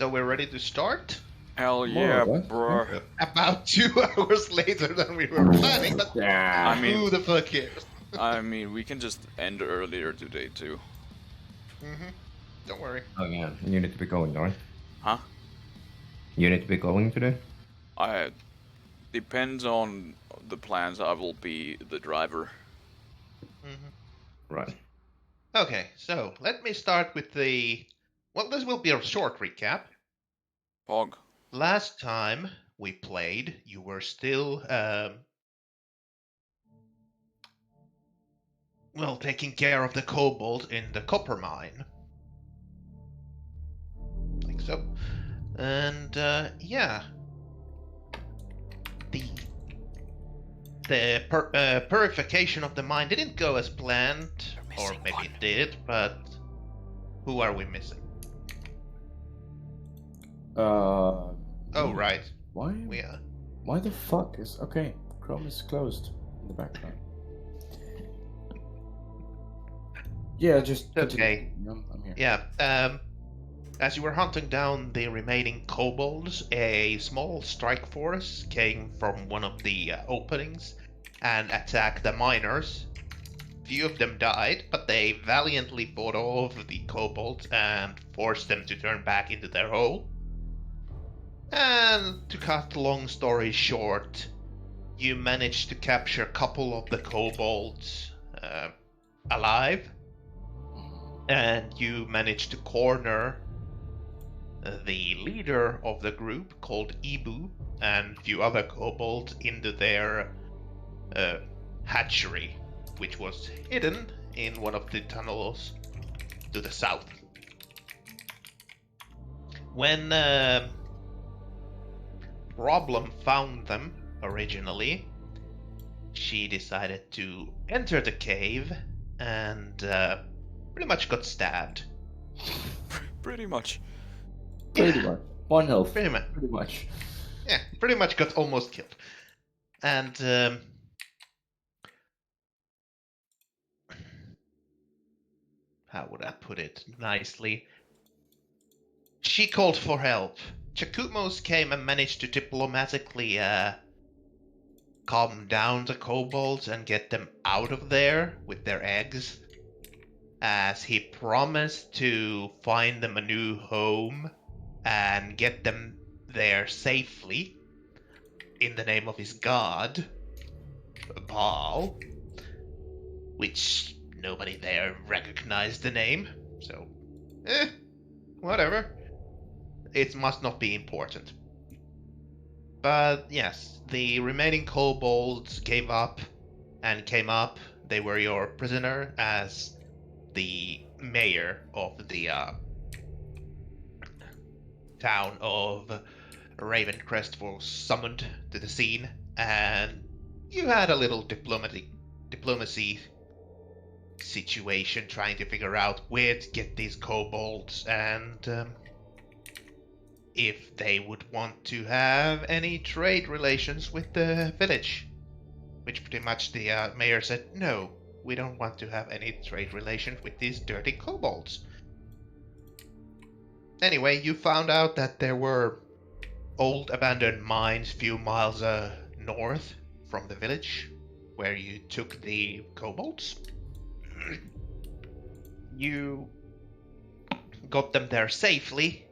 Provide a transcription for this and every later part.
So we're ready to start? Hell More yeah, or less, bro. About 2 hours later than we were planning, but Yeah. I mean- who the fuck cares? I mean, we can just end earlier today too. Don't worry. Oh yeah, you need to be going, right? Huh? You need to be going today? I depends on the plans. I will be the driver. Right. Okay, so let me start with well, this will be a short recap. Pog. Last time we played, you were still, well, taking care of the kobold in the copper mine. Like so. And, yeah. The purification of the mine didn't go as planned, or maybe it did, but who are we missing? Oh, right. Why? Why the fuck is... Okay, Chrome is closed in the background. Yeah, just... Okay. I'm here. Yeah, as you were hunting down the remaining kobolds, a small strike force came from one of the openings and attacked the miners. Few of them died, but they valiantly fought off the kobolds and forced them to turn back into their hole. And to cut long story short, you managed to capture a couple of the kobolds alive, and you managed to corner the leader of the group, called Ibu, and a few other kobolds into their hatchery, which was hidden in one of the tunnels to the south. When Problem found them originally, she decided to enter the cave and pretty much got stabbed. Pretty much. Pretty much. One health. Pretty much. Pretty much. Yeah, pretty much got almost killed. And how would I put it nicely? She called for help. Chakumos came and managed to diplomatically calm down the kobolds and get them out of there with their eggs, as he promised to find them a new home and get them there safely in the name of his god, Baal, which nobody there recognized the name, so whatever. It must not be important. But yes, the remaining kobolds gave up and came up. They were your prisoner as the mayor of the town of Ravencrest was summoned to the scene, and you had a little diplomacy situation trying to figure out where to get these kobolds and if they would want to have any trade relations with the village. Which pretty much the mayor said, no, we don't want to have any trade relations with these dirty kobolds. Anyway, you found out that there were old abandoned mines few miles north from the village, where you took the kobolds. You got them there safely,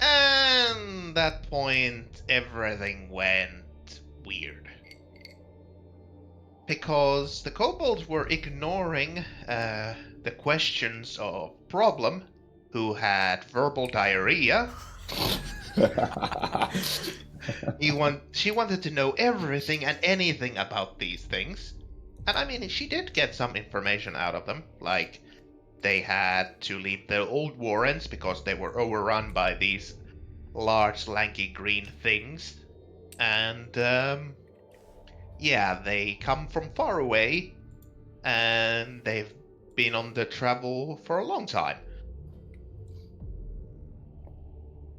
and at that point everything went weird. Because the kobolds were ignoring the questions of Problem, who had verbal diarrhea. She wanted to know everything and anything about these things. And I mean, she did get some information out of them, like they had to leave their old warrens because they were overrun by these large, lanky green things. And, yeah, they come from far away, and they've been on the travel for a long time.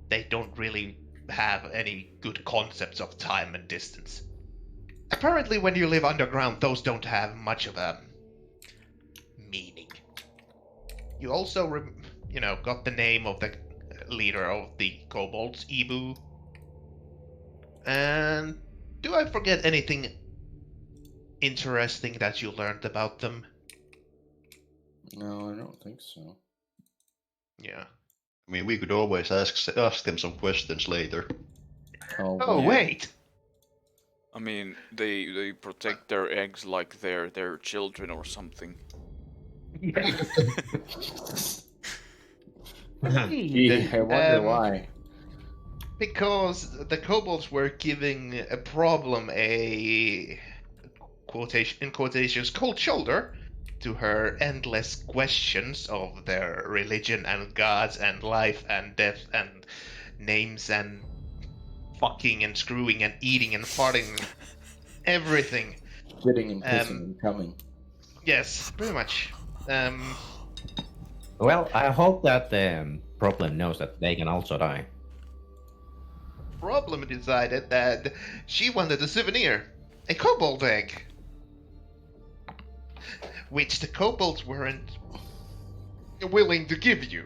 They don't really have any good concepts of time and distance. Apparently, when you live underground, those don't have much of a meaning. You also, got the name of the leader of the kobolds, Ibu. And do I forget anything interesting that you learned about them? No, I don't think so. Yeah. I mean, we could always ask them some questions later. Oh, yeah. wait! I mean, they protect their eggs like they're their children or something. Gee, I wonder why. Because the kobolds were giving a problem a quotations cold shoulder to her endless questions of their religion and gods and life and death and names and fucking and screwing and eating and farting and everything. Shitting and pissing and coming. Yes, pretty much. Well, I hope that the problem knows that they can also die. Problem decided that she wanted a souvenir, a kobold egg, which the kobolds weren't willing to give you.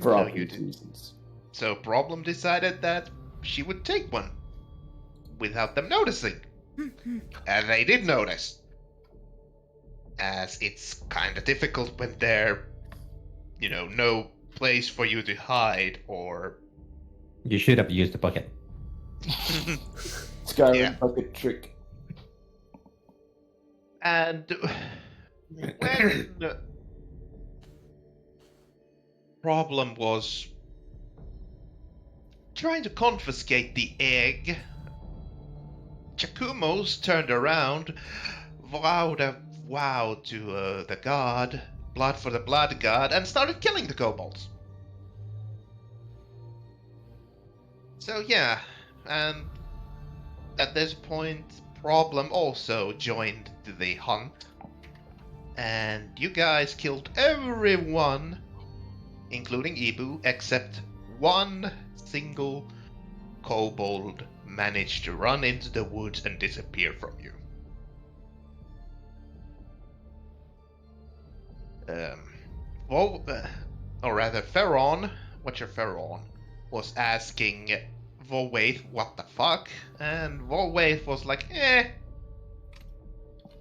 For No, obvious you didn't. reasons. So Problem decided that she would take one without them noticing. And they did notice. As it's kind of difficult when there, no place for you to hide or... You should have used the bucket. Skyrim Yeah. bucket trick. And when Problem was trying to confiscate the egg, Chakumos turned around, vowed a vow to the god, blood for the blood god, and started killing the kobolds. So yeah, and at this point, Problem also joined the hunt, and you guys killed everyone, including Ibu, except one single kobold managed to run into the woods and disappear from you. Or rather, Pharaon, Watcher Pharaon, was asking Volwaith what the fuck, and Volwaith was like,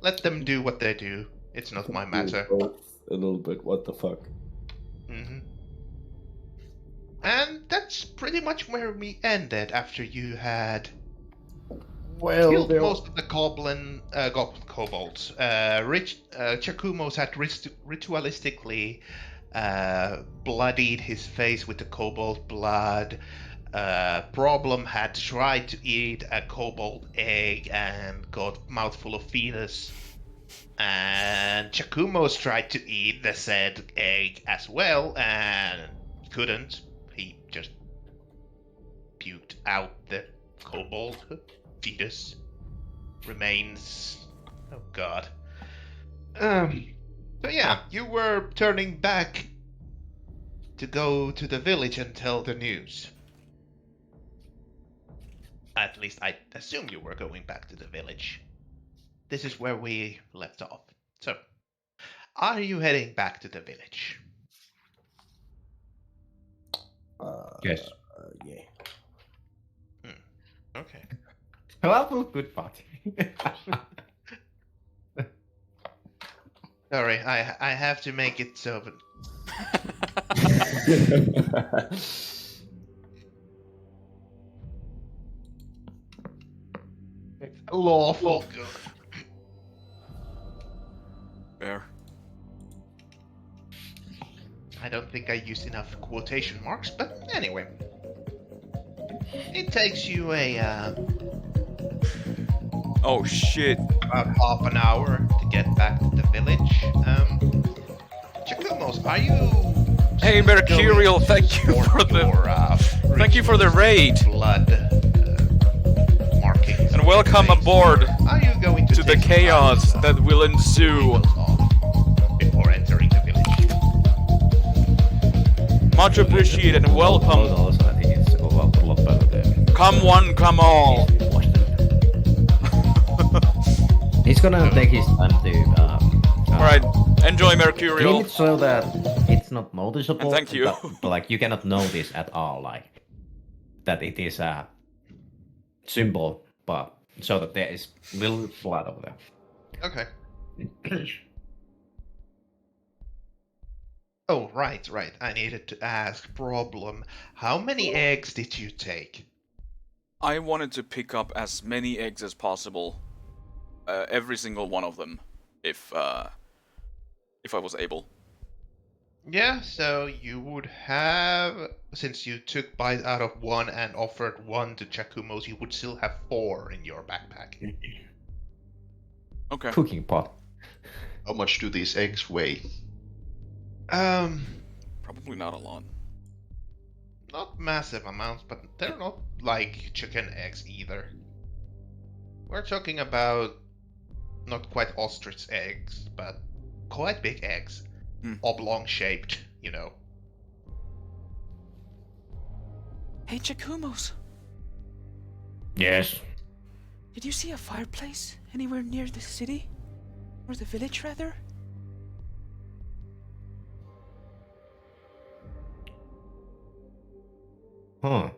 let them do what they do. It's not my matter. Both a little bit. What the fuck? Mm-hmm. And that's pretty much where we ended after you had killed most of the kobolds. Chakumos had ritualistically bloodied his face with the kobold blood. Problem had tried to eat a kobold egg and got mouthful of fetus. And Chakumos tried to eat the said egg as well and couldn't. He just puked out the kobold fetus remains. Oh god. So yeah, you were turning back to go to the village and tell the news. At least I assume you were going back to the village. This is where we left off. So, are you heading back to the village? Yes. Yeah. Okay. Well, good party. Sorry, I have to make it so. It's lawful. Fair. I don't think I used enough quotation marks, but anyway. It takes you Oh shit. about half an hour to get back to the village. Chakumos, are you... Hey, still Mercurial, going thank you to for the- your, Thank you for the raid. blood markings. And welcome Face? aboard Are you going to to the take chaos some that will ensue. vehicles off before entering the village? Much appreciated and welcome. Also, I think it's a lot better than Come one, come all. He's gonna take his time to. Alright, enjoy Clean Mercurial. it so that it's it's not noticeable. And thank you. But like you cannot notice at all, like that it is a symbol, but so that there is little blood over there. Okay. Oh, right. I needed to ask. Problem. How many eggs did you take? I wanted to pick up as many eggs as possible, every single one of them, if I was able. Yeah, so you would have, since you took bite out of one and offered one to Chakumos, you would still have 4 in your backpack. Okay. Cooking pot. How much do these eggs weigh? Probably not a lot. Not massive amounts, but they're not like chicken eggs either. We're talking about not quite ostrich eggs, but quite big eggs. Oblong shaped, you know. Hey, Chakumos, Yes. did you see a fireplace anywhere near the city? Or the village, rather? Huh.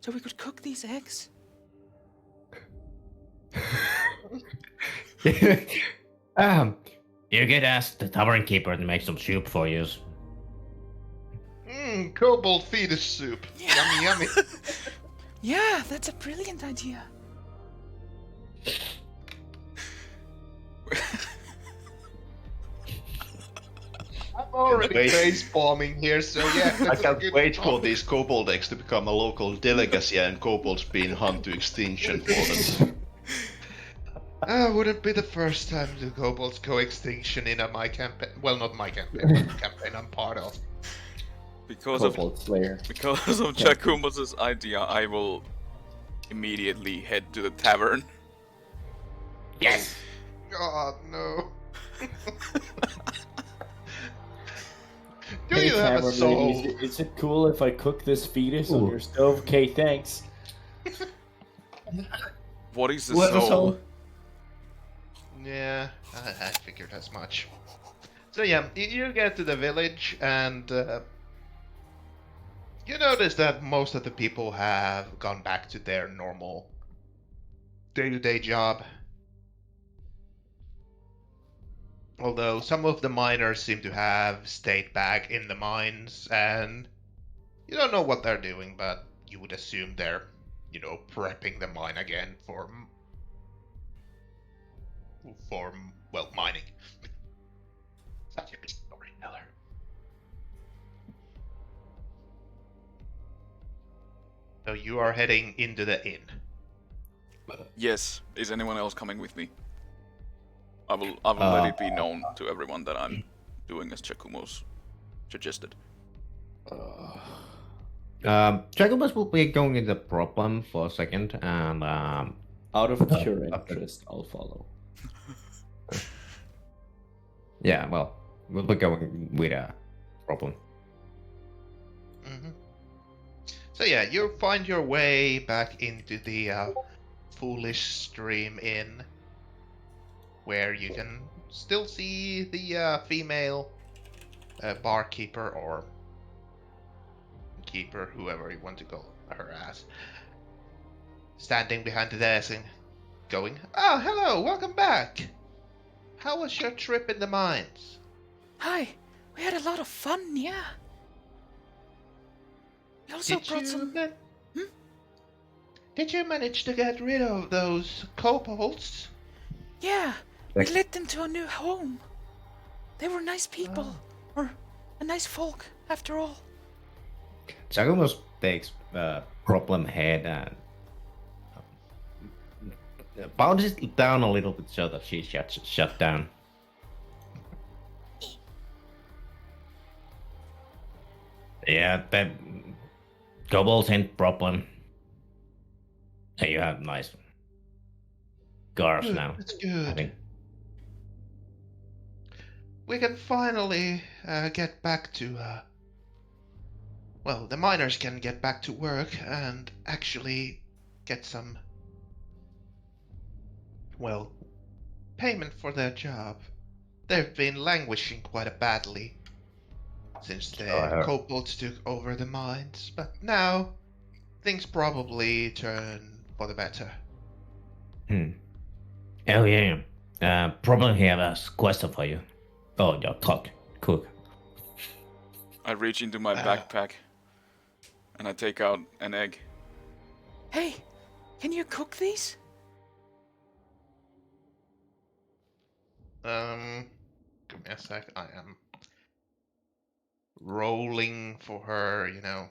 So we could cook these eggs? You could ask the tavern keeper to make some soup for you. Kobold fetus soup. Yummy, yummy. Yeah, that's a brilliant idea. I'm already Wait. face bombing here, so yeah. I that's a can't good wait for topic. these kobold eggs to become a local delicacy and kobolds being hunted to extinction for them. Wouldn't be the first time the kobolds go extinction in my campaign. Well, not my campaign, but the campaign I'm part of. Because Kobold Slayer. Because of Chakumos' idea, I will immediately head to the tavern. Yes. God, no. Do Hey, you have a Cameron, soul? is it cool if I cook this fetus on Ooh. your stove? Okay, thanks. What is the Who has a soul? soul? Yeah, I figured as much. So yeah, you get to the village and you notice that most of the people have gone back to their normal day-to-day job. Although some of the miners seem to have stayed back in the mines, and you don't know what they're doing, but you would assume they're, prepping the mine again for well, mining. Such a good storyteller. So you are heading into the inn. Yes. Is anyone else coming with me? I will let it be known to everyone that I'm doing as Chakumos suggested. Jacobus will be going in the problem for a second, and Out of pure interest, I'll follow. yeah, well, we'll be going with a problem. Mm-hmm. So yeah, you find your way back into the Foolish Stream Inn, where you can still see the female barkeeper or keeper, whoever you want to call her as, standing behind the desk and going, "Oh, hello, welcome back. How was your trip in the mines?" Hi, we had a lot of fun, yeah. We also brought some... Did you manage to get rid of those kobolds? Yeah, we Like- led them to a new home. They were nice people. Or a nice folk, after all. Jacobus takes problem head and bounces it down a little bit so that she shut down. Yeah, the kobolds ain't problem. Hey, you have nice cars Good, now. that's I good. think. We can finally get back to, well, the miners can get back to work and actually get some, well, payment for their job. They've been languishing quite badly. since the I heard. kobolds took over the mines. But now, things probably turn for the better. Oh yeah. Probably have a question for you. Oh, your cook. I reach into my backpack and I take out an egg. Hey, can you cook these? Give me a sec. I am rolling for her, you know.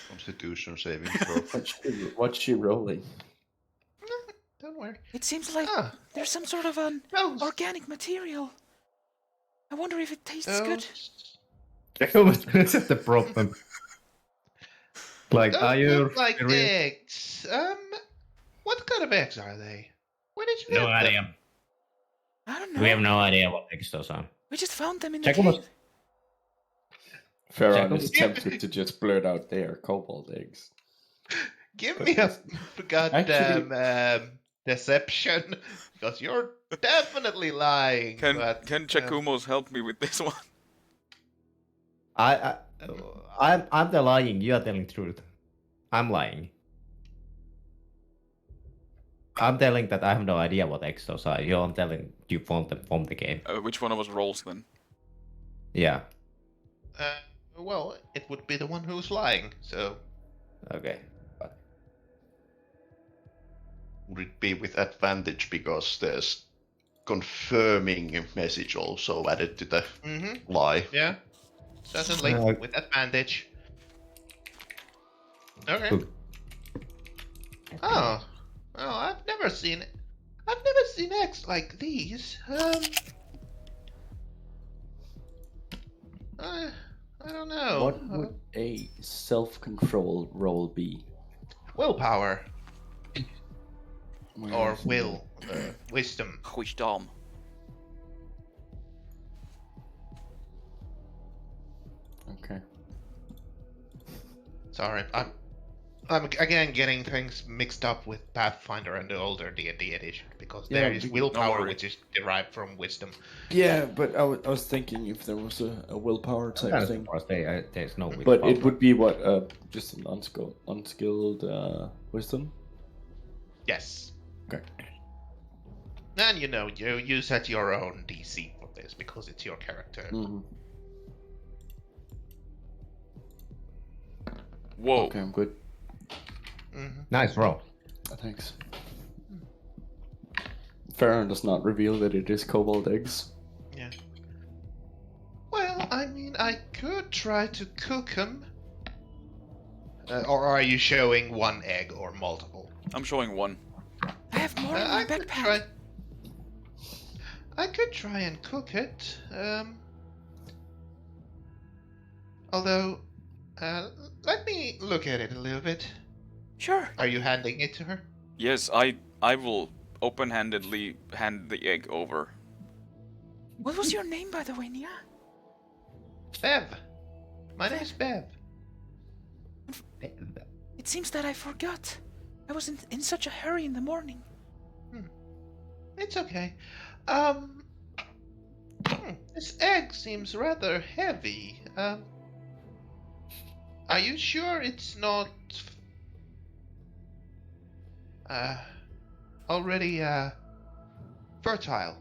Constitution saving throw. What's she rolling? Don't worry. It seems like Ah, there's some sort of an those. organic material. I wonder if it tastes good. Those, That's the problem. Like, those are you look like serious? eggs. What kind of eggs are they? Where did you No get them? idea. I don't know. We have no idea what eggs those are. We just found them in the Check 'em out. cave. Farron Jacob? is tempted to just blurt out their kobold eggs. Give me a goddamn deception, because you're definitely lying. Can but, Chakumos help me with this one? I'm the lying. You are telling truth. I'm lying. I'm telling that I have no idea what eggs those are. You're telling you found them from the game. Which one of us rolls then? Yeah. well, it would be the one who's lying. So Okay. Would it be with advantage because there's confirming message also added to the lie? yeah, certainly with advantage. Okay. Good. Oh, well, I've never seen eggs like these. I don't know. What would a self-control roll be? Willpower Where or is it? will, wisdom. Wisdom. Okay. Sorry, I'm again getting things mixed up with Pathfinder and the older D&D edition because Yeah, there is no willpower, worry. which is derived from wisdom. Yeah, but I was thinking if there was a willpower type Kind of thing. surprised there's no. But it would be what? Just an unskilled wisdom? Yes, Okay. and you set your own DC for this because it's your character. Mhm. Whoa. Okay, I'm good. Nice roll. Thanks. Farron does not reveal that it is kobold eggs. Yeah. Well, I mean, I could try to cook them. Or are you showing one egg or multiple? I'm showing one. I have more in my backpack. I could try and cook it. Although, let me look at it a little bit. Sure. Are you handing it to her? Yes, I will open-handedly hand the egg over. What was your name, by the way, Nia? Bev. My name's Bev. It seems that I forgot. I was in such a hurry in the morning. It's okay. This egg seems rather heavy. Are you sure it's not already fertile?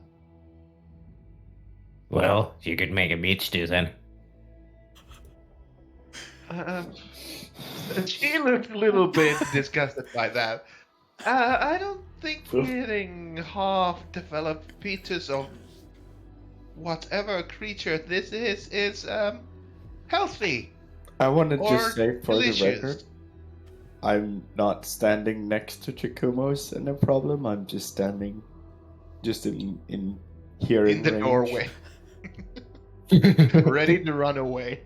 Well, you could make a meat stew then. She looked a little bit disgusted by that. I don't think eating half-developed fetus of whatever creature this is healthy. I want to Or just say for delicious. the record, I'm not standing next to Chakumos in a problem. I'm just standing in hearing In the range. doorway, ready to run away.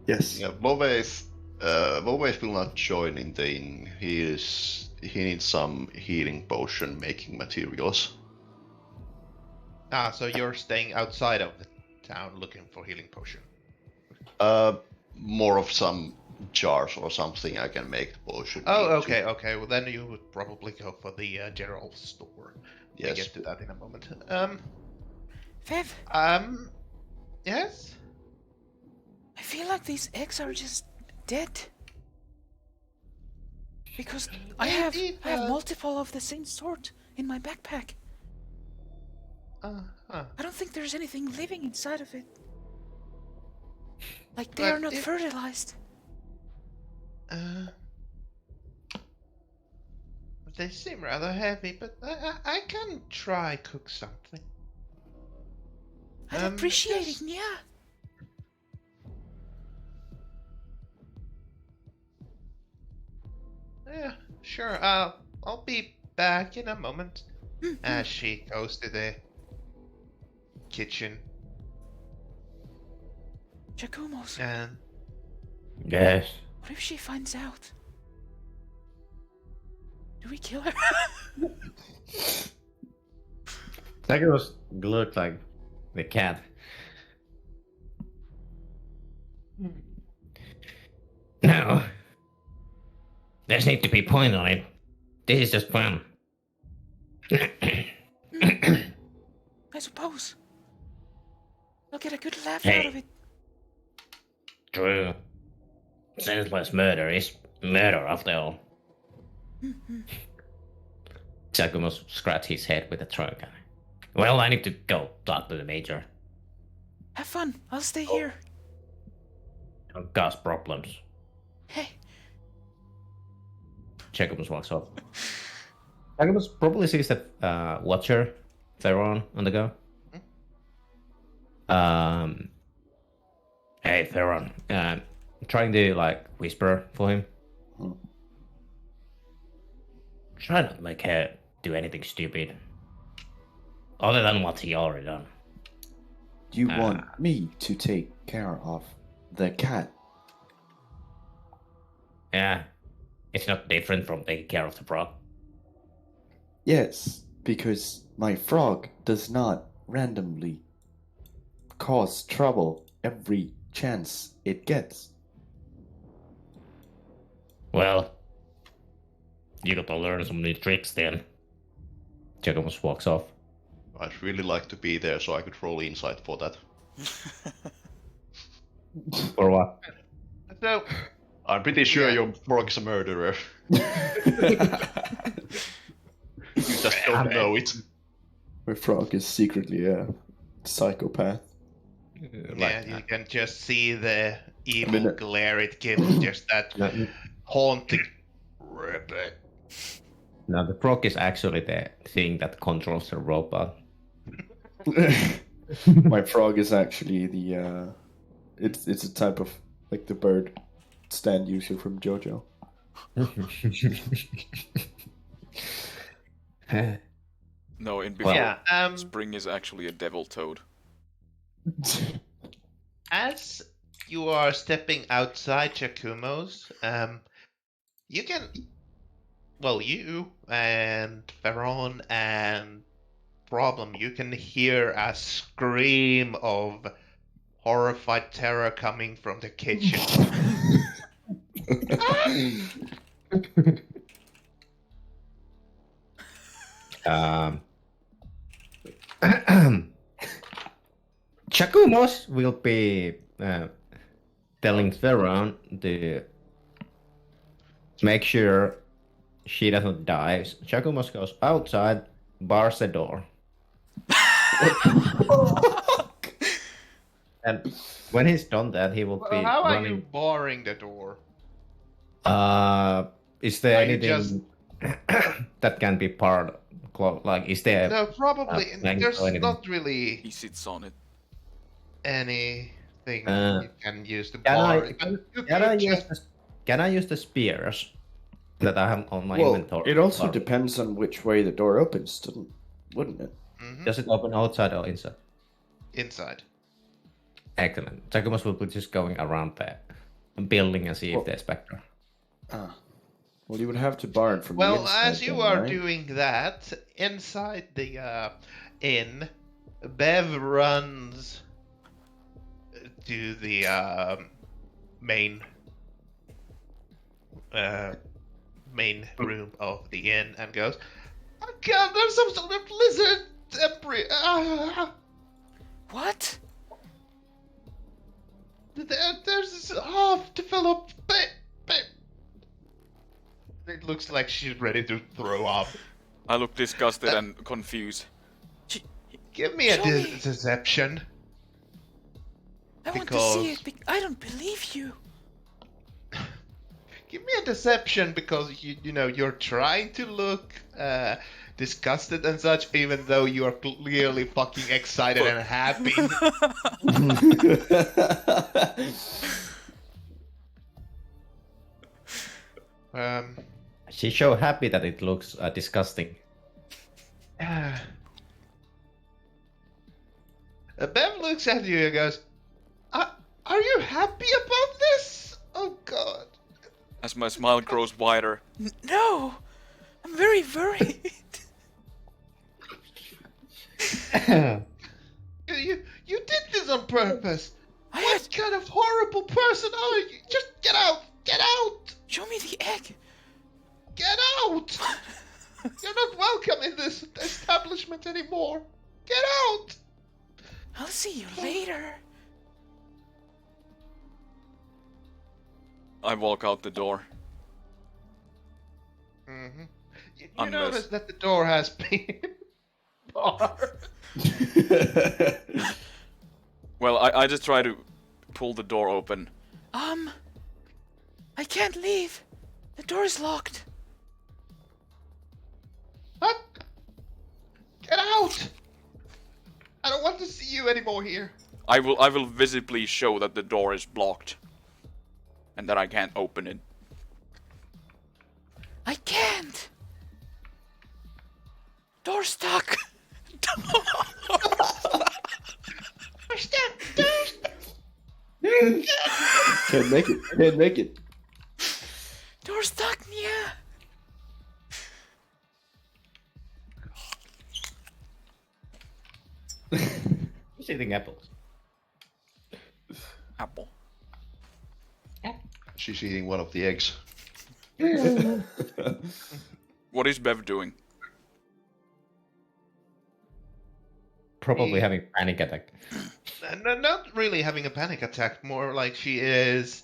Yes. Yeah, Boves will not join in the inn. He needs some healing potion making materials. Ah, so you're staying outside of the town looking for healing potion. More of some jars or something I can make the potion. Oh, into. okay. Well, then you would probably go for the general store. We'll Yes. get to that in a moment. Fev, Yes? I feel like these eggs are just dead. Because I have multiple of the same sort in my backpack. Uh-huh. I don't think there's anything living inside of it. Like they But are not if- fertilized. They seem rather heavy, but I can try cook something. I'd appreciate just- it, yeah. Yeah, sure. I'll be back in a moment. As she goes to the kitchen Jacumos, and Yes. what if she finds out? Do we kill her? Takumas look like the cat. No. There's need to be point on it. This is just fun. I suppose. I'll get a good laugh Hey. out of it. True. Senseless murder is murder after all. Takumas scratch his head with a trunk. Well, I need to go talk to the major. Have fun. I'll stay here. Don't cause problems. Hey, Takumas walks off. Takumas probably sees that Watcher, Theron, on the go. Hey, Theron. Trying to, like, whisper for him. Try not to make her do anything stupid. Other than what he already done. Do you want me to take care of the cat? Yeah. It's not different from taking care of the frog. Yes, because my frog does not randomly cause trouble every chance it gets. Well, you gotta learn some new tricks then. Takumas walks off. I'd really like to be there so I could roll insight for that. For what? so I'm pretty sure Yeah. your frog's a murderer. You just don't know it. My frog is secretly a psychopath. yeah, you can just see the evil mean, glare it gives, just that haunting ribbit. No, the frog is actually the thing that controls the robot. My frog is actually the it's a type of like the bird stand user from JoJo. No, in before Yeah. spring is actually a devil toad. As you are stepping outside Jakumos, you can, well, you and Veron and Problem, you can hear a scream of horrified terror coming from the kitchen. Chakumos will be telling Veron to make sure she doesn't die. Chakumos goes outside, bars the door. And when he's done that, he will be Well, how are you running. barring the door? Is there Are you anything that can be part? Like, is there? No, probably. blank There's or anything? not really He sits on it. anything Uh, you can use to Can bar I, it. But you can I could use just... can I use the spears that I have on my Well, inventory? it also Or depends on which way the door opens, wouldn't it? Mhm. Does it open outside or inside? Inside. Excellent. Takumas will be just going around the building and see Well- if there's Spectre. Ah. Well, you would have to bar it from the Well, inside. as you then, are right? doing that, inside the inn, Bev runs to the main room of the inn and goes, "Oh God, there's some sort of lizard debris." what? there's this half-developed It looks like she's ready to throw up. I look disgusted and confused. Give me a Show me. deception. I want to see Because- it. I don't believe you. Give me a deception because you know you're trying to look disgusted and such, even though you are clearly fucking excited and happy. She's so happy that it looks disgusting. Bev looks at you and goes, "Are you happy about this? Oh God." As my smile grows wider, No, I'm very worried. You did this on purpose. I What had. kind of horrible person are you? Just get out! Get out! Show me the egg. Get out! You're not welcome in this establishment anymore. Get out! I'll see you later. I walk out the door. Mm-hmm. You Unless- notice that the door has been barred. Well, I just try to pull the door open. I can't leave. The door is locked. What? Get out! I don't want to see you anymore here. I will visibly show that the door is blocked. And that I can't open it. I can't. Door stuck. Can't make it. Can't make it. Door stuck, Nia. She's eating apples. Apple. She's eating one of the eggs. What is Bev doing? Probably having panic attack. No, not really having a panic attack. More like she is,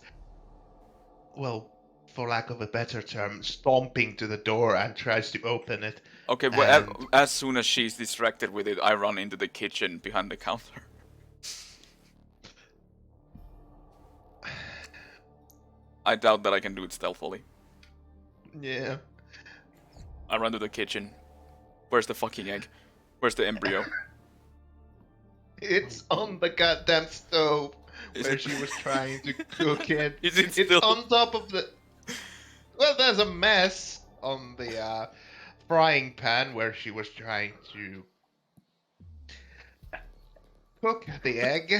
well, for lack of a better term, stomping to the door and tries to open it. Okay, well, And- as soon as she's distracted with it, I run into the kitchen behind the counter. I doubt that I can do it stealthily. Yeah. I run to the kitchen. Where's the fucking egg? Where's the embryo? It's on the goddamn stove Is where it- she was trying to cook it. Is it It's still- on top of the. Well, there's a mess on the frying pan where she was trying to cook the egg.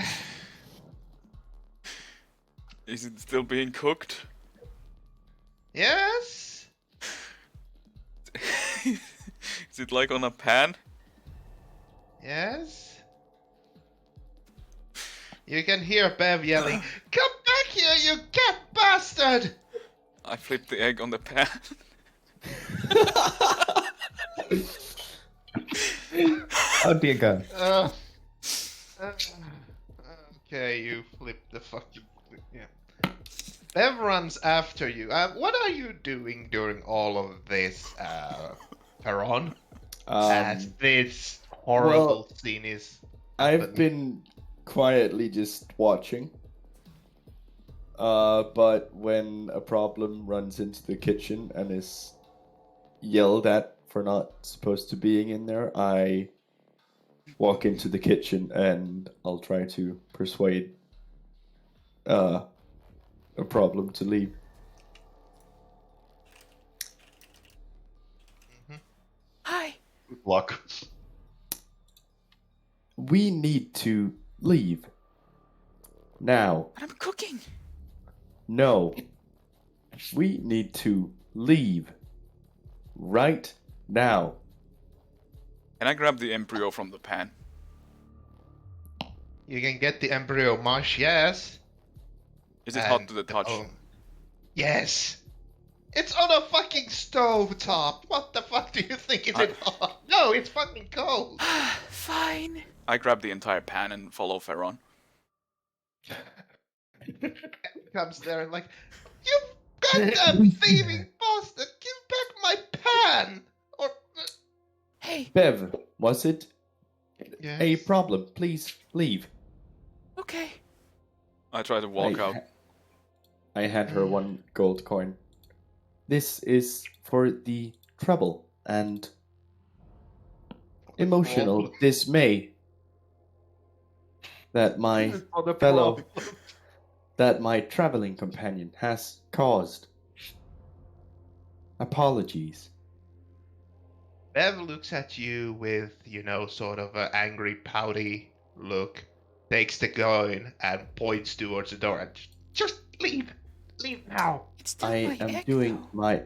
Is it still being cooked? Yes. Is it like on a pan? Yes. You can hear Bev yelling, "Come back here, you cat bastard!" I flip the egg on the pan. Oh dear God. Uh, okay, you flip the fucking. Yeah. Bev runs after you. What are you doing during all of this, Perron? As this horrible scene is. I've been quietly just watching. But when a problem runs into the kitchen and is yelled at for not supposed to being in there, I walk into the kitchen and I'll try to persuade a problem to leave. Hi. Good luck. We need to leave. Now. But I'm cooking. No. We need to leave. Right now. Can I grab the embryo from the pan? You can get the embryo mush, yes. Is it hot And to the touch? Yes. It's on a fucking stove top. What the fuck do you think? Is it hot? No, it's fucking cold. Fine. I grab the entire pan and follow Ferron. comes there and like, you goddamn thieving bastard! Give back my pan! Or Hey, Bev, was it yes. a problem? Please leave. okay. I try to walk out. I hand her 1 gold coin. This is for the trouble and emotional problem? dismay that my For the fellow, problem. that my traveling companion has caused. Apologies. Bev looks at you with, sort of an angry, pouty look, takes the coin and points towards the door and just leave. Leave now. It's still I my am egg, doing though.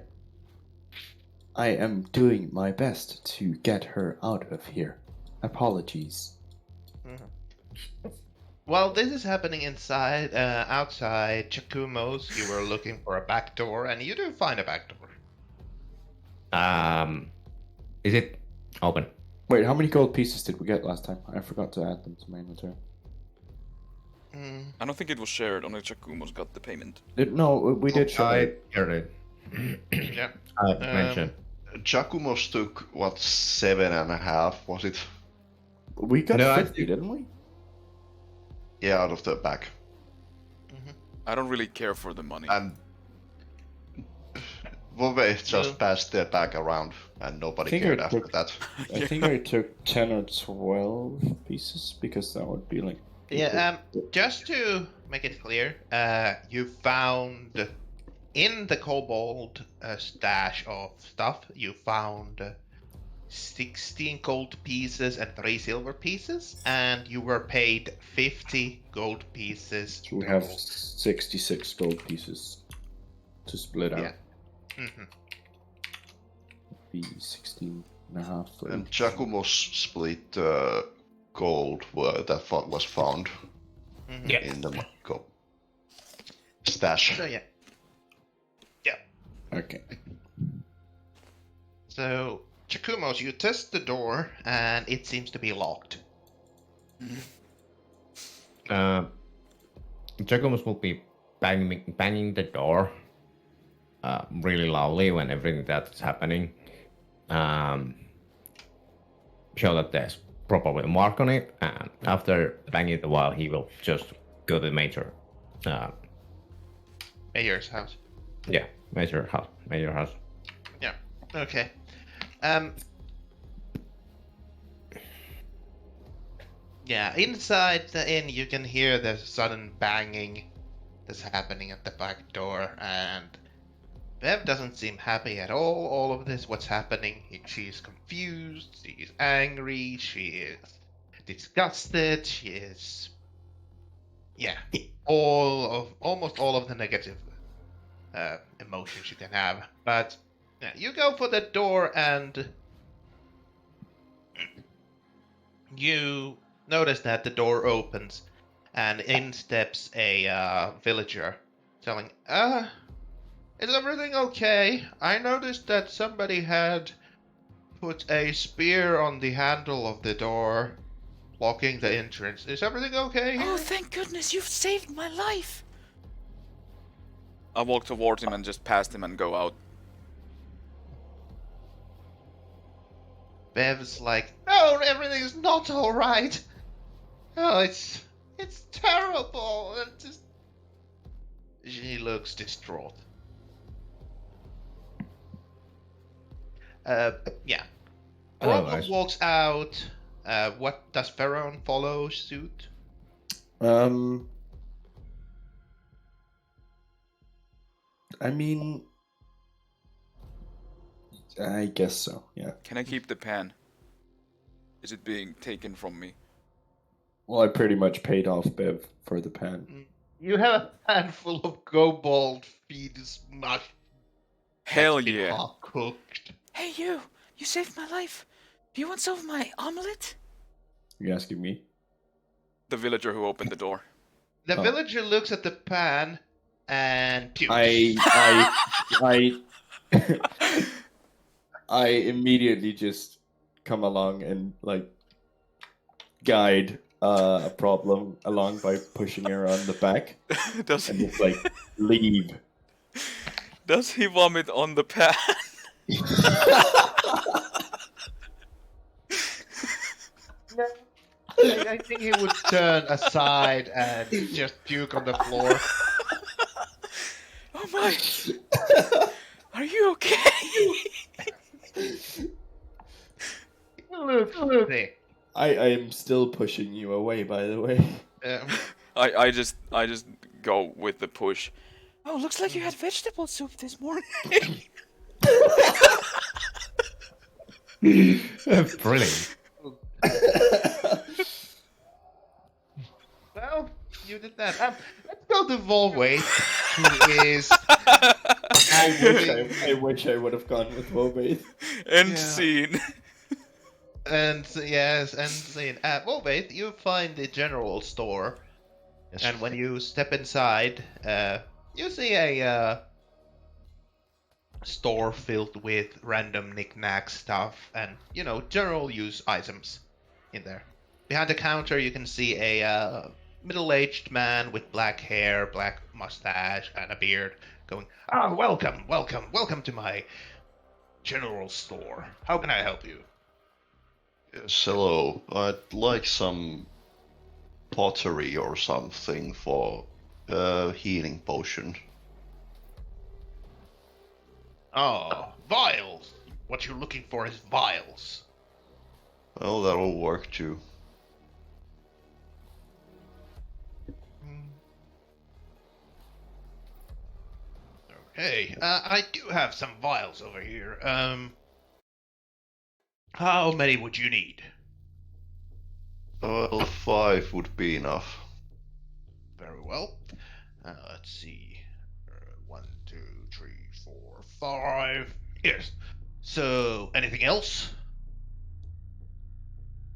my best to get her out of here. Apologies. While this is happening outside Chakumo's, you were looking for a back door, and you do find a back door. Is it open? Wait, how many gold pieces did we get last time? I forgot to add them to my inventory. I don't think it was shared. Only Chakumos got the payment. No, we did show I it. heard it. Yeah. I mentioned. Giacomos took, what, 7.5, was it? We got No, I 50, think- didn't we? Yeah, out of the back. I don't really care for the money. And Vove just No. passed their bag around, and nobody think cared I after took- that. I think I took 10 or 12 pieces because that would be like. Yeah, just to make it clear, you found in the kobold stash of stuff, you found 16 gold pieces and 3 silver pieces, and you were paid 50 gold pieces. So we have total. 66 gold pieces to split out. Yeah. Mhm. Be 16 and a half. for And each. Giacomos split gold that was found Mhm. Yeah. in the stash. So yeah. Okay. So Chakumos, you test the door, and it seems to be locked. Giacomus will be banging the door really loudly when everything that's happening. Show that there's probably a mark on it, and after banging it a while, he will just go to the major. Mayor's house. Yeah, major house. Yeah. Okay. Yeah, inside the inn you can hear the sudden banging that's happening at the back door, and Bev doesn't seem happy at all of this, what's happening. She's confused, she's angry, she is disgusted, she is... Yeah, almost all of the negative emotions you can have. But yeah, you go for the door and you notice that the door opens and in steps a villager telling, is everything okay? I noticed that somebody had put a spear on the handle of the door, blocking the entrance. Is everything okay here? Oh, thank goodness, you've saved my life. I walk towards him and just past him and go out. Bev's like, no, everything's not alright. Oh, it's terrible. And just... She looks distraught. Yeah. Otherwise- Robo walks out. What does Pharaoh follow suit? I mean, I guess so. Yeah. Can I keep the pan? Is it being taken from me? Well, I pretty much paid off Bev for the pan. You have a handful of kobold feed smashed. Hell yeah! Half cooked. Hey, you saved my life. Do you want some of my omelet? You asking me? The villager who opened the door. The Oh. villager looks at the pan and pukes. I I immediately just come along and like guide a problem along by pushing her on the back Does and he? just like leave. Does he vomit on the pad? I think he would turn aside and just puke on the floor. Oh my! Are you okay? Look, sick. I am still pushing you away, by the way. I just go with the push. Oh, looks like you had vegetable soup this morning. Brilliant. Well, you did that. Let's go to Volway, who is I wish I would have gone with Volbate. End Yeah. scene. and yes, and saying, Volway, you find the general store, Yes. and when you step inside, you see a store filled with random knick-knack stuff and general use items in there. Behind the counter, you can see a middle-aged man with black hair, black mustache, and a beard going, welcome to my general store. How can I help you? Yes, hello. I'd like some pottery or something for healing potion. Oh, vials. What you're looking for is vials. Well, that'll work too. Okay, I do have some vials over here. How many would you need? Well, 5 would be enough. Very well. Let's see. 1, 2, 3, 4, 5. Yes. So, anything else?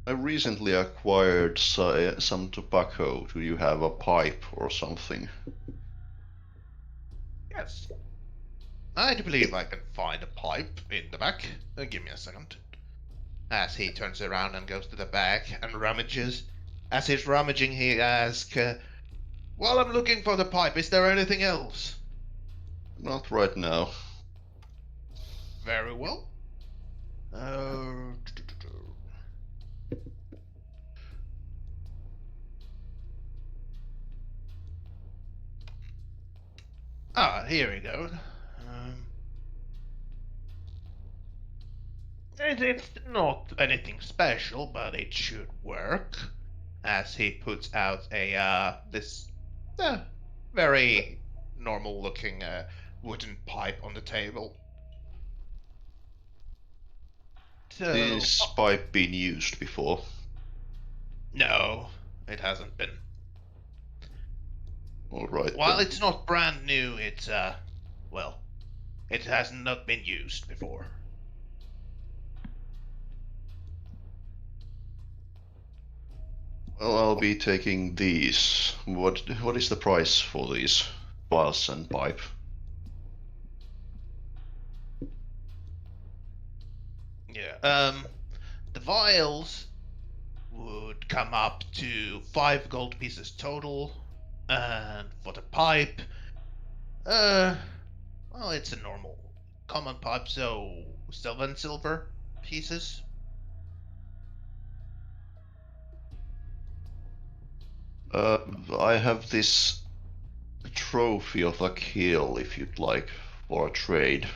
I recently acquired some tobacco. Do you have a pipe or something? Yes. I do believe I can find a pipe in the back. Give me a second. As he turns around and goes to the back and rummages. As he's rummaging, he asks, while I'm looking for the pipe, is there anything else? Not right now. Very well. Here we go. It's not anything special, but it should work. As he puts out this very normal-looking wooden pipe on the table. So, This pipe been used before? no, it hasn't been. Alright. While it's not brand new, it's it has not been used before. Well, I'll be taking these. What is the price for these vials and pipe? Yeah. The vials would come up to 5 gold pieces total, and for the pipe, well, it's a normal common pipe, so 7 silver pieces. I have this trophy of a kill if you'd like for a trade.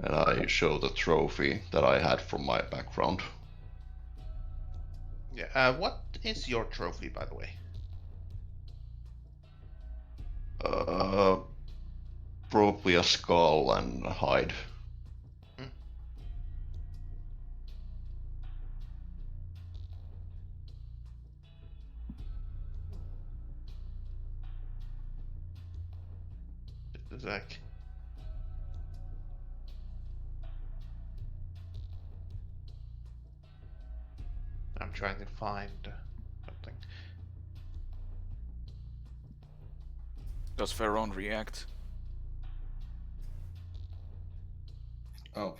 And I show the trophy that I had from my background. Yeah. What is your trophy, by the way? Probably a skull and a hide. Zach. I'm trying to find something. Does Pharaoh react? Oh,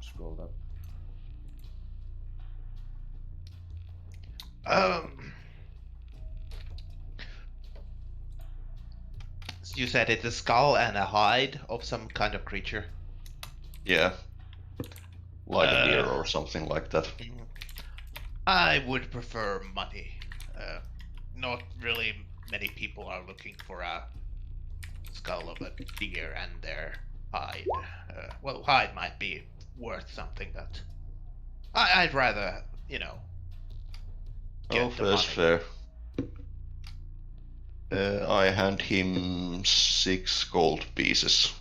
scrolled up. You said it's a skull and a hide of some kind of creature. Yeah. Like a deer Uh, or something like that. I would prefer money. Not really many people are looking for a skull of a deer and their hide. Well, hide might be worth something, but I'd rather, get Oh, the that's money. fair. I hand him 6 gold pieces.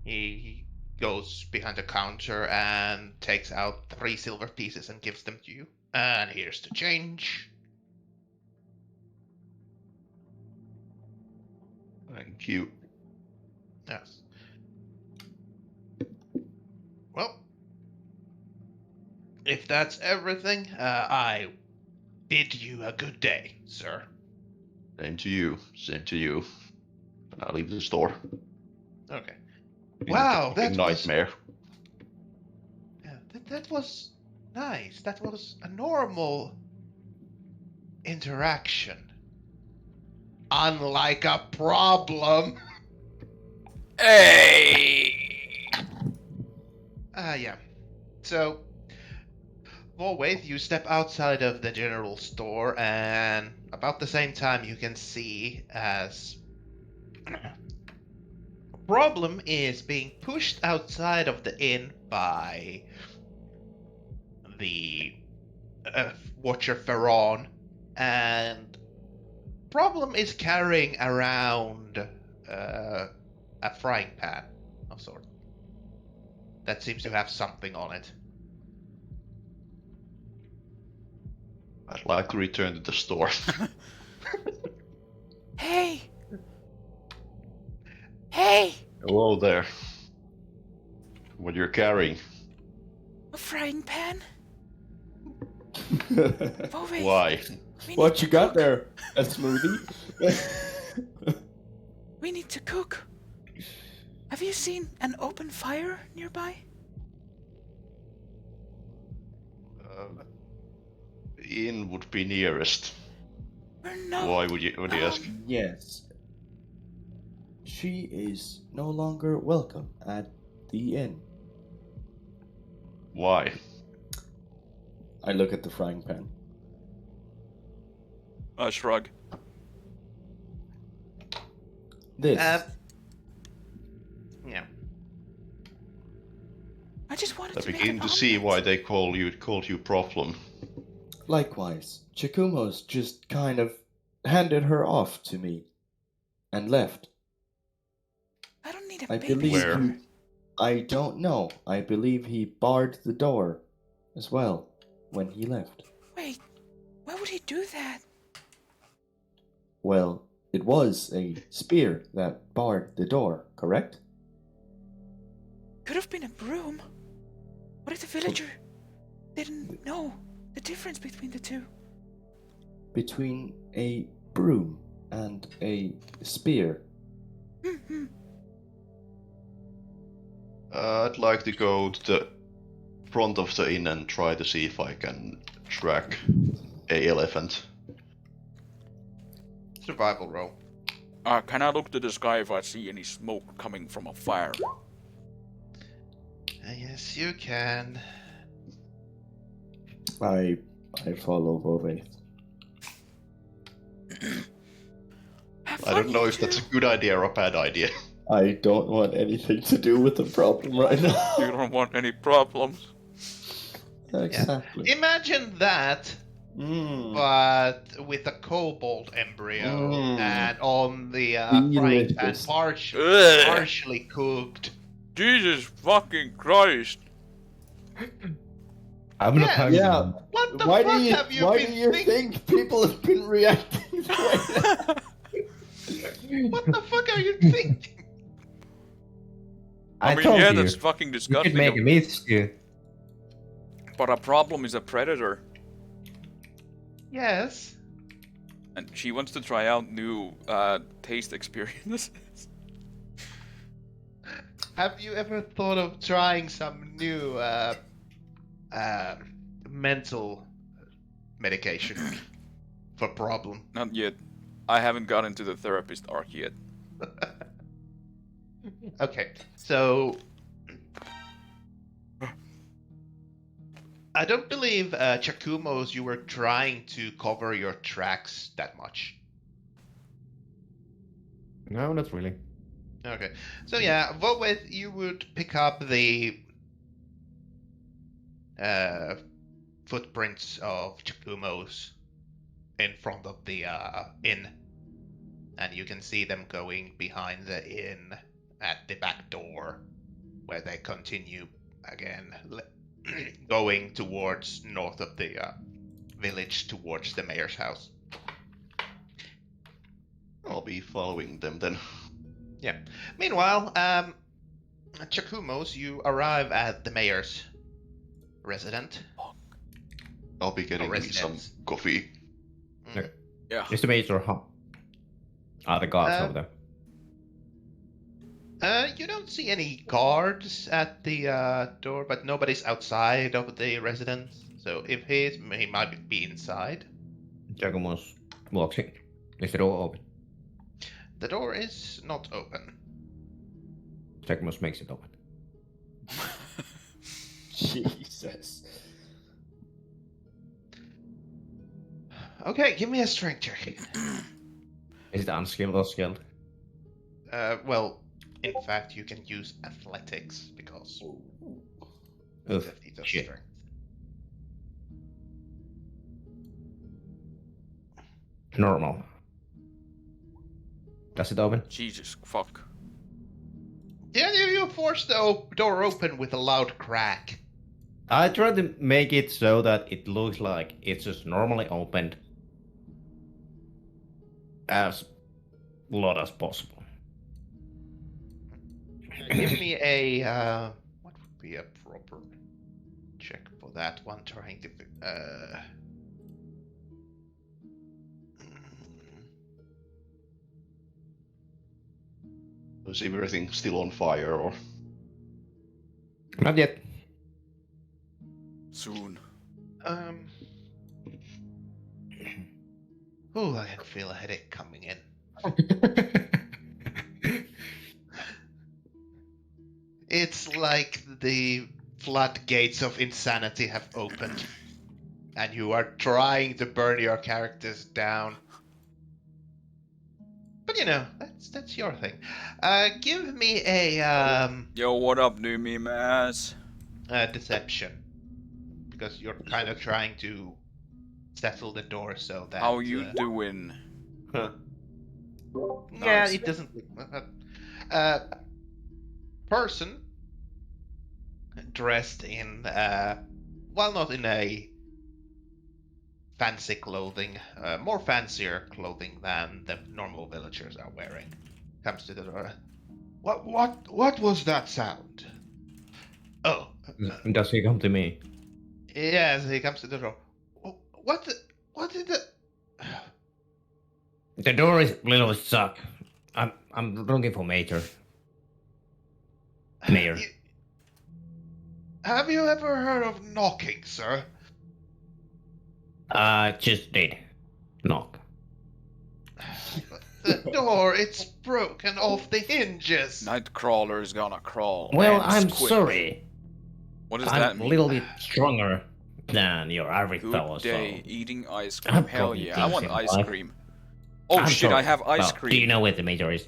He goes behind the counter and takes out 3 silver pieces and gives them to you. And here's the change. Thank you. Yes. Well, if that's everything, I bid you a good day, sir. Same to you. Same to you. And I'll leave the store. Okay. In Wow, a fucking that was nightmare. yeah, that was nice. That was a normal interaction. Unlike a problem. Hey! Yeah. So, Volwaith, you step outside of the general store, and about the same time you can see as Problem is being pushed outside of the inn by the Watcher Ferron, and Problem is carrying around a frying pan of sort that seems to have something on it. I'd like to return to the store. Hey! Hey! Hello there. What you're carrying? A frying pan? Volvaith, Why? we What need you to got cook. there? A smoothie? We need to cook. Have you seen an open fire nearby? Inn would be nearest. Or no? Why would you ask? Yes. She is no longer welcome at the inn. Why? I look at the frying pan. I shrug. This. Yeah. I just wanted I to make begin an to see omelet. why they called you problem. Likewise, Chikumo's just kind of handed her off to me and left. I don't need a I baby. believe Where? he, I don't know. I believe he barred the door as well when he left. Wait, why would he do that? Well, it was a spear that barred the door, correct? Could have been a broom. What if the villager didn't know the difference between the two? Between a broom and a spear. Hmm. I'd like to go to the front of the inn and try to see if I can track a elephant. Survival roll. Can I look to the sky if I see any smoke coming from a fire? Yes, you can. I follow Volvaith. Have I don't fun, know you if that's a two. good idea or a bad idea. I don't want anything to do with the problem right You now. don't want any problems. Exactly. Imagine that, but with a kobold embryo and on the frying pan Delicious. Ugh. partially cooked. Jesus fucking Christ! I'm not Yeah. hungry. Yeah. What the Why fuck do you have you why been do you thinking? think people have been reacting the way What the fuck are you thinking? I mean, told yeah, you. that's fucking You could disgusting. make a meat stew. But a problem is a predator, Yes. and she wants to try out new taste experiences. Have you ever thought of trying some new mental medication for problem? Not yet. I haven't gotten to the therapist arc yet. Okay, so I don't believe Chakumos you were trying to cover your tracks that much. No, not really. Okay, so yeah, Voweth, you would pick up the footprints of Chakumos in front of the inn, and you can see them going behind the inn at the back door, where they continue again, going towards north of the village towards the mayor's house. I'll be following them then. Yeah. Meanwhile, Chakumos, you arrive at the mayor's resident. I'll be getting me some residence. coffee. Yeah. Is the major are the guards Uh, over there? You don't see any guards at the door, but nobody's outside of the residence. So if he is, he might be inside. Giacomo's walks in. Is the door open? The door is not open. Giacomo's makes it open. Jesus. Okay, give me a strength check. Is it unskilled or skilled? Well, in fact, you can use athletics because Oof, 50 does shit. strength. Normal. Does it open? Jesus fuck. Yeah, you force the door open with a loud crack. I try to make it so that it looks like it's just normally opened as lot as possible. Give me a what would be a proper check for that one? Trying to Is everything still on fire or? Not yet. Soon. Oh, I can feel a headache coming in. It's like the floodgates of insanity have opened, and you are trying to burn your characters down. But you know, that's your thing. Give me a Yo, what up, new memes? deception, because you're kind of trying to settle the door so that. How you doing? Yeah, Nice. it doesn't. Person dressed in, well, not in a fancy clothing, more fancier clothing than the normal villagers are wearing, comes to the door. What was that sound? Oh, Does he come to me? yes, he comes to the door. What did the? The door is a little stuck. I'm looking for Major. Mayor. Have you ever heard of knocking, sir? Just did. Knock. The door, it's broken off the hinges. Nightcrawler's gonna crawl. Well, and I'm squid. sorry. What does that I'm mean? a little bit stronger than your average fellow, Good day, so... eating ice I'm cream. Hell probably yeah, I want decent, ice right? cream. Oh I'm shit, I sorry. have ice Well, cream. Do you know where the Major is?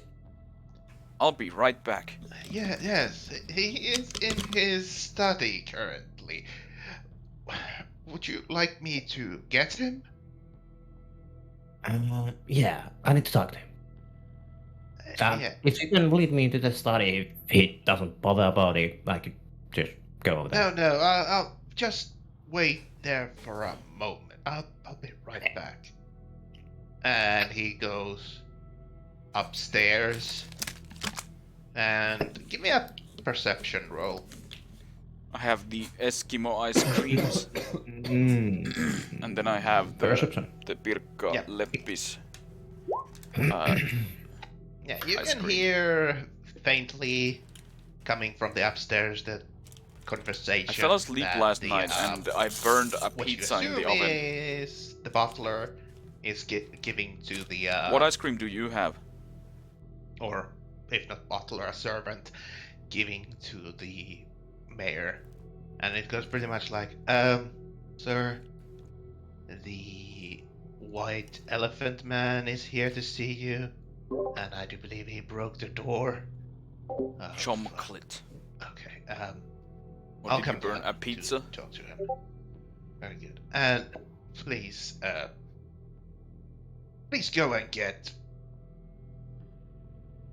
I'll be right back. Yeah, yes, he is in his study currently. Would you like me to get him? Yeah, I need to talk to him. Yeah. If you can lead me to the study, if he doesn't bother about it, I could just go over there. No, I'll just wait there for a moment. I'll be right back. And he goes upstairs. And give me a perception roll. I have the Eskimo ice creams, Mm. and then I have the Perception. Pirkka Yeah. Leppis. Yeah, you Ice can cream. hear faintly coming from the upstairs that conversation. I fell asleep that last the, night and I burned a what you pizza in the assume oven. is the butler is giving to the What ice cream do you have? or if not butler, a servant giving to the mayor, and it goes pretty much like, sir, the white elephant man is here to see you, and I do believe he broke the door. Chocolate. Okay, What I'll did come you burn? down A pizza? to talk to him. Very good. And please, please go and get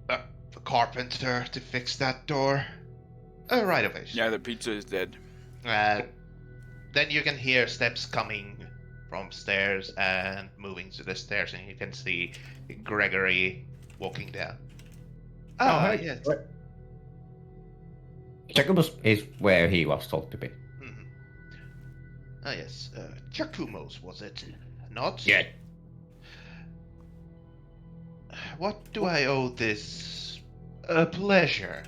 the carpenter to fix that door. Right away. Yeah, the pizza is dead. Then you can hear steps coming from stairs and moving to the stairs, and you can see Gregory walking down. Oh, Yes. Jacobus is where he was told to be. Mhm. Yes. Giacomo's, was it not? Yeah. What do I owe this pleasure?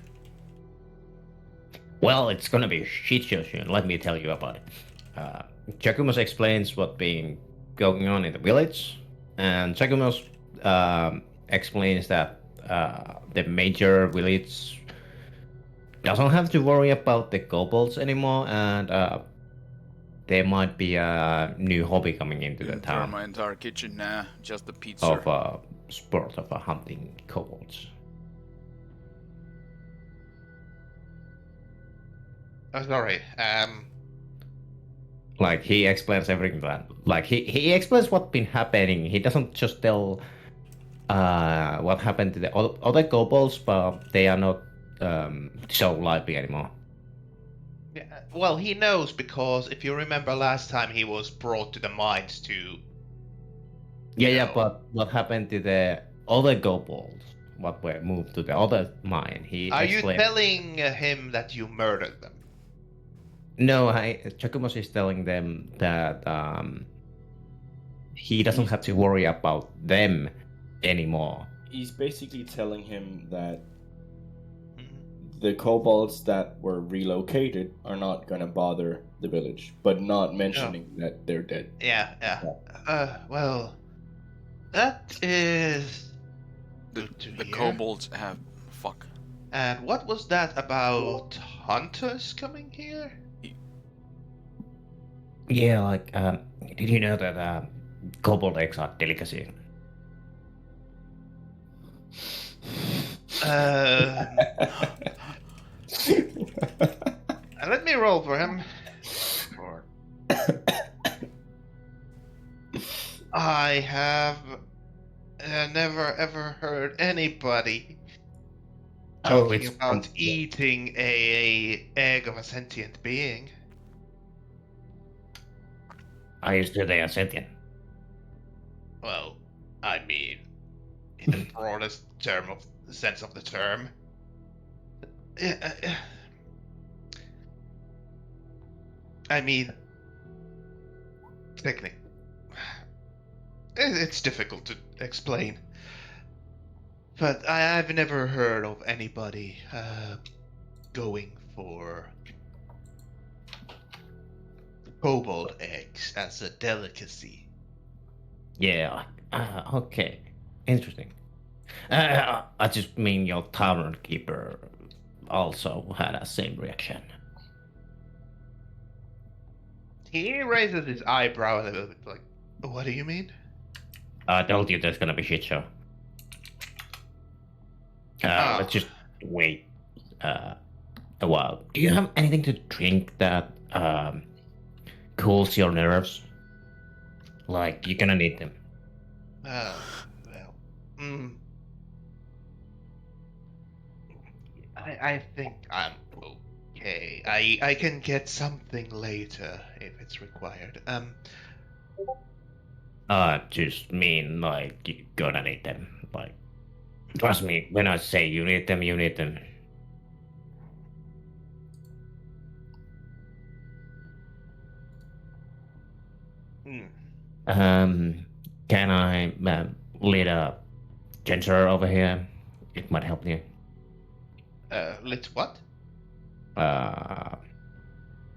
Well, it's gonna be a shit show soon. Let me tell you about it. Giacomus explains what been going on in the village, and Giacomus explains that the major village doesn't have to worry about the kobolds anymore, and there might be a new hobby coming into the Burn town my entire kitchen. Nah, just the pizza. of sport of hunting kobolds. Oh, sorry. Like he explains everything that, like he explains what's been happening. He doesn't just tell what happened to the other kobolds, but they are not so lively anymore. Yeah, well, he knows because if you remember last time he was brought to the mines to. Yeah, No. but what happened to the other kobolds? What were moved to the other mine? He Are you explained. telling him that you murdered them? No, Giacomus is telling them that he doesn't have to worry about them anymore. He's basically telling him that Mhm. the kobolds that were relocated are not gonna bother the village, but not mentioning that they're dead. Yeah. Well, that is good to The hear. kobolds have. Fuck. And what was that about hunters coming here? Yeah, like did you know that kobold eggs are delicacy? Let me roll for him. I have never ever heard anybody Oh, talking it's about eating a egg of a sentient being. I used to they are sentient. Well, I mean, in the broadest term of sense of the term. I mean, technically, it's difficult to explain. But I've never heard of anybody going for kobold eggs as a delicacy. Yeah. Okay. Interesting. I just mean your tavern keeper also had a same reaction. He raises his eyebrow a little bit, like, "What do you mean?" I told you there's gonna be shit show. Let's just wait a while. Do you have anything to drink that cools your nerves? Like you're gonna need them. Well, I think I'm okay. I can get something later if it's required. Just mean like you're gonna need them. Like, trust me, when I say you need them, you need them. Can I lead a ginger over here? It might help you. Lit what?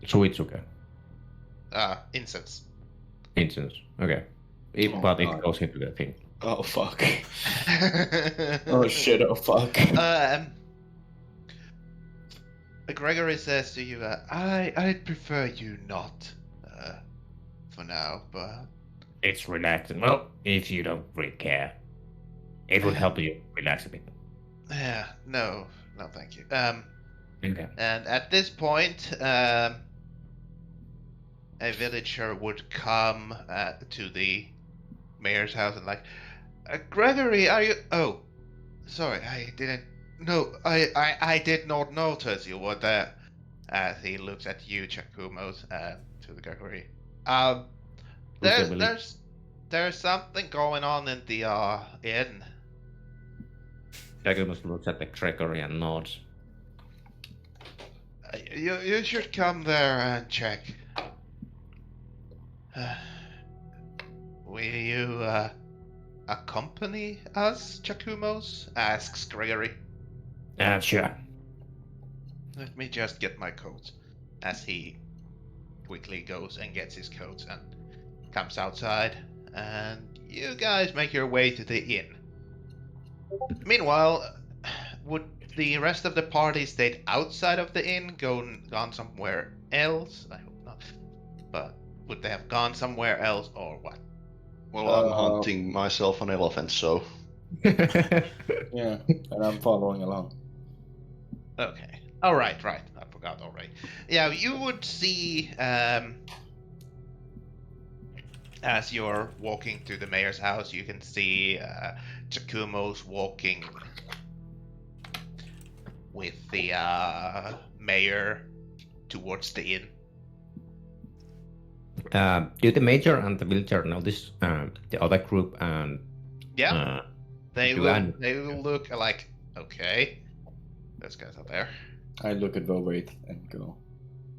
Suitsuka. Incense. Instance. Okay. Oh, But it God. goes into the thing. Oh fuck. Oh shit. Oh fuck. Gregory says to you, I'd prefer you not, for now, but It's relaxing. Well, if you don't really care, it would help you relax a bit. yeah, no, thank you. Okay. And at this point, a villager would come to the mayor's house and like, Gregory, are you? Oh, sorry, I didn't. No, I did not notice you were there. As he looks at you, Chakumos, to the Gregory. Who's the villager? There's something going on in the inn. Jagumus looks at the Gregory and nods. You should come there and check. Will you accompany us, Chakumos? Asks Gregory. Sure. Let me just get my coat. As he quickly goes and gets his coat and comes outside, and you guys make your way to the inn. Meanwhile, would the rest of the party stayed outside of the inn, gone somewhere else? I hope not. But would they have gone somewhere else or what? Well, I'm hunting myself an elephant, so Yeah, and I'm following along. Okay. Oh, right. I forgot already. Yeah, you would see, as you're walking to the mayor's house, you can see Chakumos walking with the mayor towards the inn. Do the major and the villager notice the other group and Yeah, they do will. I- They will look like, okay, those guys are there. I look at Volwraith and go,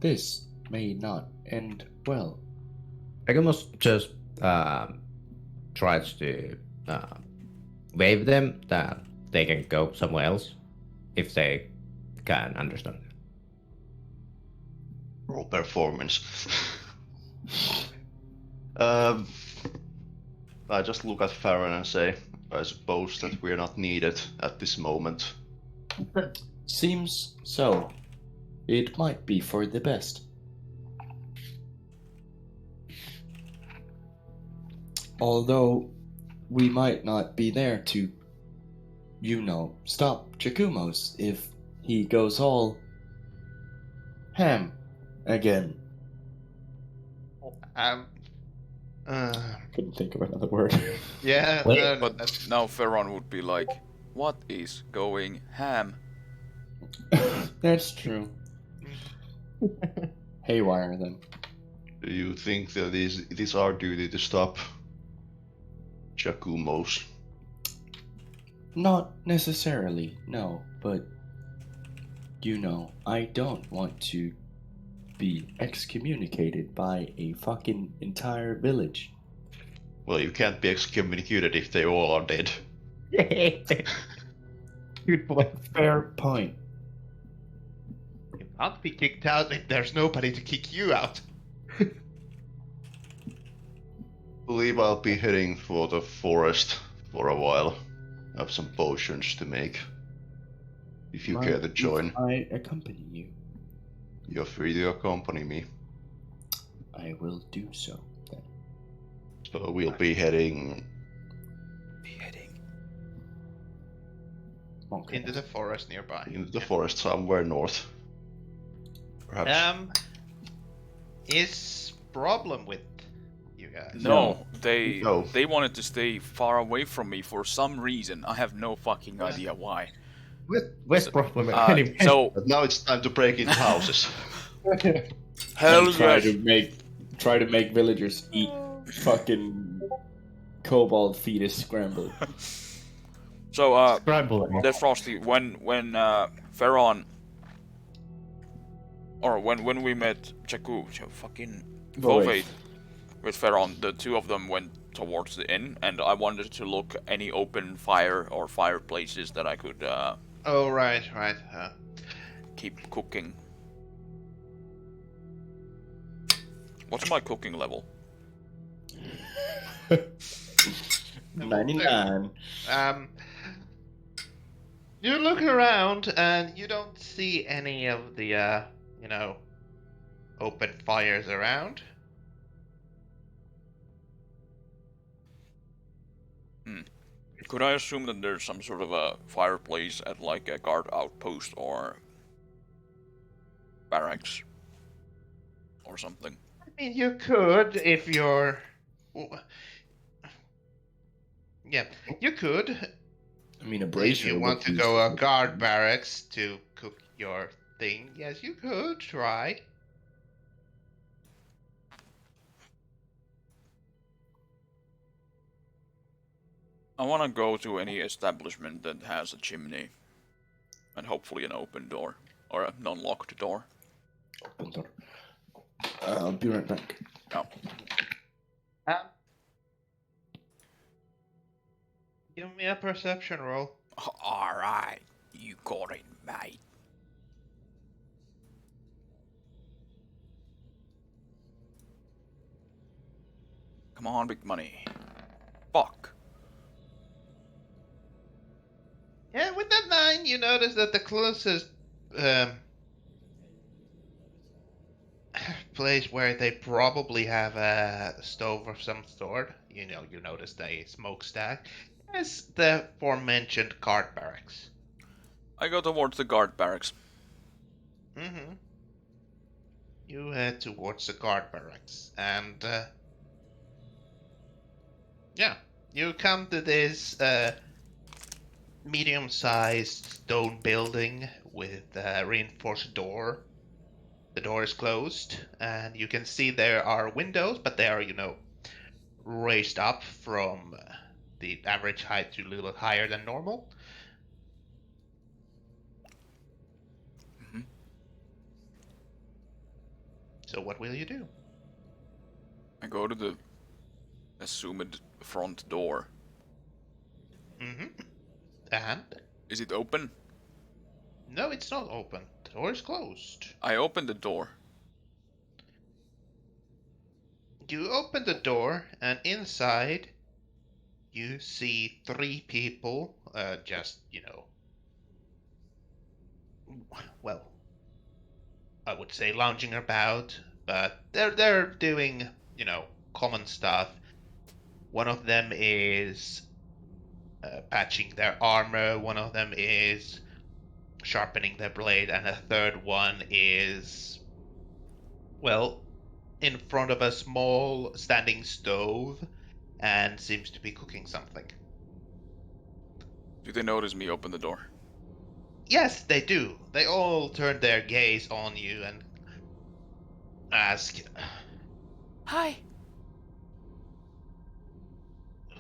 "This may not end well." Jagumus just tries to wave them that they can go somewhere else if they can understand. roll performance. I just look at Farron and say, I suppose that we're not needed at this moment. Seems so. It might be for the best. Although we might not be there to, stop Chakumos if he goes all ham again. Couldn't think of another word. Yeah, Wait, no, But that's- now Ferron would be like, what is going ham? That's true. Haywire then. Do you think that it is our duty to stop Chakumos? Not necessarily, no, but I don't want to be excommunicated by a fucking entire village. Well, you can't be excommunicated if they all are dead. Good point. Fair point. you can't be kicked out if there's nobody to kick you out. Believe I'll be heading for the forest for a while. I have some potions to make. If you care to join, I accompany you. you're free to accompany me. I will do so then. So we'll be heading Okay. Into the forest nearby. into the forest somewhere north. Perhaps. Is problem with you guys? No, they No. they wanted to stay far away from me for some reason. I have no fucking idea why. Where's problem? So But now it's time to break into houses. hell And try yes. to make villagers eat fucking kobold fetus scramble. So Scramble. the Frosty, when Ferron, or when we met fucking Volvaid with Ferron, the two of them went towards the inn, and I wanted to look any open fire or fireplaces that I could Oh, right. keep cooking. What's my cooking level? 99. You look around and you don't see any of the, open fires around. Could I assume that there's some sort of a fireplace at like a guard outpost or barracks or something? I mean, you could if you're. Yeah, you could I mean, a if brazier. you would want to be go a useful. guard barracks to cook your thing. Yes, you could try. I want to go to any establishment that has a chimney and hopefully an open door or a non-locked door. Open door. I'll be right back. No. Give me a perception roll. Alright, you got it, mate. Come on, big money. Fuck. Yeah, with that 9, you notice that the closest place where they probably have a stove of some sort, you noticed a smokestack, is the aforementioned guard barracks. I go towards the guard barracks. Mm-hmm. You head towards the guard barracks, and yeah, you come to this medium-sized stone building with a reinforced door. The door is closed, and you can see there are windows, but they are, raised up from the average height to a little higher than normal. Mhm. So what will you do? I go to the assumed front door. Mm-hmm. And? Is it open? No, it's not open. The door is closed. I open the door. You open the door, and inside you see 3 people, well, I would say lounging about, but they're doing, common stuff. One of them is patching their armor, one of them is sharpening their blade, and a third one is, well, in front of a small standing stove and seems to be cooking something. Do they notice me open the door? Yes, they do. They all turn their gaze on you and ask, Hi.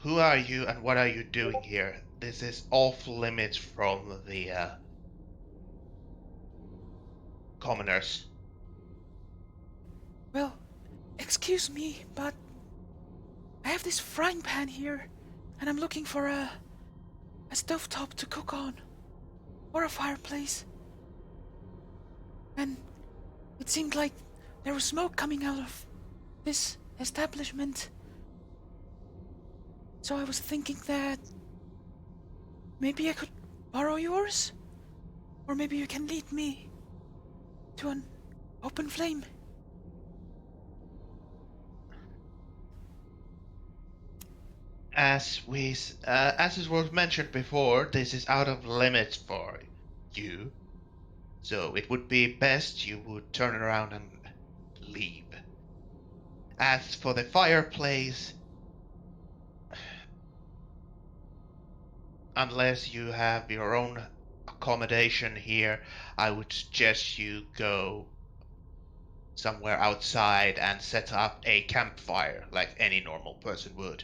who are you and what are you doing here? This is off limits from the commoners. Well, excuse me, but I have this frying pan here, and I'm looking for a stovetop to cook on, or a fireplace. And it seemed like there was smoke coming out of this establishment. So I was thinking that maybe I could borrow yours, or maybe you can lead me to an open flame. As it was mentioned before, this is out of limits for you. So it would be best you would turn around and leave. As for the fireplace, unless you have your own accommodation here, I would suggest you go somewhere outside and set up a campfire like any normal person would.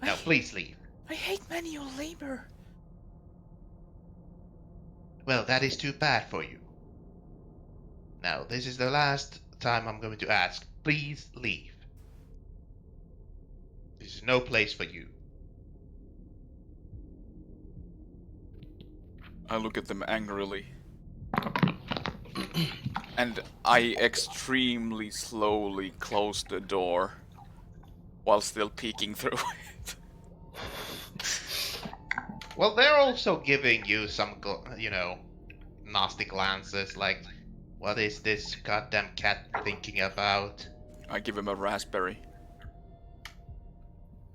Now, please leave. I hate manual labor. Well, that is too bad for you. Now, this is the last time I'm going to ask. Please leave. This is no place for you. I look at them angrily. And I extremely slowly close the door while still peeking through it. Well, they're also giving you some, nasty glances, like, what is this goddamn cat thinking about? I give him a raspberry.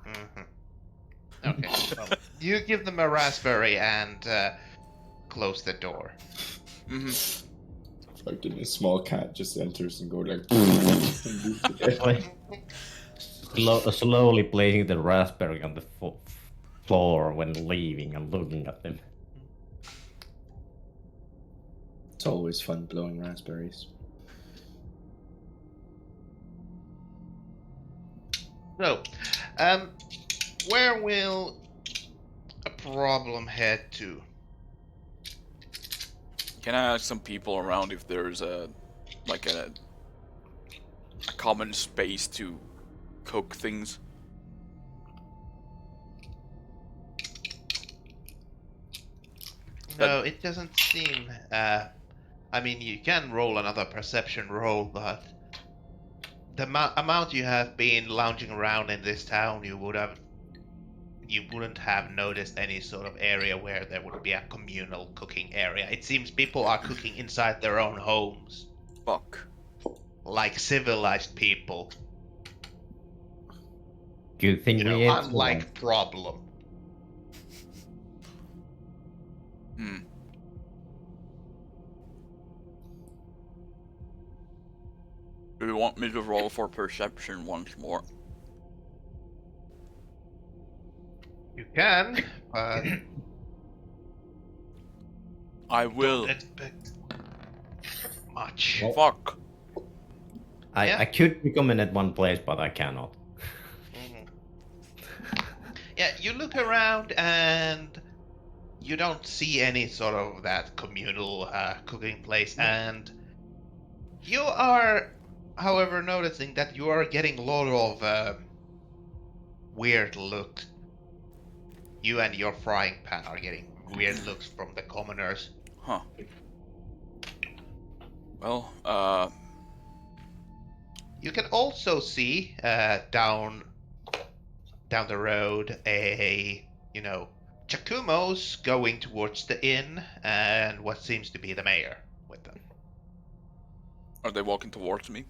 Hmm. Okay, well, you give them a raspberry and close the door. Mm-hmm. Fucking a small cat just enters and go like. Slowly placing the raspberry on the floor when leaving and looking at them. It's always fun blowing raspberries. So, where will a problem head to? Can I ask some people around if there's a common space to cook things? No, it doesn't seem. I mean, you can roll another perception roll, but the amount you have been lounging around in this town, you wouldn't have noticed any sort of area where there would be a communal cooking area. It seems people are cooking inside their own homes, Fuck. like civilized people. Do you think You we know, ate unlike Problem. Hmm. Do you want me to roll for perception once more? You can, but I will. don't expect much. Fuck. Yeah. I could recommend at one place, but I cannot. Mhm. Yeah, you look around and you don't see any sort of that communal cooking place, and you are, however, noticing that you are getting a lot of weird looks. You and your frying pan are getting weird looks from the commoners. Huh. Well, You can also see down the road Chakumos going towards the inn and what seems to be the mayor with them. are they walking towards me?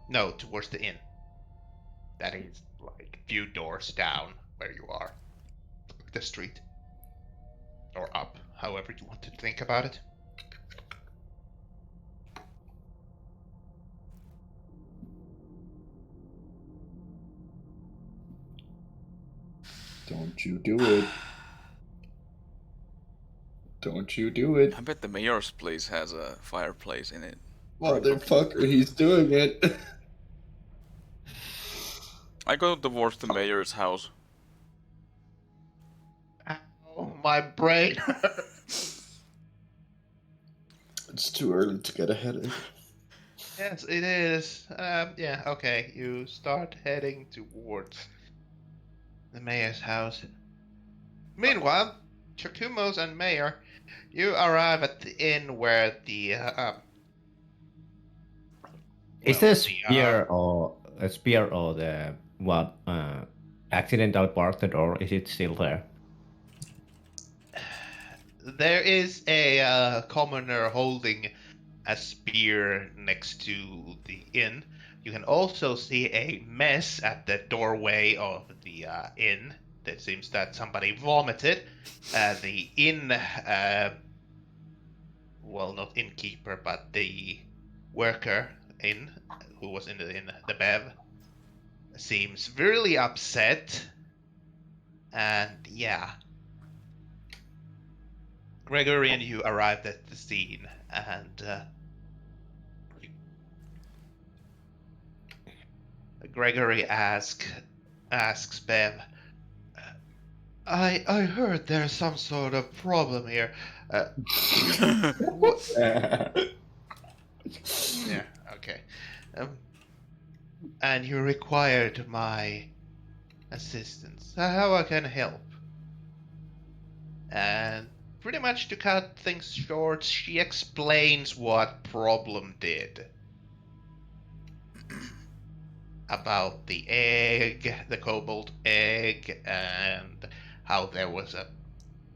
No, towards the inn. That is like a few doors down where you are. The street. Or up, however you want to think about it. Don't you do it. Don't you do it. I bet the mayor's place has a fireplace in it. Motherfucker, he's doing it. I go towards the mayor's house. Ow, my brain. It's too early to get ahead of. Yes, it is. Yeah, okay. You start heading towards the mayor's house. Meanwhile, Chakumos and Mayor, you arrive at the inn where the Is there a spear or the accidental bark the door? Is it still there? there is a commoner holding a spear next to the inn. You can also see a mess at the doorway of the inn. It seems that somebody vomited. The inn, well, not innkeeper, but the worker who was in the bev, seems really upset. And yeah, Gregory and you arrived at the scene, and Gregory asks Bev, I heard there's some sort of problem here. What? Yeah, okay. And you required my assistance. How I can help? And pretty much to cut things short, she explains what Problem did. About the egg, the kobold egg, and how there was a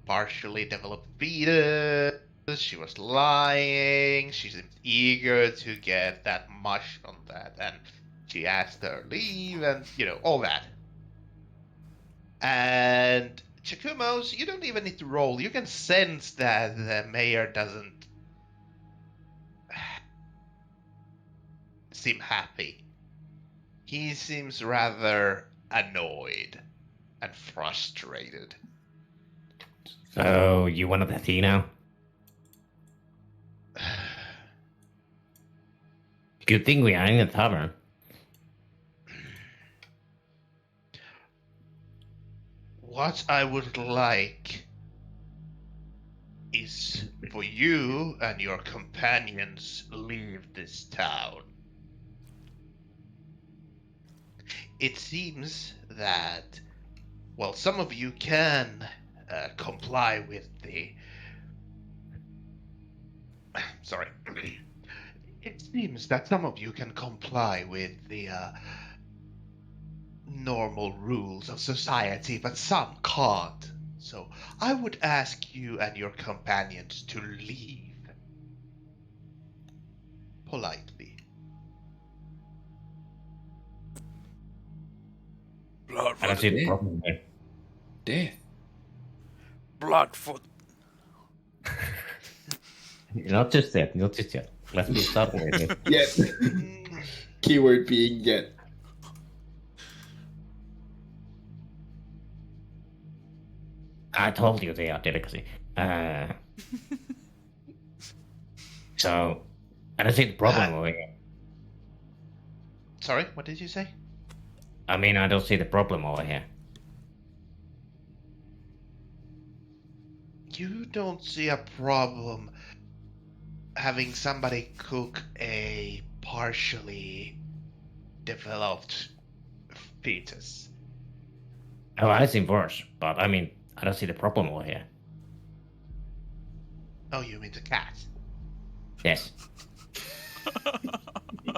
partially developed fetus. She was lying. She seemed eager to get that mush on that, and she asked her leave, and all that. And Chakumos, you don't even need to roll. You can sense that the mayor doesn't seem happy. He seems rather annoyed and frustrated. So, you wanted the tea now? Good thing we are in a tavern. What I would like is for you and your companions leave this town. It seems that, well, some of you can comply with the... Sorry. It seems that some of you can comply with the normal rules of society, but some can't. So I would ask you and your companions to leave. Politely. Blood I don't see the problem here. Death. Bloodfoot. Not just yet, not just yet. Let me start with it. Yet. Keyword being yet. I told you they are delicacy. So, I don't see the problem over here. Sorry, what did you say? I mean, I don't see the problem over here. You don't see a problem having somebody cook a partially developed fetus. Oh, I seem worse, but I mean, I don't see the problem over here. Oh, you mean the cat? Yes.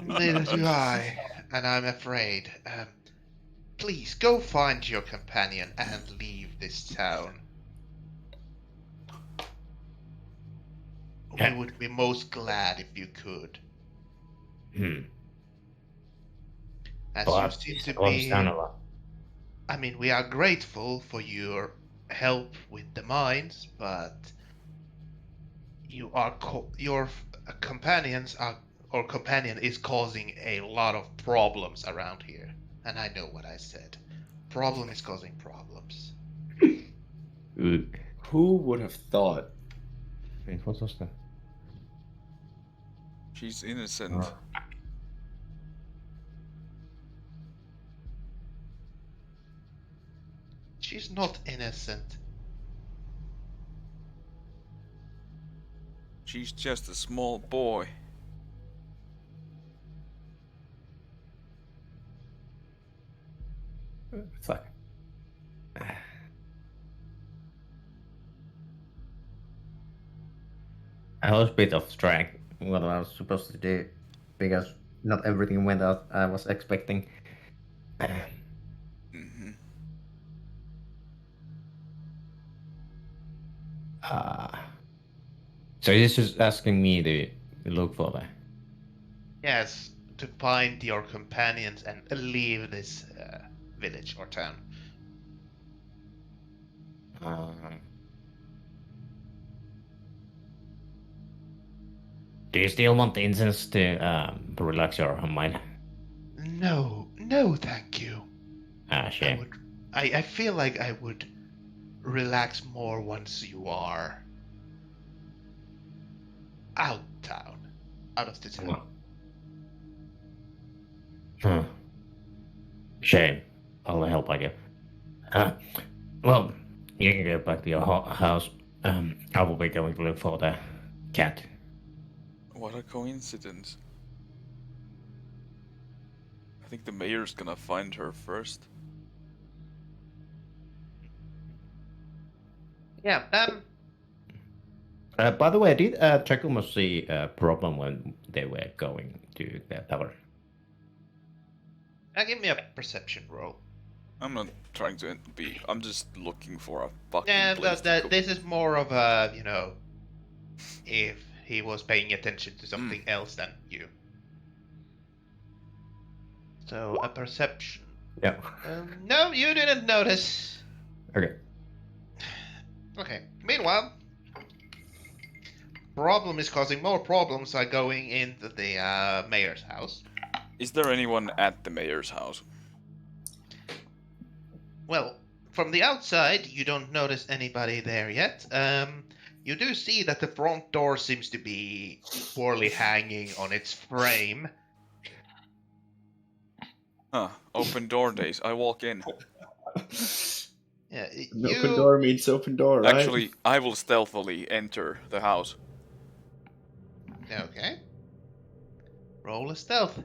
Neither do I, and I'm afraid. Please go find your companion and leave this town. We would be most glad if you could. As you But seem it's to closed be, down a lot. I mean, we are grateful for your help with the mines, but you are your companions are or companion is causing a lot of problems around here, and I know what I said. Problem is causing problems. Who would have thought? Wait, what was that? She's innocent. She's not innocent. She's just a small boy. Fuck. I lost a bit of track what I was supposed to do because not everything went out I was expecting. Mm-hmm. So this is asking me to look for that. Yes, to find your companions and leave this village or town. Do you still want the incense to relax your mind? No, thank you. Shame. I feel like I would relax more once you are out of the town. Shame. I'll help, I guess. Well, you can go back to your house. I will be going to look for the cat. What a coincidence. I think the mayor's gonna find her first. Yeah, By the way, did Giacomo see a problem when they were going to the tower? Give me a perception roll. I'm not trying to be. I'm just looking for a fucking Yeah, place to cook. this is more of a, you know, if he was paying attention to something else than you. So, a perception. Yeah. No, you didn't notice. Okay. Okay. Meanwhile, problem is causing more problems by going into the mayor's house. Is there anyone at the mayor's house? Well, from the outside, you don't notice anybody there yet. You do see that the front door seems to be poorly hanging on its frame. Huh. Open door days. I walk in. Yeah, An open door means open door, right? Actually, I will stealthily enter the house. Okay. Roll a stealth.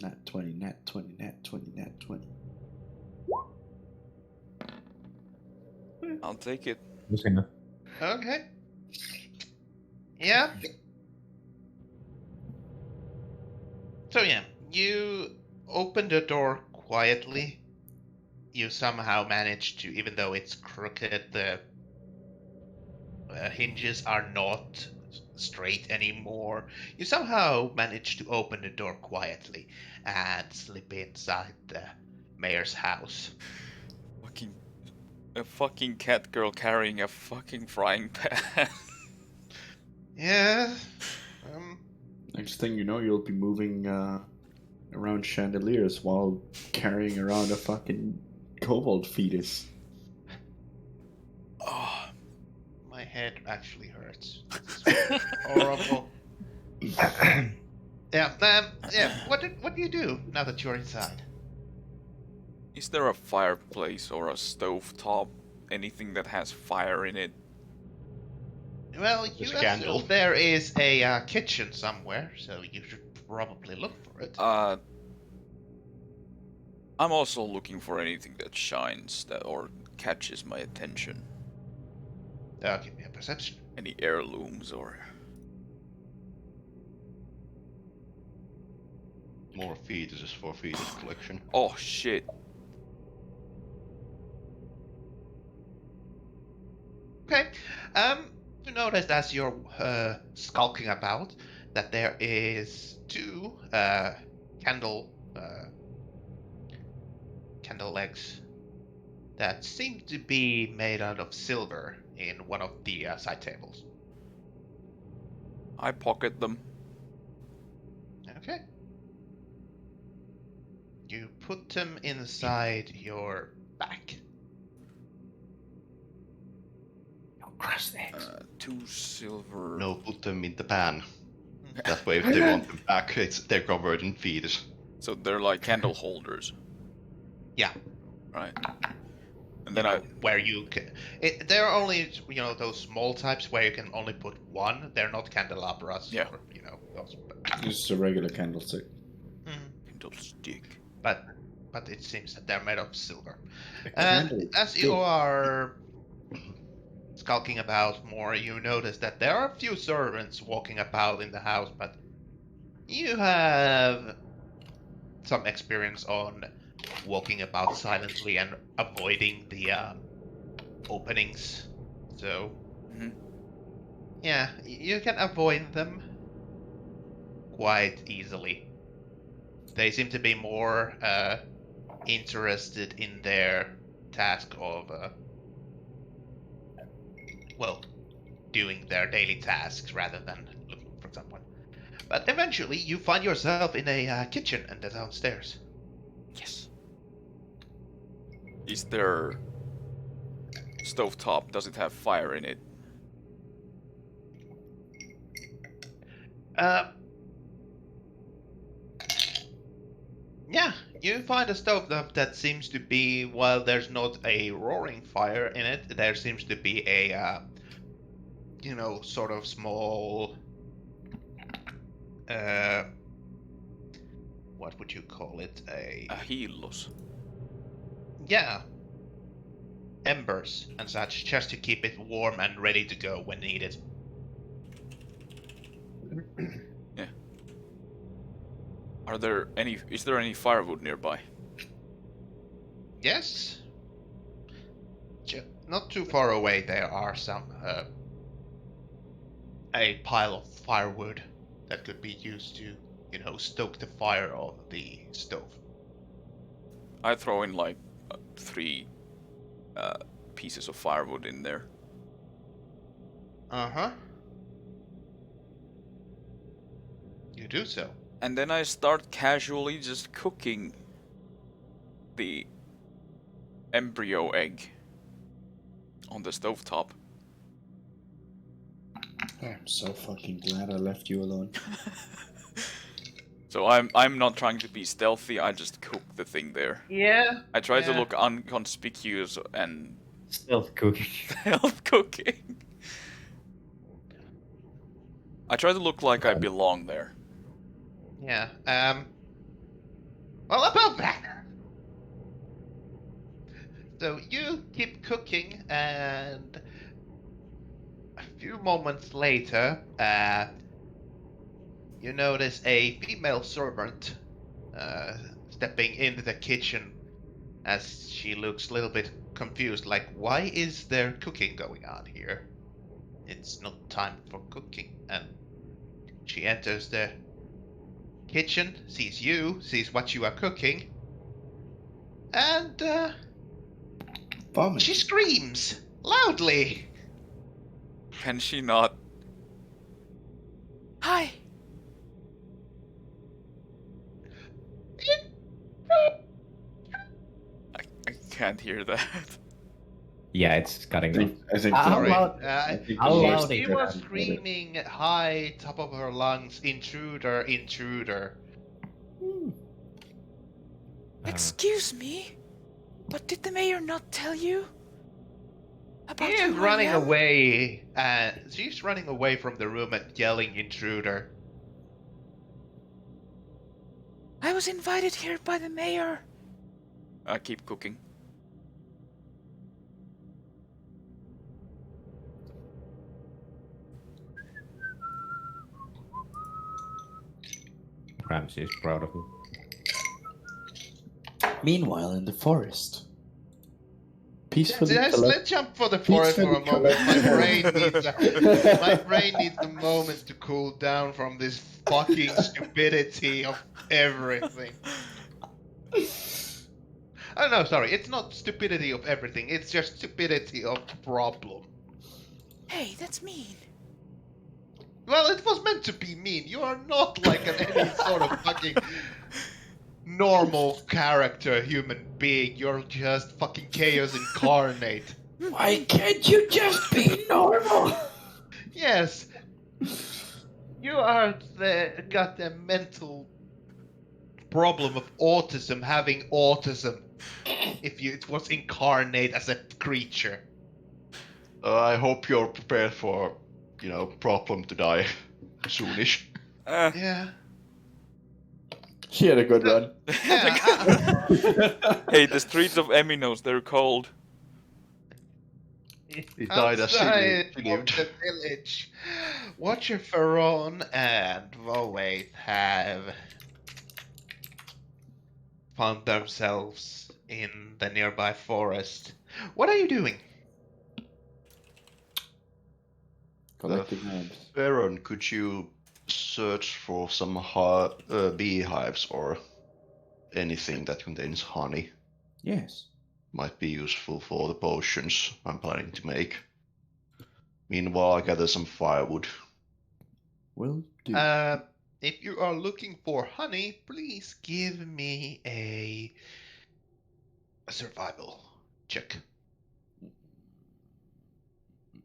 Nat 20, nat 20, nat 20, nat 20. I'll take it. Just enough. Okay. Yeah. So yeah, you open the door quietly. You somehow manage to, even though it's crooked, the hinges are not straight anymore. You somehow manage to open the door quietly and slip inside the mayor's house. A fucking cat girl carrying a fucking frying pan. Yeah. Next thing you know, you'll be moving around chandeliers while carrying around a fucking kobold fetus. Oh, My head actually hurts. This is horrible. Yeah. What do you do now that you're inside? is there a fireplace or a stove top? Anything that has fire in it? Well, you There's a candle. assume there is a kitchen somewhere, so you should probably look for it. I'm also looking for anything that shines or catches my attention. Give me a perception. Any heirlooms or... More fetuses for fetus collection. Oh shit. Okay. You notice as you're skulking about that there is two candle legs that seem to be made out of silver in one of the side tables. I pocket them. Okay. You put them inside your back. Crust eggs. 2 silver. No, put them in the pan. That way, if they want them back, they're covered in fetus. So they're like candle holders. Yeah. Right. And then I... Where you can, they're only those small types where you can only put one. They're not candelabras. Yeah. Or, those. Just a regular candlestick. Candlestick. But it seems that they're made of silver. A And candle as you stick. are skulking about more, you notice that there are a few servants walking about in the house, but you have some experience on walking about silently and avoiding the openings. So, yeah, you can avoid them quite easily. They seem to be more interested in their task of, doing their daily tasks rather than looking for someone. But eventually, you find yourself in a kitchen and downstairs. Yes. Is there... stovetop, does it have fire in it? Yeah, you find a stove that seems to be, while there's not a roaring fire in it, there seems to be a, sort of small, what would you call it? A hilos. Yeah. embers and such, just to keep it warm and ready to go when needed. Is there any firewood nearby? Yes. Not too far away, there are some a pile of firewood that could be used to, stoke the fire on the stove. I throw in like 3 pieces of firewood in there. Uh-huh. You do so. And then I start casually just cooking the embryo egg on the stovetop. I'm so fucking glad I left you alone. So I'm not trying to be stealthy, I just cook the thing there. Yeah. I try to Yeah. look inconspicuous and Stealth cooking. stealth cooking. I try to look like I belong there. Yeah. Well, about that. So you keep cooking, and a few moments later, you notice a female servant stepping into the kitchen as she looks a little bit confused, like, why is there cooking going on here? It's not time for cooking. And she enters the kitchen, sees what you are cooking, and Vomit. she screams loudly. Can she not? Hi. I can't hear that. Yeah, it's cutting off. I think How Sorry. loud? I think How the loud worst is She it? was screaming high, top of her lungs, intruder, intruder. Excuse me, but did the mayor not tell you about She is who I running am? away. She's running away from the room and yelling intruder. I was invited here by the mayor. I keep cooking. Ramsey is proud of you. Meanwhile, in the forest, peacefully Let's jump for the forest for a moment. My brain needs a moment to cool down from this fucking stupidity of everything. Oh no, sorry, it's not stupidity of everything, it's just stupidity of the problem. Hey, that's mean. Well, it was meant to be mean. You are not like any sort of fucking normal character human being. You're just fucking chaos incarnate. Why can't you just be normal? Yes. You are got the mental problem of autism, having autism. If it was incarnate as a creature. I hope you're prepared for, problem to die soonish. Yeah. She had a good run. Yeah. Hey, the streets of Eminos, they're cold. He died as Outside he of lived. the village, Watcher Ferron and Vowaith have found themselves in the nearby forest. What are you doing? Collecting herbs. Baron, could you search for some beehives or anything that contains honey? Yes. Might be useful for the potions I'm planning to make. Meanwhile, I gather some firewood. Will do. If you are looking for honey, please give me a survival check.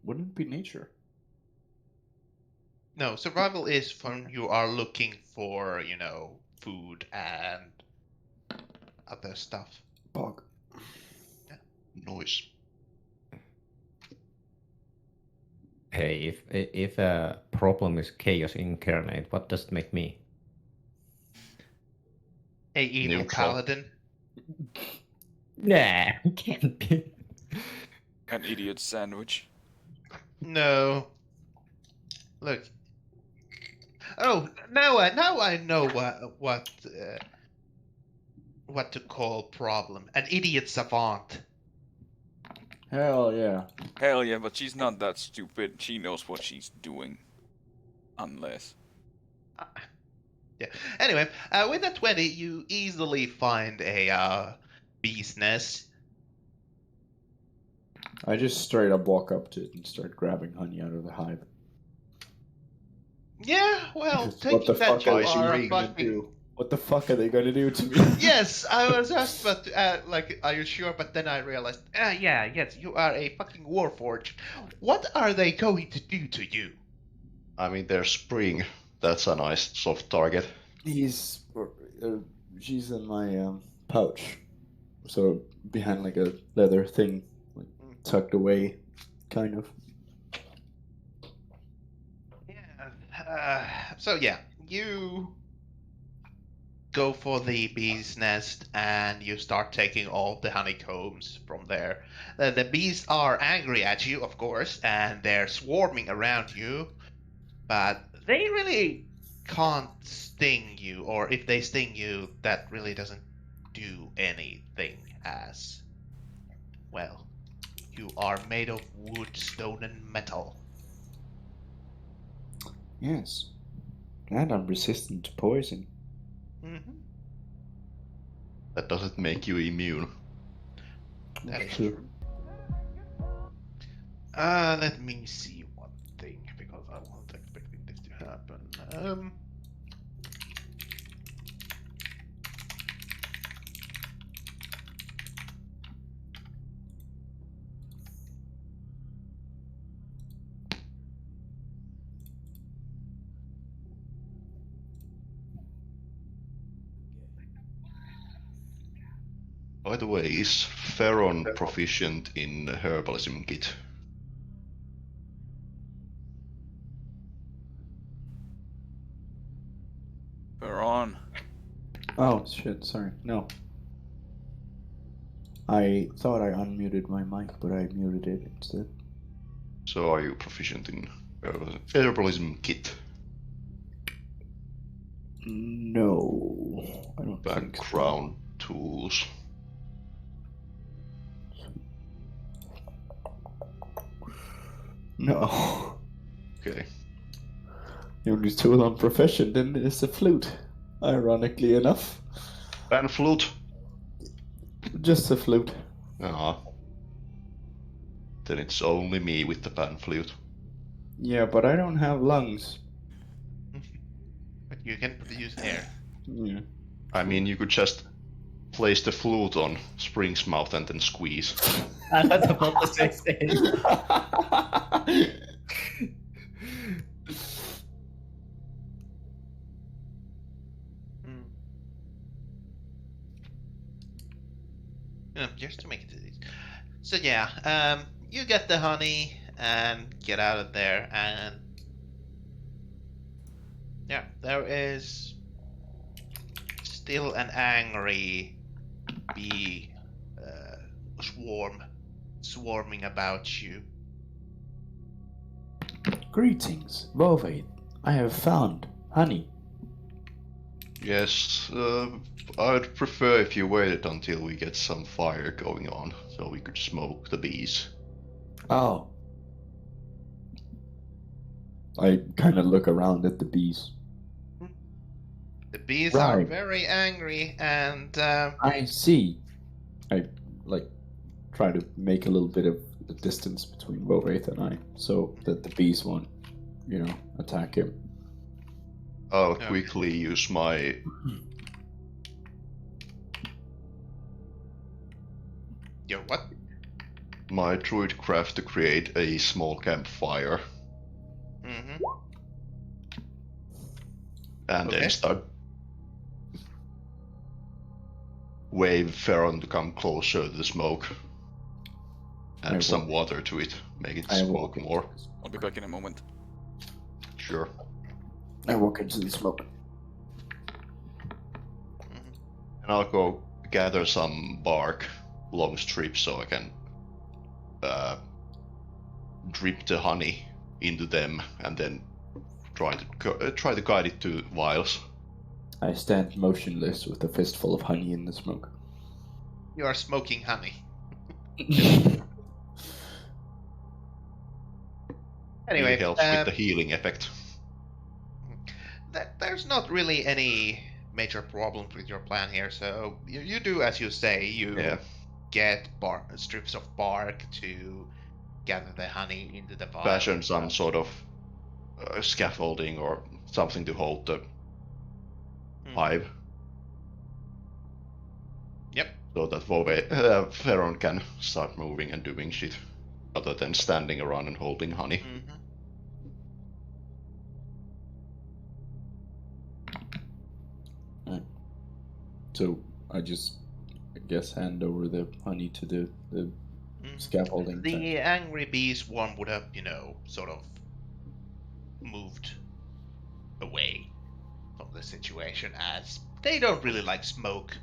Wouldn't it be nature? No, survival is when you are looking for, food and other stuff. Bog. Noise. Hey, if a problem is chaos incarnate, what does it make me? A evil Neutral. paladin. Nah, it can't be. An idiot sandwich. No. Look. Oh, now I know what to call problem. An idiot savant. Hell yeah. Hell yeah, but she's not that stupid. She knows what she's doing. Unless. Yeah. Anyway, with a 20, you easily find a bee's nest. I just straight up walk up to it and start grabbing honey out of the hive. Yeah, well, What taking the that fuck you are they are gonna fucking. do? What the fuck are they gonna do to me? Yes, I was just about to, like, are you sure? But then I realized, yes, you are a fucking warforged. What are they going to do to you? I mean, there's Spring. That's a nice soft target. She's in my pouch, so behind like a leather thing, like tucked away, kind of. Yeah. So yeah, you go for the bee's nest and you start taking all the honeycombs from there. The bees are angry at you, of course, and they're swarming around you, but they really can't sting you, or if they sting you, that really doesn't do anything, as well, you are made of wood, stone, and metal. Yes, and I'm resistant to poison. Mm-hmm. That doesn't make you immune. That is True. true. Let me see one thing, because I wasn't expecting this to happen. By the way, is Theron proficient in herbalism kit? We're on. Oh shit! Sorry, no. I thought I unmuted my mic, but I muted it instead. So are you proficient in herbalism kit? No, I don't think so. Background tools. No. Okay. The only tool I'm proficient in is a flute. Ironically enough, Pan flute. just a flute. Ah. Then it's only me with the pan flute. Yeah, but I don't have lungs. But you can produce air. Yeah. I mean, you could just place the flute on Spring's mouth and then squeeze. I was about to say same. Just to make it easy. So yeah, you get the honey and get out of there, and yeah, there is still an angry bee swarming about you. Greetings, Bovate. I have found honey. Yes, I'd prefer if you waited until we get some fire going on, so we could smoke the bees. Oh. I kind of look around at the bees. The bees are Right. very angry, and I see. I try to make a little bit of a distance between Bovate and I, so that the bees won't, attack him. I'll Okay. quickly use my what? my druidcraft to create a small campfire, Mm-hmm. and Okay. then start wave Theron to come closer to the smoke. Add I some will. water to it, make it I smoke will. more. I'll be back in a moment. Sure. I walk into the smoke. And I'll go gather some bark, long strips, so I can drip the honey into them and then try to guide it to vials. I stand motionless with a fistful of honey in the smoke. You are smoking honey. Anyway, Really helps with the healing effect. there's not really any major problems with your plan here. So you do as you say. You Yeah. get strips of bark to gather the honey into the vial. Fashion some sort of scaffolding or something to hold the hive. Yep. So that Feron can start moving and doing shit, other than standing around and holding honey. Mm-hmm. So I just, I guess, hand over the honey to the scaffolding. thing. The angry bee swarm would have, sort of moved away from the situation, as they don't really like smoke.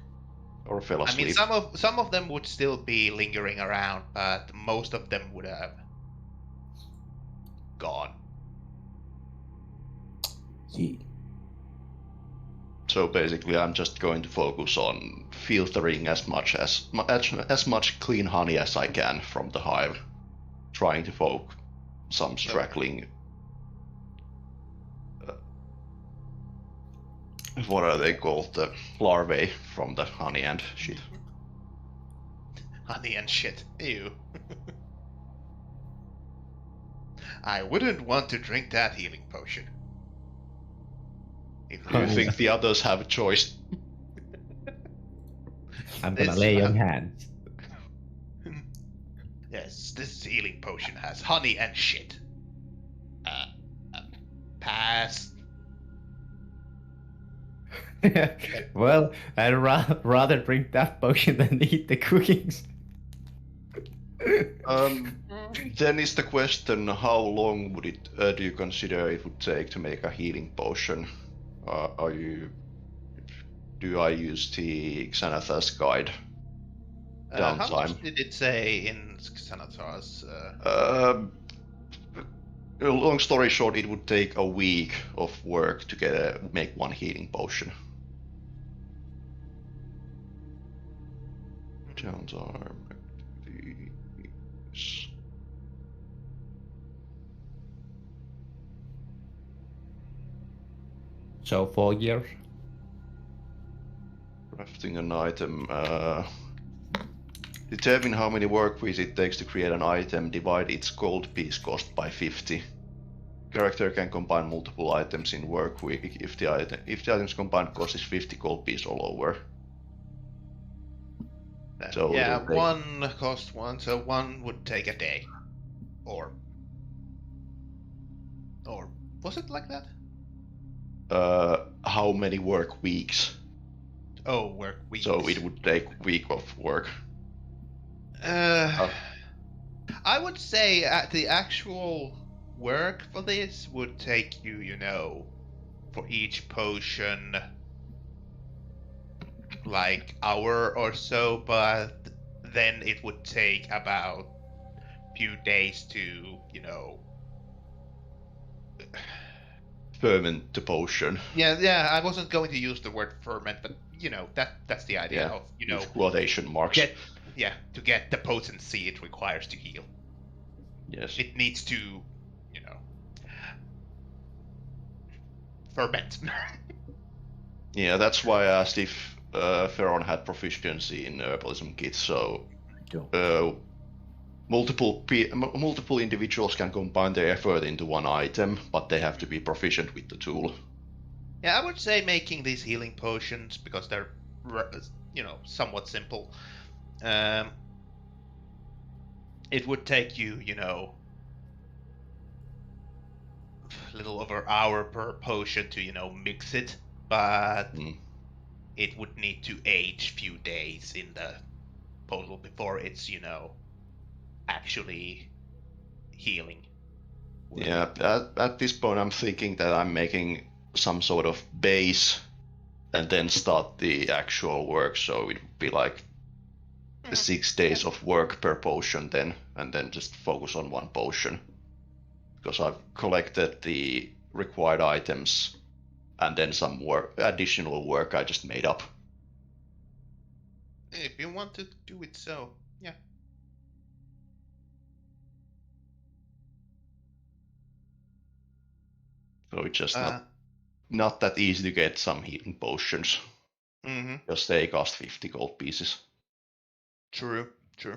Or fell I asleep. mean, some of them would still be lingering around, but most of them would have gone. Yeah. So basically, I'm just going to focus on filtering as much clean honey as I can from the hive, trying to poke some straggling. What are they called? The larvae from the honey and shit. Honey and shit. Ew. I wouldn't want to drink that healing potion. Do you think the others have a choice? I'm gonna This lay on one. hands. Yes, this healing potion has honey and shit. Pass. Well, I'd rather drink that potion than eat the cookies. Then is the question: how long would it? Do you consider it would take to make a healing potion? Do I use the Xanathar's guide? How Downtime. much did it say in Xanathar's? Long story short, it would take a week of work to make one healing potion. Downtime. activities. So 4 years. Crafting an item. Determine how many work weeks it takes to create an item. Divide its gold piece cost by 50. Character can combine multiple items in work week if the item's combined cost is 50 gold piece or lower. So yeah, it'll take- one cost one, so one would take a day. Or was it like that? How many work weeks? Oh, work weeks. So it would take a week of work. I would say the actual work for this would take you, for each potion, like hour or so, but then it would take about few days to, Ferment the potion. Yeah, I wasn't going to use the word ferment, but that's the idea of, With quotation marks. to get the potency it requires to heal. Yes. It needs to, ferment. Yeah, that's why I asked if Feron had proficiency in herbalism kit. So multiple individuals can combine their effort into one item, but they have to be proficient with the tool. Yeah, I would say making these healing potions, because they're, somewhat simple. It would take you, a little over an hour per potion to, mix it, but it would need to age few days in the bottle before it's, actually healing. Yeah, at this point I'm thinking that I'm making some sort of base and then start the actual work, so it would be like the 6 days of work per potion then, and then just focus on one potion. Because I've collected the required items and then some additional work I just made up. If you want to do it so, yeah. So it's just not that easy to get some healing potions. Mm-hmm. Because they cost 50 gold pieces. True.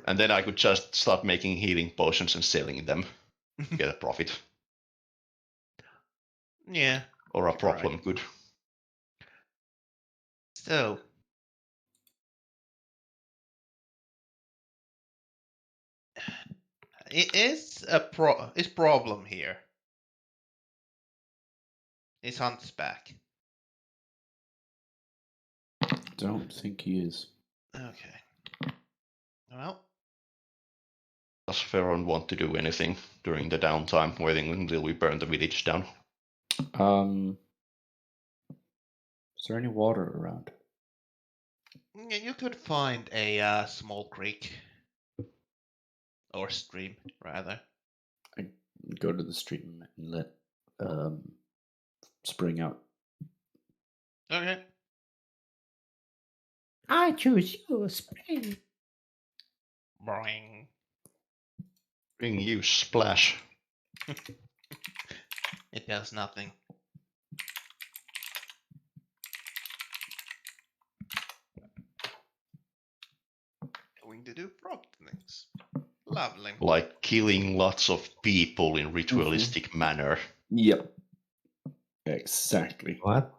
And then I could just start making healing potions and selling them to get a profit. Yeah. Or a You're problem right. good. So. It is is problem here. Is Hunt's back? Don't think he is. Okay. Well, Does Feron want to do anything during the downtime, waiting until we burn the village down? Is there any water around? yeah, you could find a small creek or stream, rather. Go to the stream and let Spring out. Okay. I choose you, Spring. Boing. Bring you splash. It does nothing. Going to do frog things. Lovely. Like killing lots of people in ritualistic manner. Yep. Exactly. What?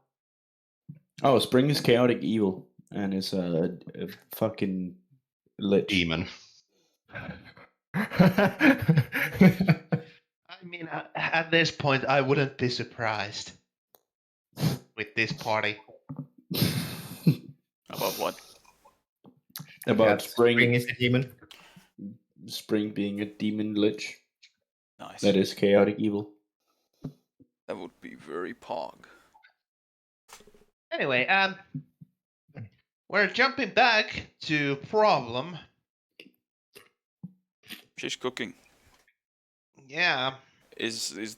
Oh, Spring is chaotic evil and is a fucking lich. Demon. I mean, at this point, I wouldn't be surprised with this party. About what? About Spring Spring is the demon. Spring being a demon lich Nice. that is chaotic evil. That would be very pog. Anyway, we're jumping back to problem. She's cooking. Yeah. Is it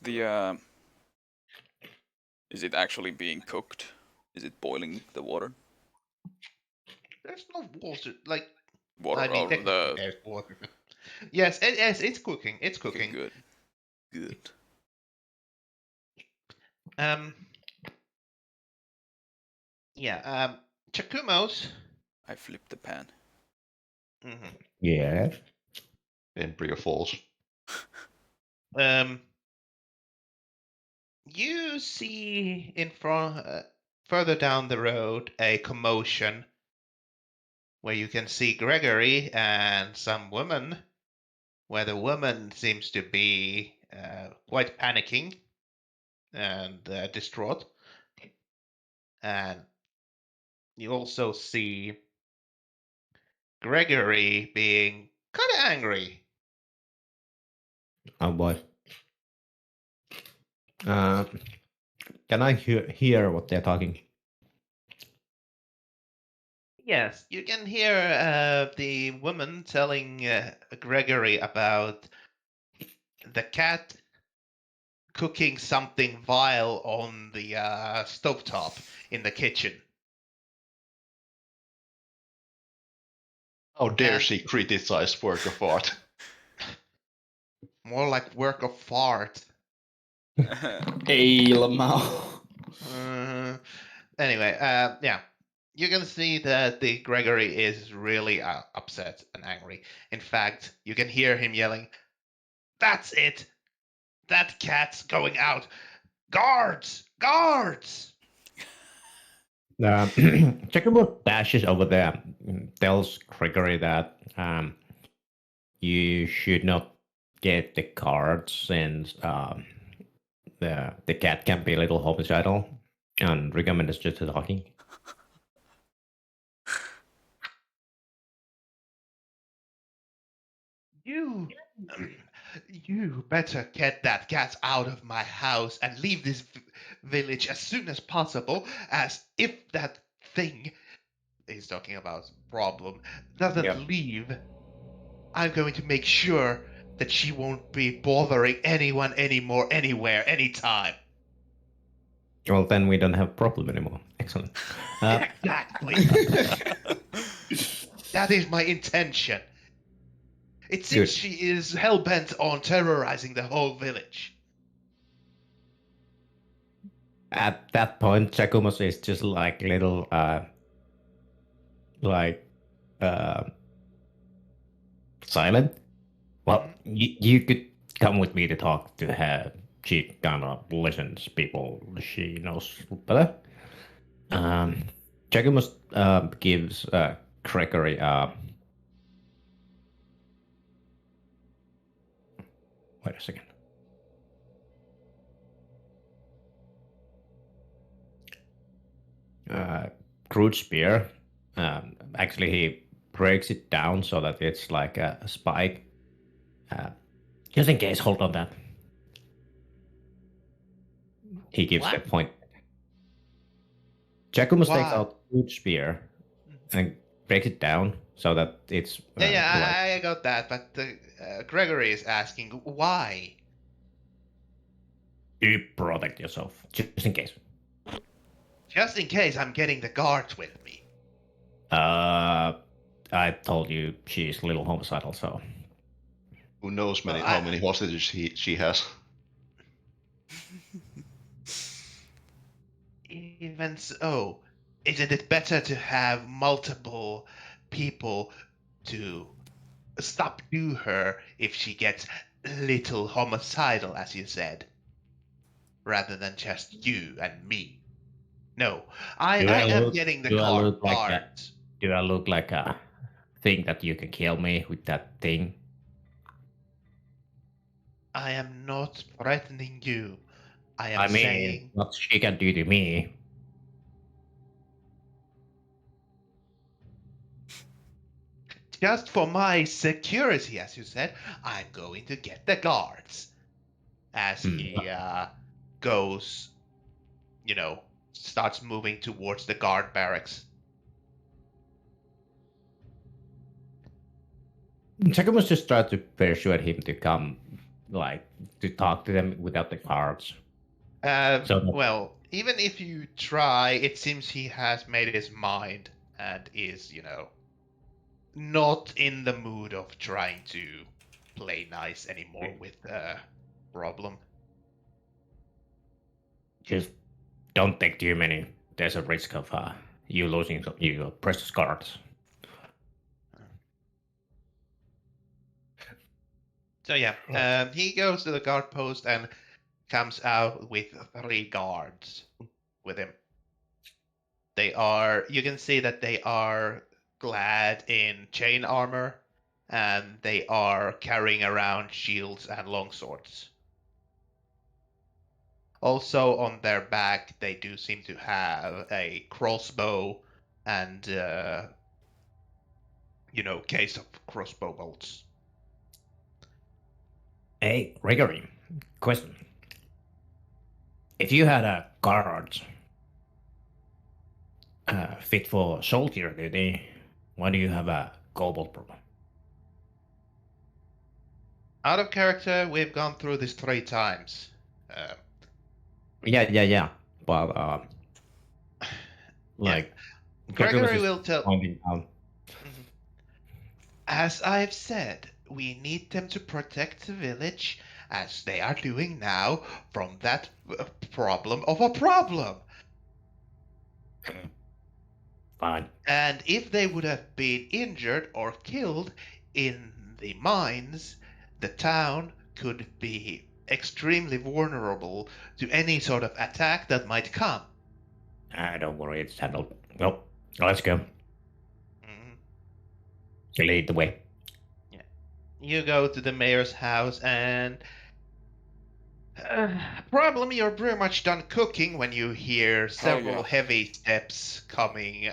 actually being cooked? Is it boiling the water? There's no water, like. Water I mean, or technically the there's water. Yes, it's cooking. It's okay, cooking. good. Good. Yeah. Chakumos. I flipped the pan. Mm-hmm. Yeah. Embryo Falls. You see in front, further down the road, a commotion where you can see Gregory and some woman, where the woman seems to be quite panicking and distraught. And you also see Gregory being kind of angry. Oh boy. Can I hear what they're talking? Yes, you can hear the woman telling Gregory about the cat cooking something vile on the stovetop in the kitchen. How dare And- she criticize work of art? More like work of fart. Hey, Lamau. Anyway, yeah. You can see that the Gregory is really upset and angry. In fact, you can hear him yelling, "That's it! That cat's going out! Guards! Guards!" Checkerboard dashes over there, tells Gregory that you should not get the cards since the cat can be a little homicidal, and recommends just talking. You better get that cat out of my house and leave this village as soon as possible, as if that thing he's talking about problem, doesn't Yep. leave, I'm going to make sure that she won't be bothering anyone anymore, anywhere, anytime. Well, then we don't have a problem anymore. Excellent. Exactly. That is my intention. It seems Good. she is hell-bent on terrorizing the whole village. At that point, Chakumos is just like little, like, silent. Well, you could come with me to talk to her. She kind of listens people she knows better. Chakumos gives Gregory wait a second. Crude spear. Actually, he breaks it down so that it's like a spike. Just in case, hold on that. He gives the What? point. Giacomo takes Why? out crude spear and breaks it down so that it's like, I got that, but Gregory is asking why. you protect yourself, just in case. Just in case I'm getting the guards with me. I told you she's a little homicidal, so Who knows Well, how many hostages she has? Even so, isn't it better to have multiple people to subdue her if she gets little homicidal, as you said, rather than just you and me? No, I Do I am look- getting the do I guards. look like that? Do I look like a thing that you can kill me with that thing? I am not threatening you. I am I mean, saying what she can do to me. just for my security, as you said, I'm going to get the guards. As he goes, starts moving towards the guard barracks. Giacomo's just tried to persuade him to come, like, to talk to them without the cards. Well, even if you try, it seems he has made his mind and is, not in the mood of trying to play nice anymore with problem. Just don't take too many. There's a risk of you losing your precious cards. So yeah, he goes to the guard post and comes out with 3 guards with him. You can see that they are clad in chain armor, and they are carrying around shields and longswords. Also on their back, they do seem to have a crossbow and, case of crossbow bolts. Hey, Gregory, question. If you had a guard fit for soldier duty, why do you have a kobold problem? Out of character, we've gone through this 3 times. Yeah. But like, Gregory will tell. pointing out. As I've said, we need them to protect the village, as they are doing now, from that problem of a problem. Fine. And if they would have been injured or killed in the mines, the town could be extremely vulnerable to any sort of attack that might come. Don't worry, it's handled. Well, let's go. Lead the way. You go to the mayor's house and problem, you're pretty much done cooking when you hear several heavy steps coming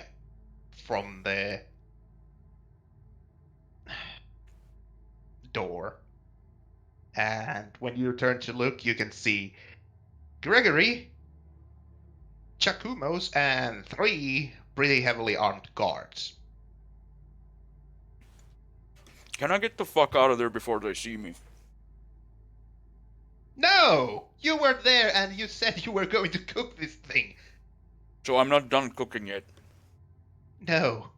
from the door. And when you turn to look, you can see Gregory, Chakumos, and 3 pretty heavily armed guards. Can I get the fuck out of there before they see me? No! You were there and you said you were going to cook this thing. So I'm not done cooking yet. No.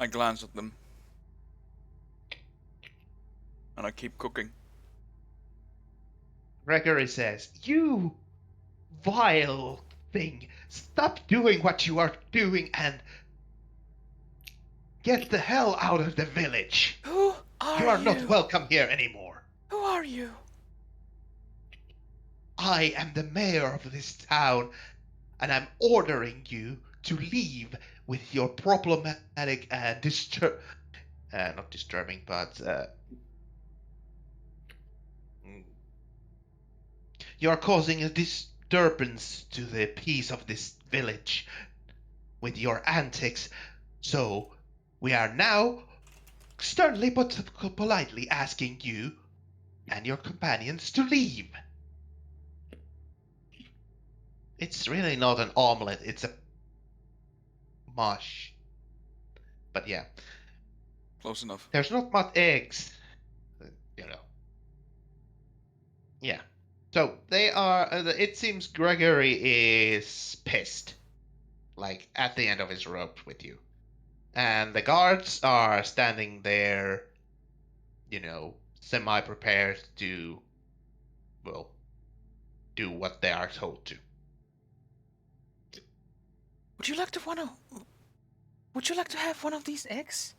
I glance at them. And I keep cooking. Gregory says, "You vile thing, stop doing what you are doing and get the hell out of the village. Who are You are not welcome here anymore. Who are you? I am the mayor of this town, and I'm ordering you to leave with your problematic and not disturbing, but you are causing a disturbance to the peace of this village with your antics. So we are now sternly but politely asking you and your companions to leave." It's really not an omelet, it's a mush. But yeah, Close enough. there's not much eggs, you know. Yeah. So they are, it seems Gregory is pissed, like at the end of his rope with you. And the guards are standing there, you know, semi-prepared to, well, do what they are told to. Would you like to have one of these eggs?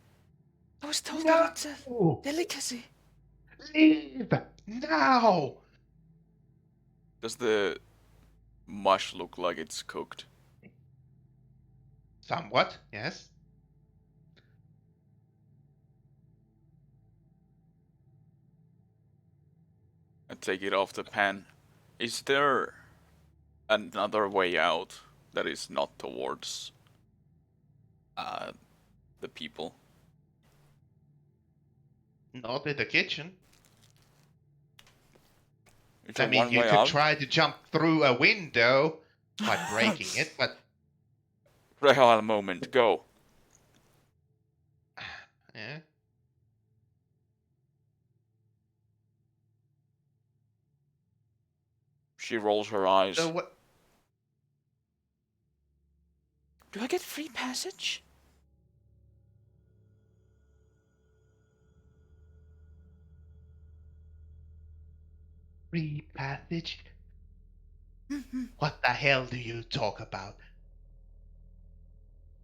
I was told No! that it's a delicacy. Leave now! Does the mush look like it's cooked? Somewhat, yes. I take it off the pan. Is there another way out that is not towards the people? Not in the kitchen. It's I a mean, you one-way could out. try to jump through a window by breaking it, but Reha, a moment, go. yeah. She rolls her eyes. So what? Do I get free passage? Free passage? Mhm. What the hell do you talk about?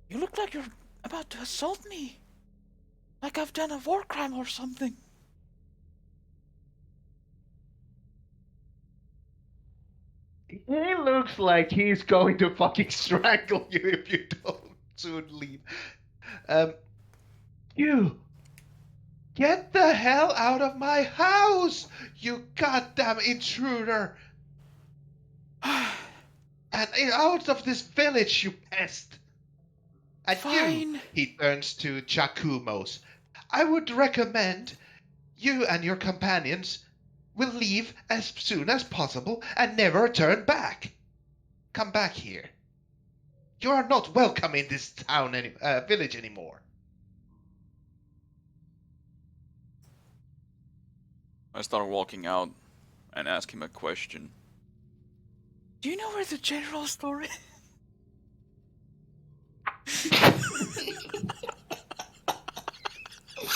You look like you're about to assault me. Like I've done a war crime or something. He looks like he's going to fucking strangle you if you don't soon leave. You get the hell out of my house, you goddamn intruder! And out of this village, you pest! And you, Fine. he turns to Chakumos. I would recommend you and your companions will leave as soon as possible and never return back. Come back here. You are not welcome in this town village anymore. I start walking out and ask him a question. Do you know where the general store is?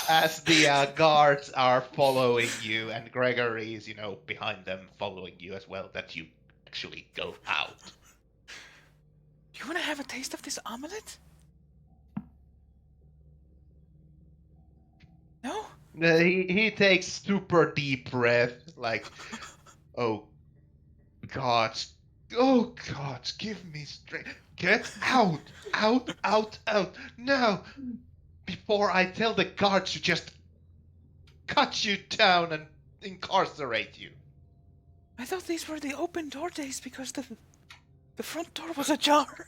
As the guards are following you and Gregory is, behind them following you as well, that you actually go out. Do you want to have a taste of this omelet? No? He takes super deep breath, like, oh God, give me strength. Get out, out, now, before I tell the guards to just cut you down and incarcerate you. I thought these were the open door days because the front door was ajar.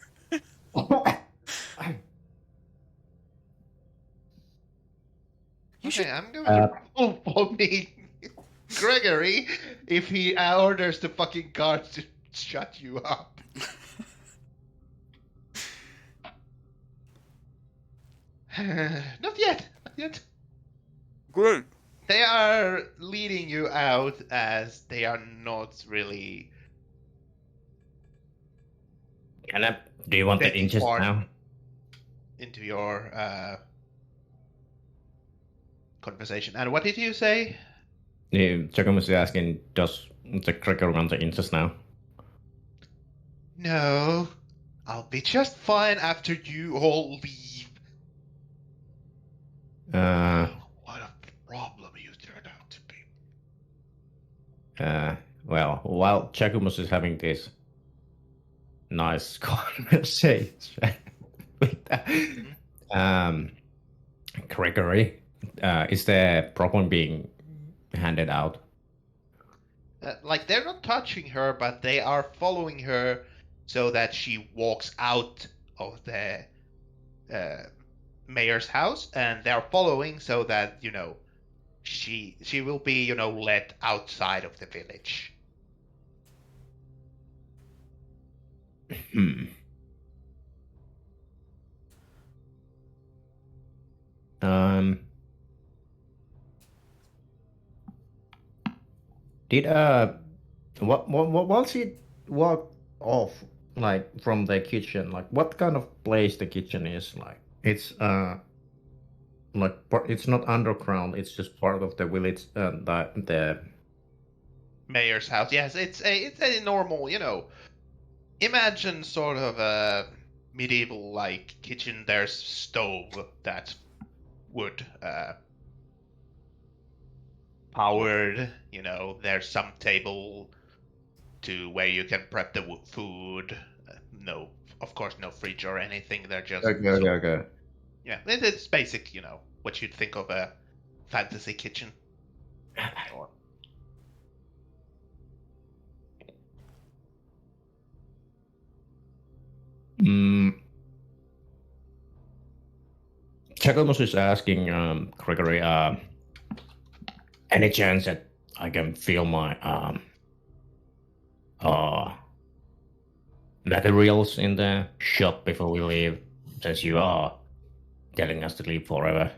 Okay, I'm going to roll for me, Gregory, if he orders the fucking guards to shut you up. Not yet. Not yet. Great. They are leading you out as they are not really Do you want the taking inches part now? into your conversation. And what did you say? Giacomo is asking, does the Gregor want the inches now? No, I'll be just fine after you all leave. What a problem you turned out to be. Well, while Giacomus is having this nice conversation with Gregory, is the problem being handed out? Like, they're not touching her, but they are following her so that she walks out of the mayor's house, and they're following so that, you know, she will be, you know, led outside of the village. Did once he walked off, like, from the kitchen, like, what kind of place the kitchen is? Like, it's like it's not underground, it's just part of the village, the Mayor's house. Yes, it's a normal, you know, imagine sort of a medieval like kitchen. There's stove that's wood powered, you know, there's some table to where you can prep the food. No, of course, no fridge or anything. They're just okay. yeah, it's basic, you know, what you'd think of a fantasy kitchen. Or Giacomus is asking Gregory, any chance that I can feel my materials in the shop before we leave, since you are telling us to leave forever?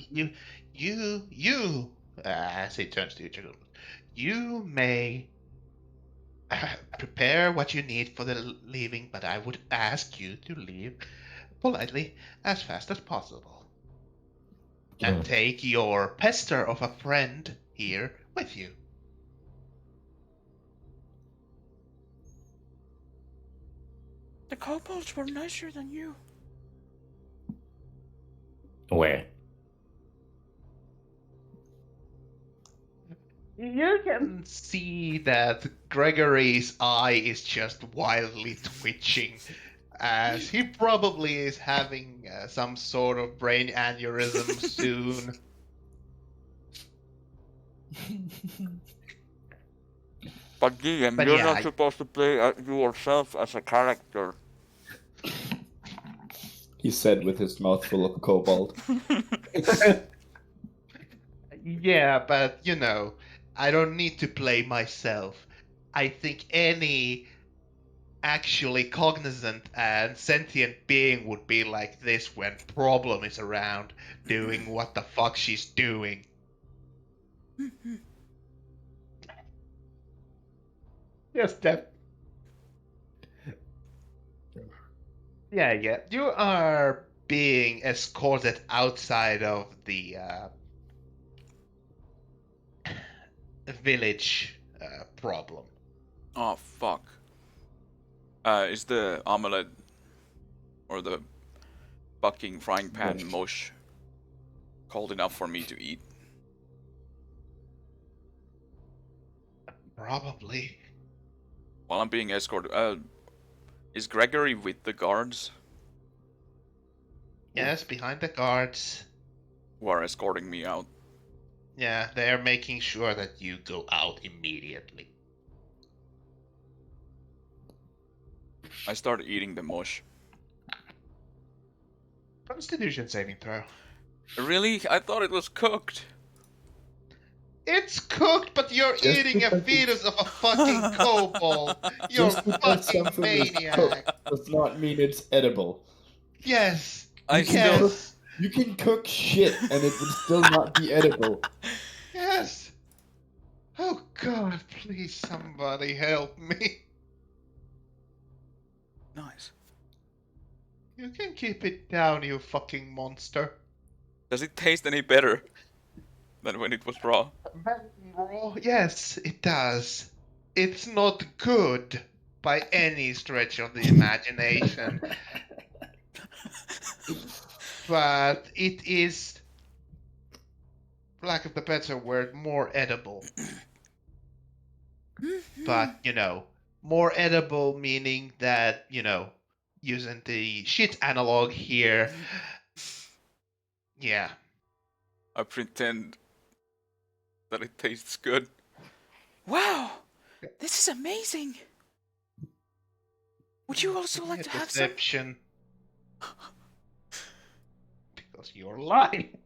you, as he turns to you, you may prepare what you need for the leaving, but I would ask you to leave politely as fast as possible. And take your pester of a friend here with you. The kobolds were nicer than you. Where? You can see that Gregory's eye is just wildly twitching, as he probably is having some sort of brain aneurysm soon. But DM, But you're yeah, not supposed to play yourself as a character. He said with his mouth full of cobalt. Yeah, but you know, I don't need to play myself. I think any actually cognizant and sentient being would be like this when Problem is around, doing what the fuck she's doing. Yes, that. Yeah. You are being escorted outside of the village Problem. Oh fuck. Is the omelette or the bucking frying pan mush cold enough for me to eat? Probably. While I'm being escorted, is Gregory with the guards Yes, behind the guards. who are escorting me out? Yeah, they're making sure that you go out immediately. I start eating the mush. Constitution saving throw. Really? I thought it was cooked. It's cooked, but you're Just eating a because fetus of a fucking kobold. You're Just because fucking something is maniac. cooked does not mean it's edible. Yes. I still. Yes. You can cook shit and it would still not be edible. Yes. Oh god, please somebody help me. Nice. You can keep it down, you fucking monster. Does it taste any better than when it was raw? Bro, yes, it does. It's not good by any stretch of the imagination. But it is, for lack of a better word, more edible. But, more edible meaning that, using the shit analog here. Yeah. I pretend that it tastes good. Wow, this is amazing. Would you also like to have some? Deception. Because you're lying.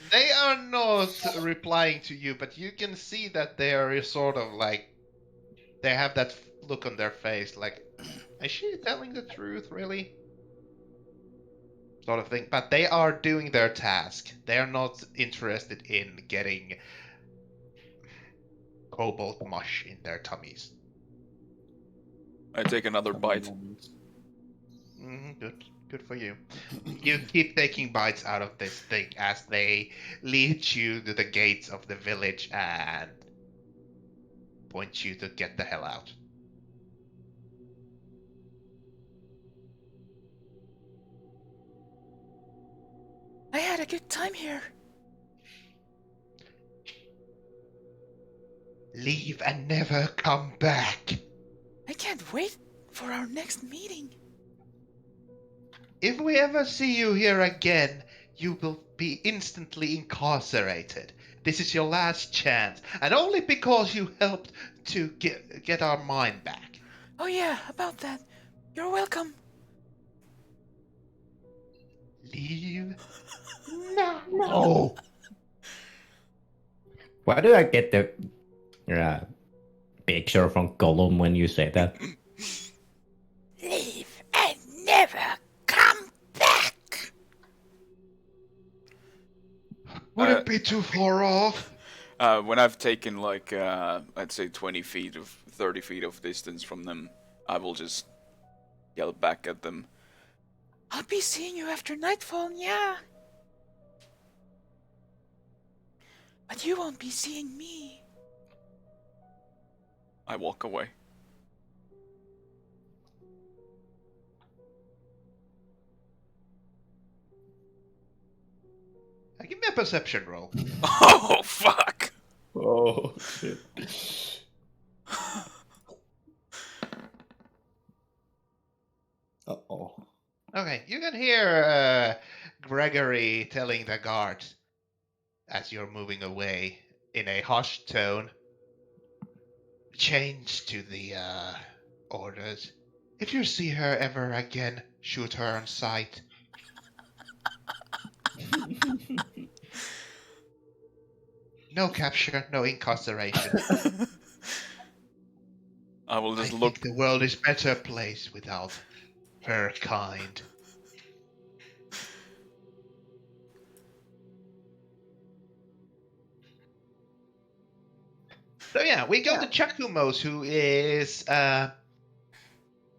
They are not replying to you, but you can see that they are sort of like, they have that look on their face, like, is she telling the truth, really? Sort of thing. But they are doing their task. They are not interested in getting cobalt mush in their tummies. I take another bite. Good. Good for you. You keep taking bites out of this thing as they lead you to the gates of the village and point you to get the hell out. I had a good time here. Leave and never come back. I can't wait for our next meeting. If we ever see you here again, you will be instantly incarcerated. This is your last chance, and only because you helped to get our mine back. Oh yeah, about that. You're welcome. Leave. No. Why do I get the picture from Gollum when you say that? Leave and never come back. Would it be too far off? When I've taken like, I'd say 20 feet of 30 feet of distance from them, I will just yell back at them. I'll be seeing you after nightfall, yeah. But you won't be seeing me. I walk away. Give me a perception roll. Oh, fuck! Oh, shit. Uh-oh. Okay, you can hear Gregory telling the guards as you're moving away in a hushed tone. Change to the orders. If you see her ever again, shoot her on sight. No capture, no incarceration. I will I just think look. the world is a better place without her kind. So yeah, we go to Chakumos, who is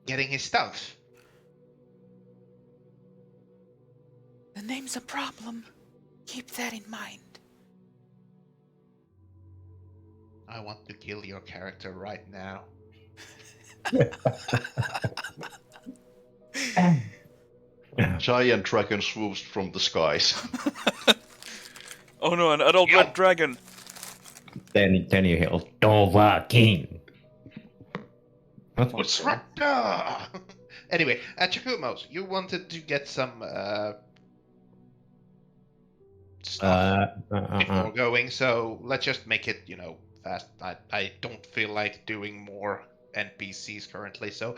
getting his stuff. The name's a problem. Keep that in mind. I want to kill your character right now. Giant dragon swoops from the skies. Oh no, an adult red dragon! Then you hear Dova King. What's right? Anyway, Chakumos, you wanted to get some stuff before going, so let's just make it, fast. I don't feel like doing more NPCs currently. So,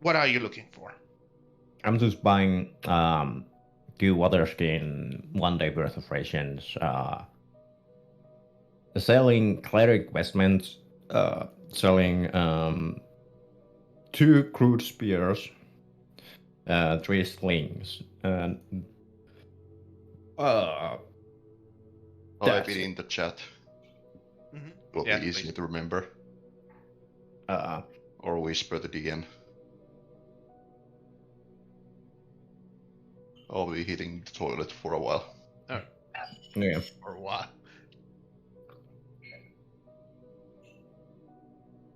what are you looking for? I'm just buying 2 water skin, 1 day worth of rations. Selling cleric vestments. Selling 2 crude spears. 3 slings. And Type that's it it. in the chat. Mhm. Will Yeah, be easier please. to remember. Or whisper the DM. I'll be hitting the toilet for a while. Yeah. Or what?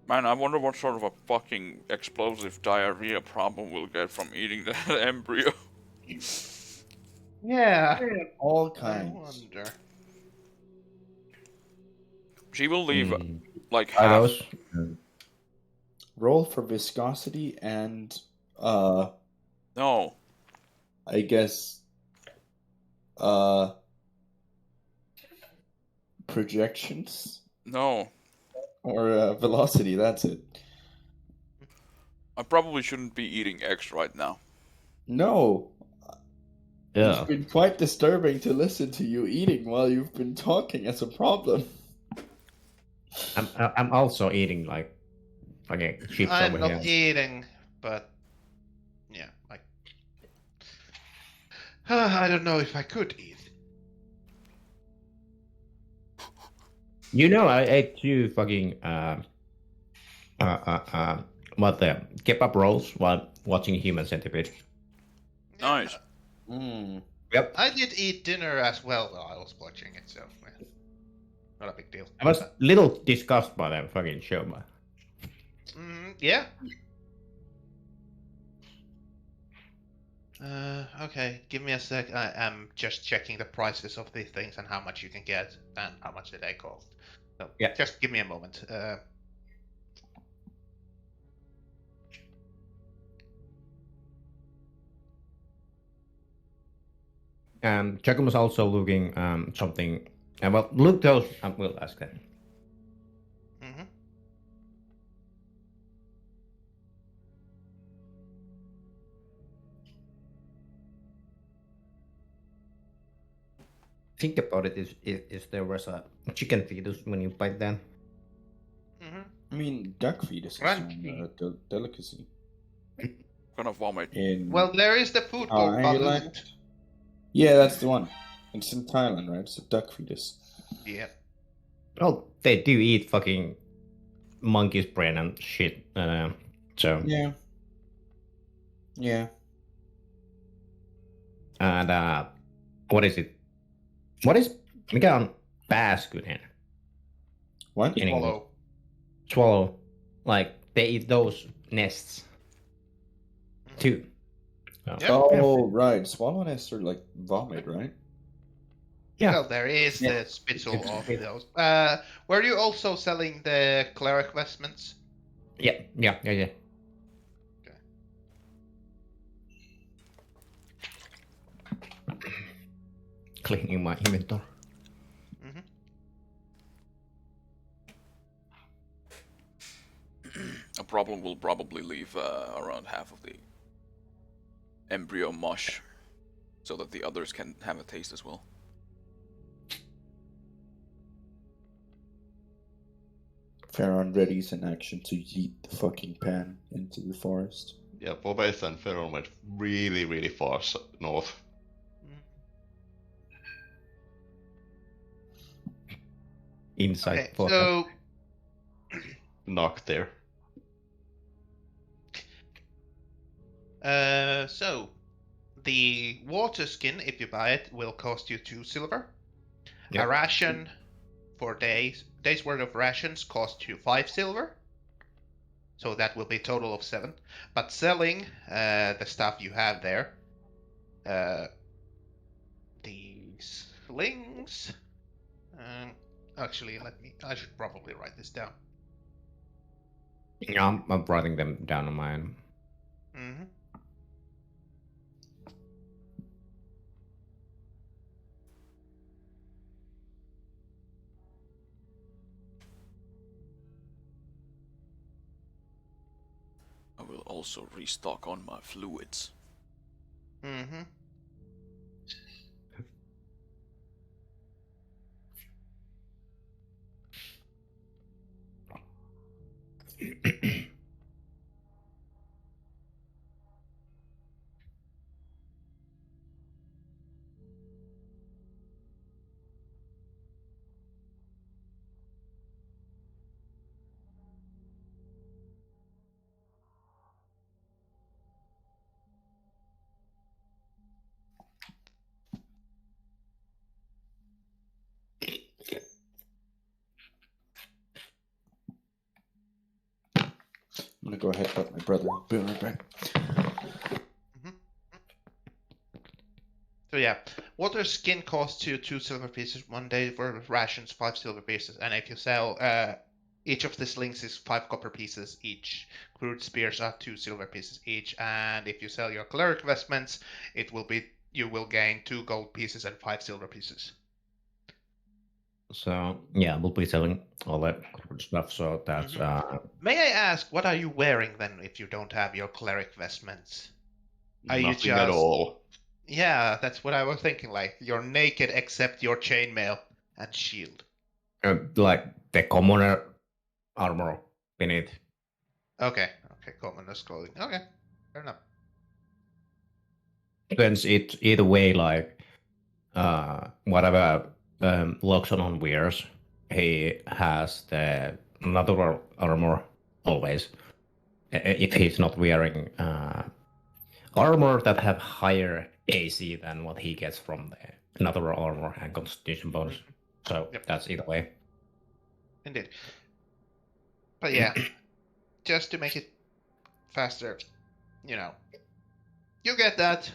Man, I wonder what sort of a fucking explosive diarrhea problem we'll get from eating that embryo. Yeah, All I kinds. wonder. She will leave Mm. like Are half. those? Roll for viscosity and No, I guess projections no. or velocity. That's it. I probably shouldn't be eating eggs right now. No, Yeah. it's been quite disturbing to listen to you eating while you've been talking as a problem. I'm also eating like chips I'm over not here. eating, but yeah, like I don't know if I could eat. You know, I ate 2 fucking what the kebab rolls while watching Human Centipede. Yeah, Nice. Mm. Yep. I did eat dinner as well while I was watching it, so yeah, not a big deal. I was little disgusted by that fucking show, but Yeah. Okay, give me a sec. I am just checking the prices of these things and how much you can get and how much they cost. So Yeah. just give me a moment. Giacomo's also looking something. Well, look those. I will ask that. Mhm. Think about it. Is there was a chicken fetus when you bite them? Mhm. I mean, duck fetus is Crunchy. a delicacy. Gonna vomit. In Well, there is the food called Thailand. balut. Yeah, that's the one. It's in Thailand, right? It's a duck fetus. Yeah. Oh, they do eat fucking monkey's brain and shit. So Yeah. Yeah. and what is it? What is mikä on pääskynen What? in English? Swallow. Swallow. Like they eat those nests too. So, Yeah. Oh, right. Swallow nests are like vomit, right? Yeah. Well, there is Yeah. the spitzel It's- of it- those. Were you also selling the cleric vestments? Yeah. Okay. Cleaning my inventory. Mhm. A problem will probably leave around half of the embryo mush, so that the others can have a taste as well. Pharaon readies an action to yeet the fucking pan into the forest. Yeah, Bobeth and Feron went really, really far north. Inside Okay, for so Knock there. so the water skin, if you buy it, will cost you 2 silver. Yep. A ration for days worth of rations cost you 5 silver. So that will be a total of 7. But selling the stuff you have there, these slings. Actually, I should probably write this down. Yeah, I'm writing them down on mine. Mm-hmm. also restock on my fluids. Mm-hmm. I'm gonna go ahead and help my brother. Be right back. So yeah, water skin costs you 2 silver pieces 1 day for rations 5 silver pieces, and if you sell each of the slings is 5 copper pieces each. Crude spears are 2 silver pieces each, and if you sell your cleric vestments, it will be you will gain 2 gold pieces and 5 silver pieces. So yeah, we'll be selling all that stuff. So that's May I ask, what are you wearing then if you don't have your cleric vestments? Are you Nothing at just- all. Yeah, that's what I was thinking. Like you're naked except your chainmail and shield. like the commoner armor beneath. Okay, commoners clothing. Okay, fair enough. Depends it either way. Like whatever Loxodon wears, he has the natural armor always. If he's not wearing armor that have higher AC than what he gets from the natural armor and constitution bonus. So Yep. that's either way. Indeed. But yeah, just to make it faster, you know, you get that.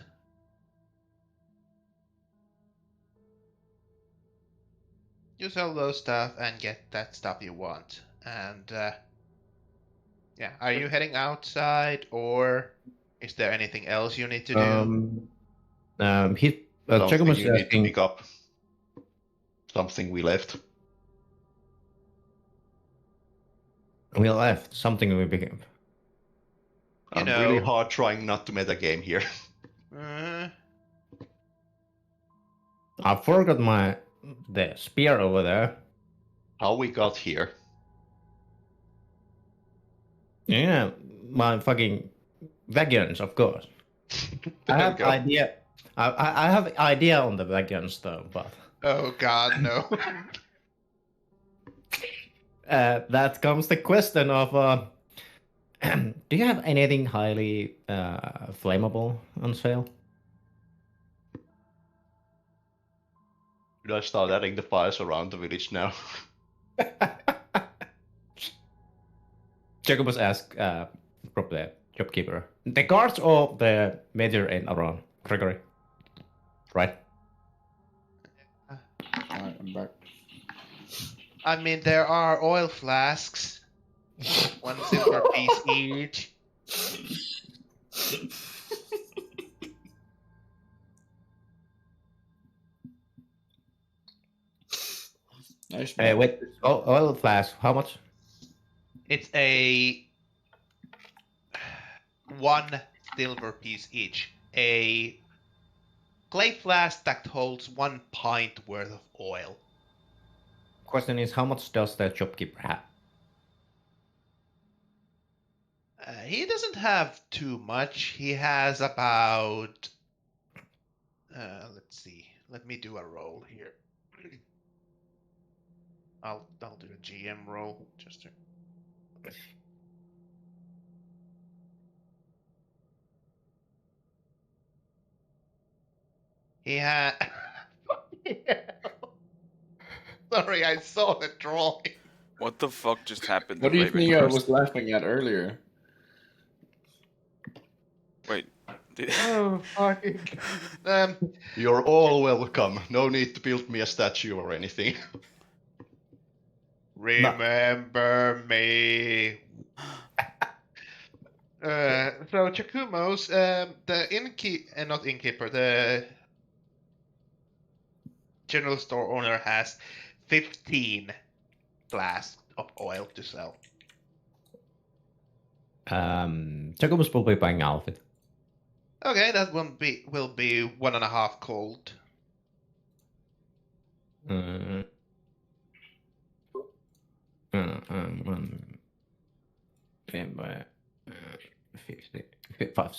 You sell those stuff and get that stuff you want. And yeah, are you heading outside or is there anything else you need to do? He Something Jacob was you need to asking. pick up. Something we left. We left something we became. You I'm really know. hard trying not to metagame here. I forgot the spear over there. How we got here. Yeah, my fucking wagons, of course. I There we have go. idea. I have idea on the wagons though, but Oh god, no. that comes the question of do you have anything highly flammable on sale? Should I start adding the fires around the village now? Jacobus asked from the shopkeeper. The guards or the major in around Gregory? Right? Alright, I'm back. I mean, there are oil flasks. 1 silver piece each. Nice. Hey, wait. Oil flask. How much? It's a 1 silver piece each. A clay flask that holds 1 pint worth of oil. Question is, how much does the shopkeeper have? He doesn't have too much. He has about. Let's see. Let me do a roll here. I'll do a GM roll just to. He had. Sorry, I saw the drawing. What the fuck just happened? What to do you think I Ravenhurst? was laughing at earlier? Wait. Did... Oh, fucking. You're all welcome. No need to build me a statue or anything. Remember me. So Chakumos, the not innkeeper, the general store owner has 15 flasks of oil to sell. Jacobus will be buying outfit. Okay, that will be 1.5 gold. Uh, 50, 5,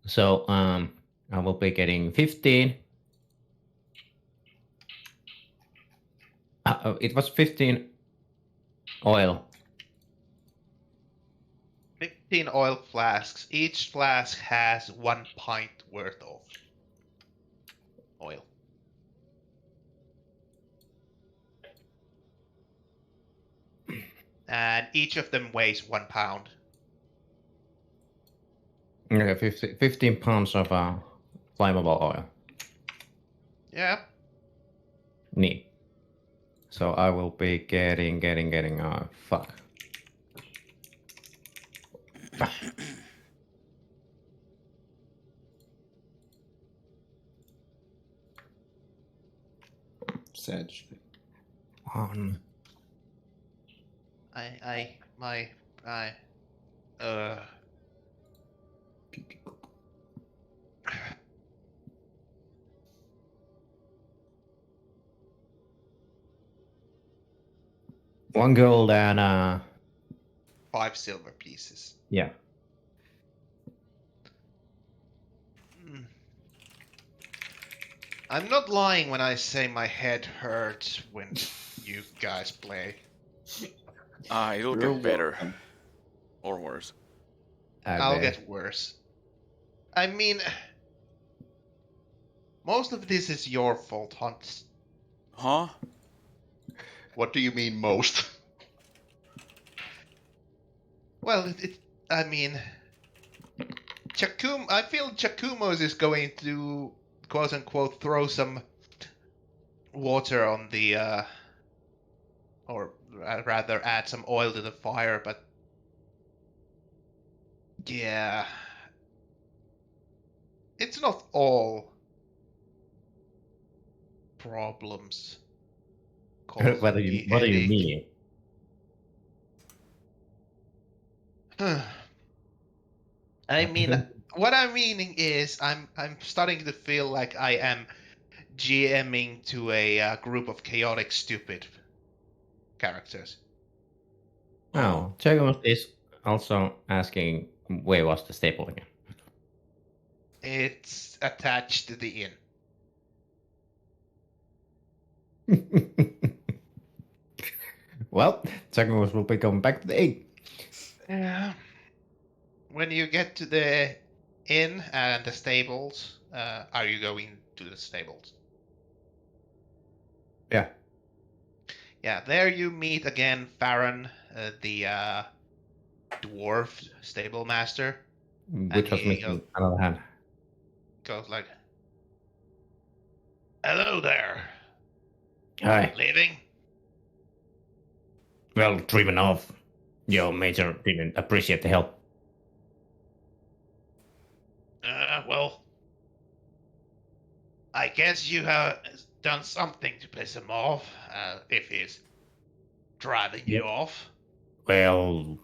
so I will be getting 15. It was 15 oil. 15 oil flasks. Each flask has 1 pint worth of oil. And each of them weighs 1 pound. Okay, 15 pounds of flammable oil. Yeah. Neat. So I will be getting, fuck. Sad. One. Uh, One gold and 5 silver pieces. yeah. Mm. I'm not lying when I say my head hurts when you guys play. It'll You're get better. welcome. Or worse. I'll get worse. I mean, most of this is your fault, Hunt. Huh? What do you mean most? Well, I mean, I feel Chakumos is going to, quote unquote, throw some water on the, or rather add some oil to the fire, but yeah, it's not all problems. What do you mean? I mean, what I'm meaning is I'm starting to feel like I am GMing to a group of chaotic, stupid characters. Oh, Jacobus is also asking where was the staple again? It's attached to the inn. Well, Jacobus will be going back to the inn. Yeah. When you get to the inn and the stables, are you going to the stables? Yeah. Yeah, there you meet again Farron, the dwarf stable master. Which was he missing another hand. Goes like, "Hello there. Hi. Leaving?" Well, driven off. Your major didn't appreciate the help. Well, I guess you have done something to piss him off, if he's driving you off. Well,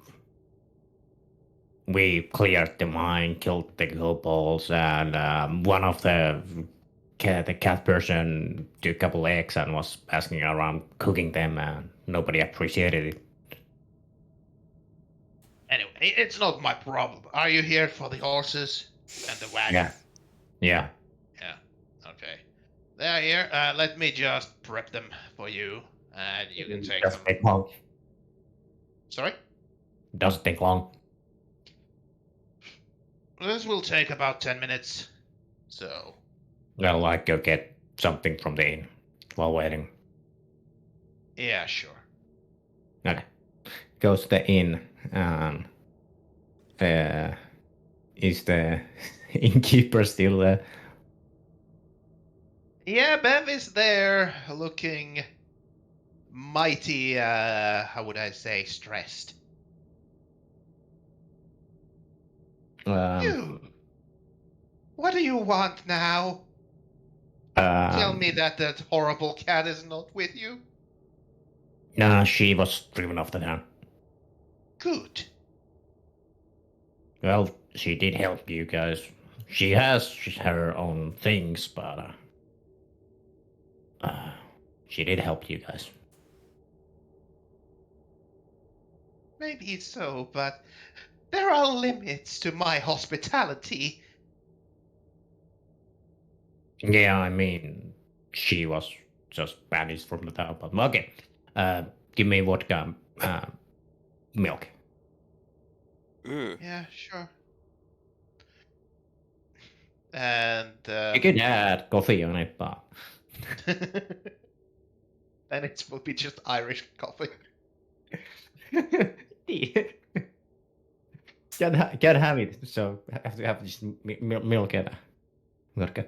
we cleared the mine, killed the kobolds, and one of the cat person took a couple eggs and was asking around cooking them, and nobody appreciated it. Anyway, it's not my problem. Are you here for the horses and the wagon? Yeah. Yeah. Okay. They're here. Let me just prep them for you, and you can take them. Doesn't take long. Sorry? Doesn't take long. This will take about 10 minutes. So. Well, I go get something from the inn while waiting. Yeah, sure. Okay. Goes to the inn, and is the innkeeper still there? Yeah, Bev is there, looking mighty, how would I say, stressed. You! What do you want now? Tell me that horrible cat is not with you? Nah, she was driven off the town. Good. Well, she did help you guys. She has her own things, but she did help you guys. Maybe so, but there are limits to my hospitality. Yeah, I mean, she was just banished from the town, but okay. Give me vodka, milk. Ugh. Yeah, sure. And You can add coffee on it, but then it will be just Irish coffee. can't have it, so have to have just milk and vodka.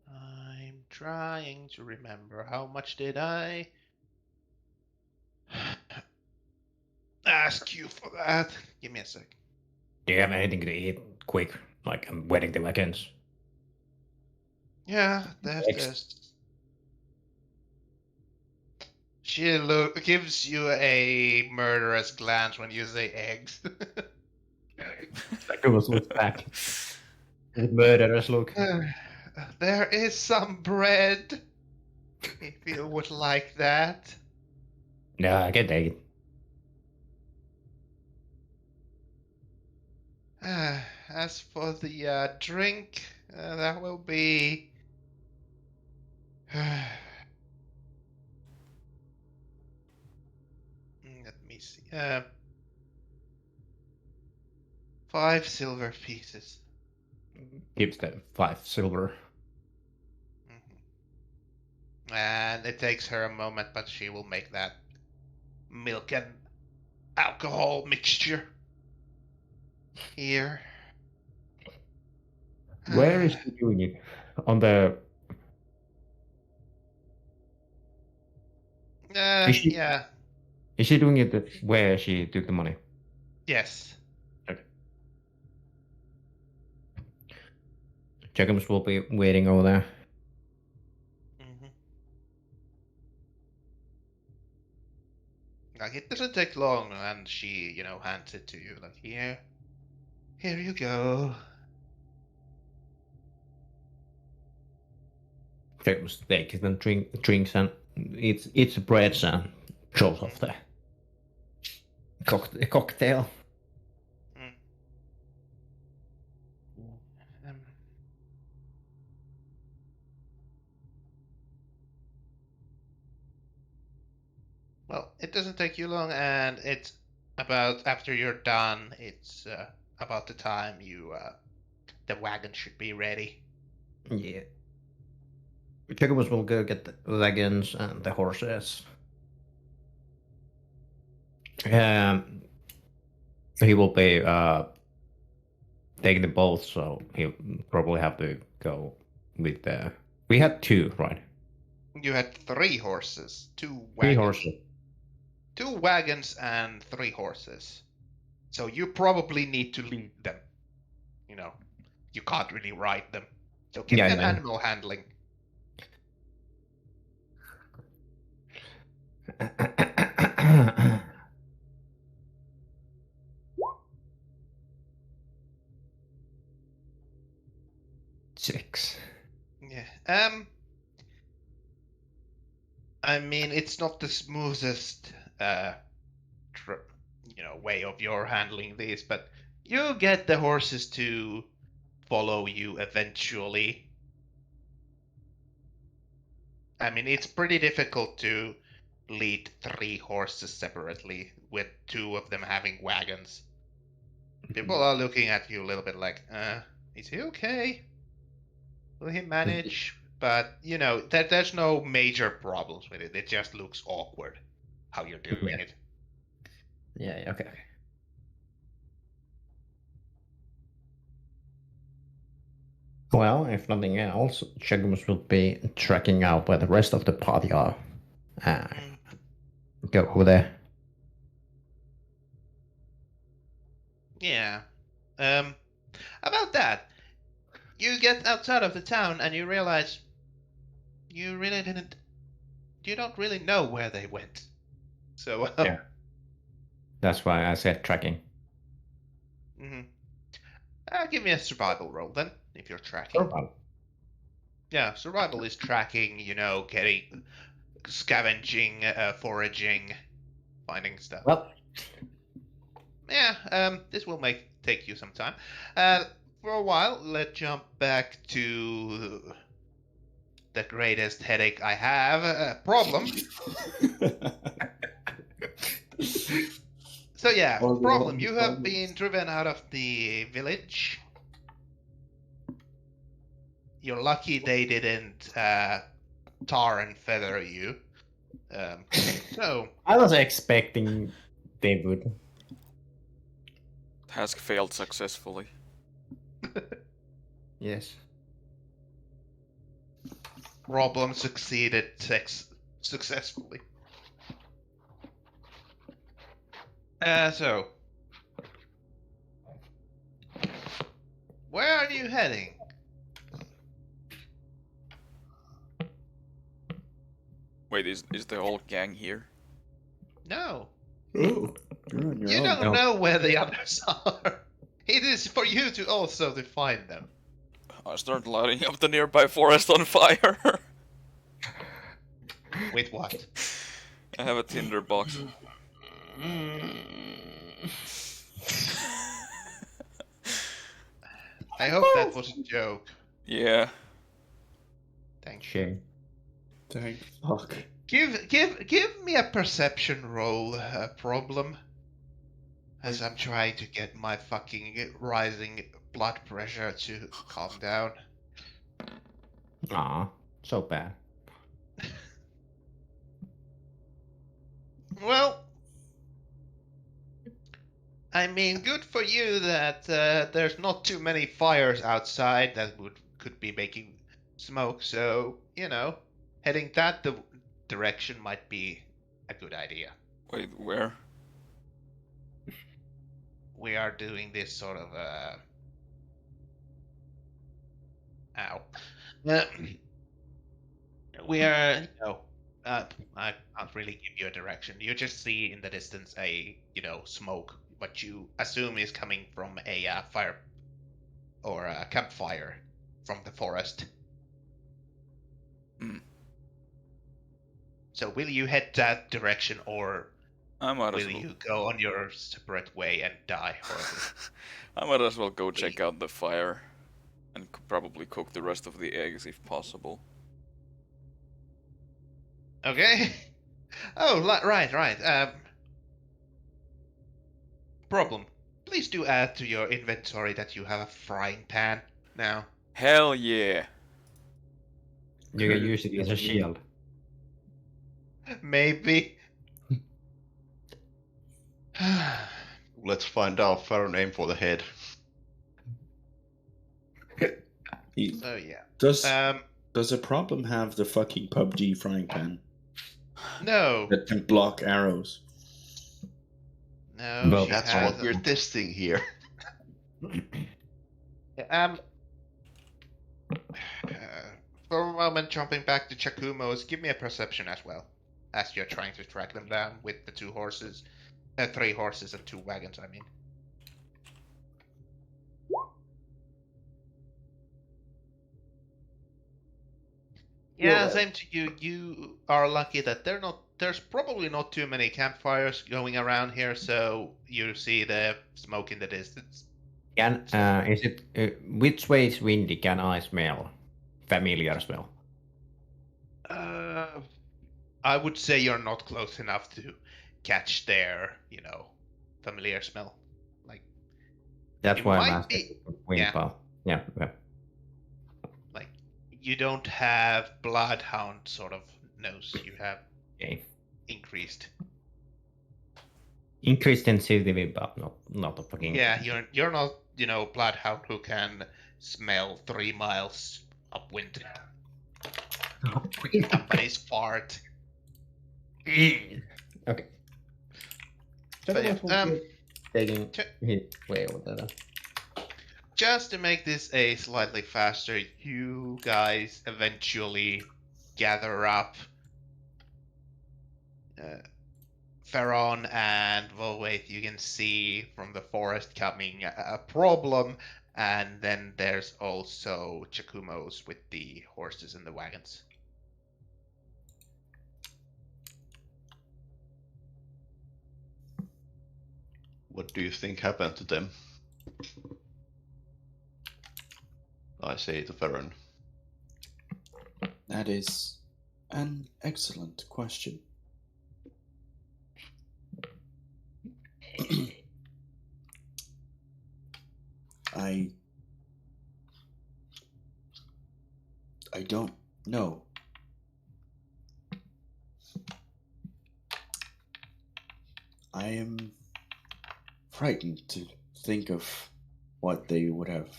I'm trying to remember how much did I ask you for that? Give me a sec. Do you have anything to eat quick? Like I'm waiting the wagons. Yeah, there's. She gives you a murderous glance when you say eggs. Like it was look back. The murderers look. There is some bread, if you would like that. Yeah, I can take it. As for the drink, that will be. Let me see. 5 silver pieces. Gives them 5 silver. And it takes her a moment, but she will make that milk and alcohol mixture. Here. Where is she doing it? On the. Is she- Yeah. Is she doing it where she took the money? Yes. Okay. Jacobs will be waiting over there. Like, it doesn't take long, and she, hands it to you. Like, here you go. Jacobs takes and drinks and it's breads and shows off the cocktail. Well, it doesn't take you long, and it's about after you're done. It's about the time the wagon should be ready. Yeah. Jacobs will go get the wagons and the horses. He will be taking the boat, so he'll probably have to go with the. We had 2, right? You had 3 horses, 2 3 wagons, horses. 2 wagons, and 3 horses. So you probably need to lead them. You can't really ride them. So give me an animal handling. Six. Yeah. I mean, it's not the smoothest, way of your handling these, but you get the horses to follow you eventually. I mean, it's pretty difficult to lead 3 horses separately with 2 of them having wagons. People are looking at you a little bit like, is he okay? Will he manage? But, there's no major problems with it. It just looks awkward how you're doing it. Yeah, okay. Well, if nothing else, Jacobs will be tracking out where the rest of the party are. Go over there. Yeah. About that, you get outside of the town and you realize you you don't really know where they went. So Yeah. That's why I said tracking. mhm. Give me a survival roll then, if you're tracking. Survival. Yeah, survival is tracking, getting, scavenging, foraging, finding stuff. Well, Yeah, this will take you some time. For a while, let's jump back to the greatest headache I have. Problem. So yeah, All the problem. wrong You have problems. been driven out of the village. You're lucky they didn't tar and feather you. So I was expecting they would. Task failed successfully. Yes. problem succeeded successfully. So where are you heading? Wait, is the whole gang here? No, Oh, you're on your you own. don't No. know where the others are. It is for you to also to find them. I start lighting up the nearby forest on fire. With what? I have a tinder box. I hope that was a joke. Yeah. Thank you. Shame. Thank fuck. Give me a perception roll, problem. As I'm trying to get my fucking rising blood pressure to calm down. Aw, so bad. Well, I mean, good for you that there's not too many fires outside that could be making smoke. So heading that direction might be a good idea. Wait, where? We are doing this sort of ow. We are, I can't really give you a direction. You just see in the distance a, smoke, what you assume is coming from a fire or a campfire from the forest. Hmm. So will you head that direction, or I might will as well. you go on your separate way and die horribly? I might as well go check out the fire, and probably cook the rest of the eggs if possible. Okay. Oh, right. Problem. Please do add to your inventory that you have a frying pan now. Hell yeah! You can use it as a shield. Maybe. Let's find out. Fair name for the head. So yeah. Does a problem have the fucking PUBG frying pan No. that can block arrows? No. Well, she That's has what we're testing here. For a moment, jumping back to Chakumos, give me a perception as well, as you're trying to track them down with the 3 horses and 2 wagons. I mean. Yeah, Yeah. same to you. You are lucky that there's probably not too many campfires going around here, so you see the smoke in the distance. Can is it which way is windy? Can I smell familiar smell? I would say you're not close enough to catch their, familiar smell. Like, That's it why I'm might asking. be- Wind yeah. path. Yeah. like you don't have bloodhound sort of nose. You have Okay. increased. Increased sensitivity, but not a fucking. Yeah, you're not, bloodhound who can smell 3 miles upwind. Somebody's fart. Okay. But yeah, Taking Ch- hit way over there. just to make this a slightly faster, you guys eventually gather up Ferron and Volwaith, you can see from the forest coming a problem, and then there's also Chakumos with the horses and the wagons. What do you think happened to them? I say to Farron. That is an excellent question. I don't know. I am frightened to think of what they would have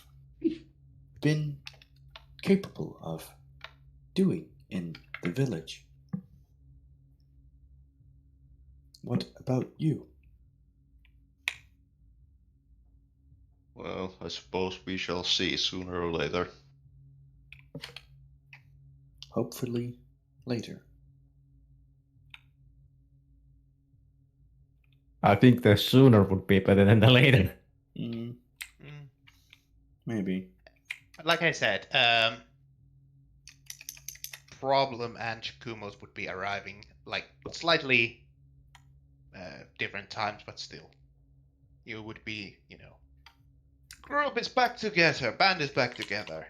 been capable of doing in the village. What about you? Well, I suppose we shall see sooner or later. Hopefully later. I think the sooner would be better than the later. Maybe. Like I said, Problem and Chakumos would be arriving like slightly different times, but still, you would be, group is back together, band is back together.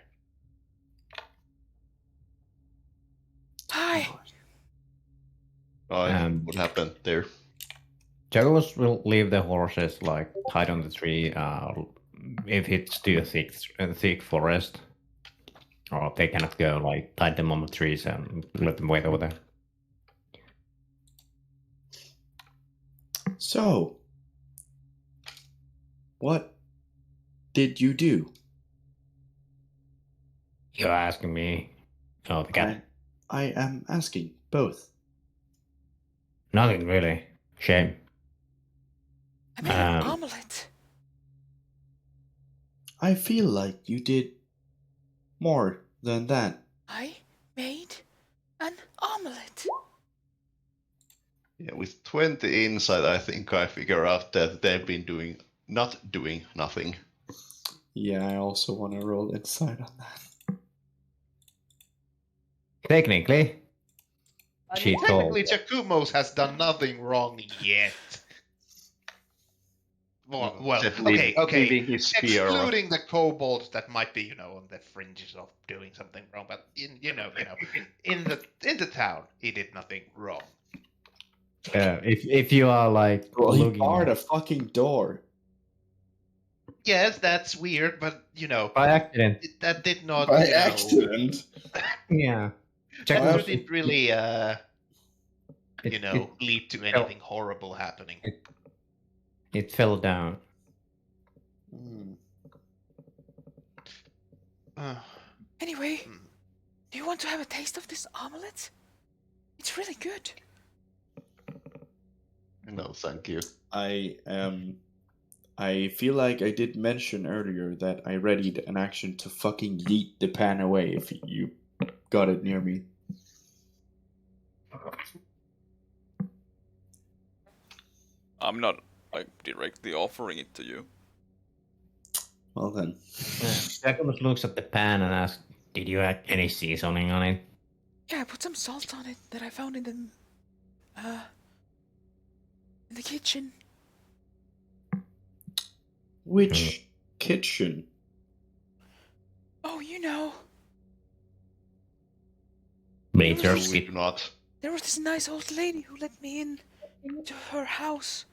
Hi. What happened there? Jagos will leave the horses like tied on the tree if it's too thick forest. Or they cannot go like tie them on the trees and let them wait over there. So, what did you do? You're asking me. Oh, the cat. I am asking both. Nothing really. Shame. I made an omelette. I feel like you did more than that. I made an omelette. Yeah, with 20 insight, I think I figure out that they've been not doing nothing. Yeah, I also want to roll insight on that. Technically, Technically, Chakumos has done nothing wrong yet. Well, Definitely okay. leaving his spear. Excluding the kobolds that might be, on the fringes of doing something wrong, but in the town, he did nothing wrong. if you are like Well, he looking barred a fucking door. Yes, that's weird, but by accident, that did not. By accident. yeah. That didn't really, It lead to anything horrible happening. It fell down. Anyway, do you want to have a taste of this omelette? It's really good. No, thank you. I feel like I did mention earlier that I readied an action to fucking yeet the pan away if you got it near me. I'm not directly offering it to you. Well then. Jacobus looks at the pan and asks, "Did you add any seasoning on it?" Yeah, I put some salt on it that I found in the kitchen. Which kitchen? Oh, you know. Majors. We do not. There was this nice old lady who let me in to her house.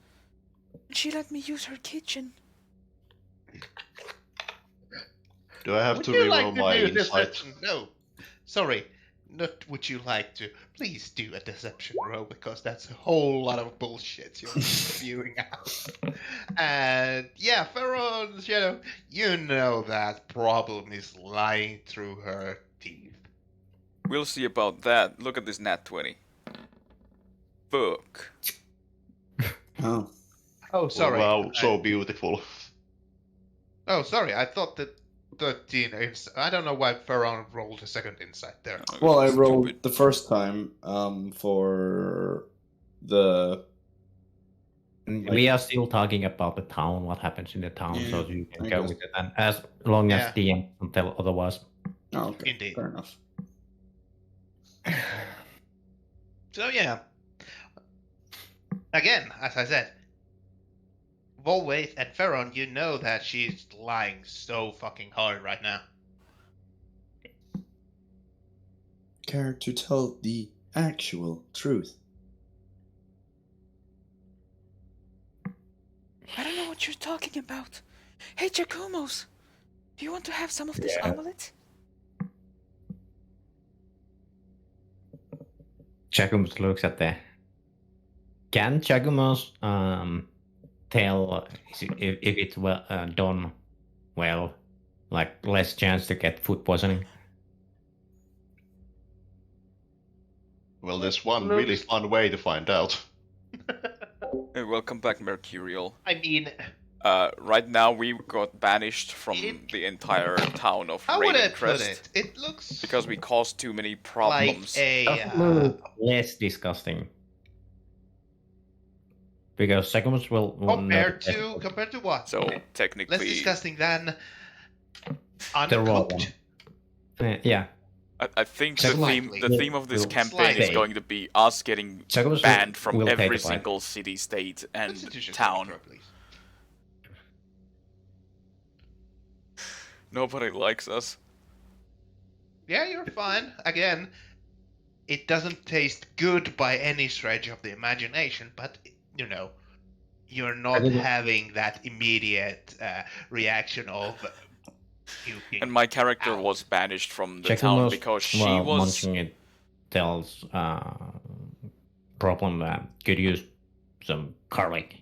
And she let me use her kitchen. Do I have Would to you reroll like to my do insight? deception? No. Sorry. Not would you like to. Please do a deception roll, because that's a whole lot of bullshit you're spewing out. And yeah, Pharaoh's, you know that Problem is lying through her teeth. We'll see about that. Look at this nat 20. Fuck. Oh. Oh, sorry. Wow, so beautiful. Oh, sorry. I thought that 13 is. I don't know why Pharaoh rolled a second insight there. Well, I Stupid. rolled the first time for the. We are still talking about the town, what happens in the town, so Yeah, you can I go guess. with it, and as long as Yeah. DM can tell otherwise. Oh, okay. Indeed. Fair enough. So yeah. Again, as I said, Volwaith and Ferron, you know that she's lying so fucking hard right now. Care to tell the actual truth? I don't know what you're talking about. Hey, Jacumos, do you want to have some of this Yeah. omelet? Chagumus looks at the. Can Chagumus tell if it's well done well, like less chance to get food poisoning? Well, there's one really fun way to find out. Hey, welcome back, Mercurial. I mean, Right now we got banished from the entire town of how would I Ravencrest put it? It looks because we caused too many like problems. a Doesn't look less disgusting. Because Chagumus will compared to what? So Less technically, disgusting than The raw uncooked. I think the Slightly. theme of this Will campaign is slightly. going to be us getting Chagumus banned from will take every a bite. single city, state, and Constitution town. saving throw, please. Nobody likes us. Yeah, you're fine. Again, it doesn't taste good by any stretch of the imagination, but you know, you're not didn't- having that immediate reaction of puking. And my character out. was banished from the town Chagumus, because she well, was. munching it tells problem could use some garlic.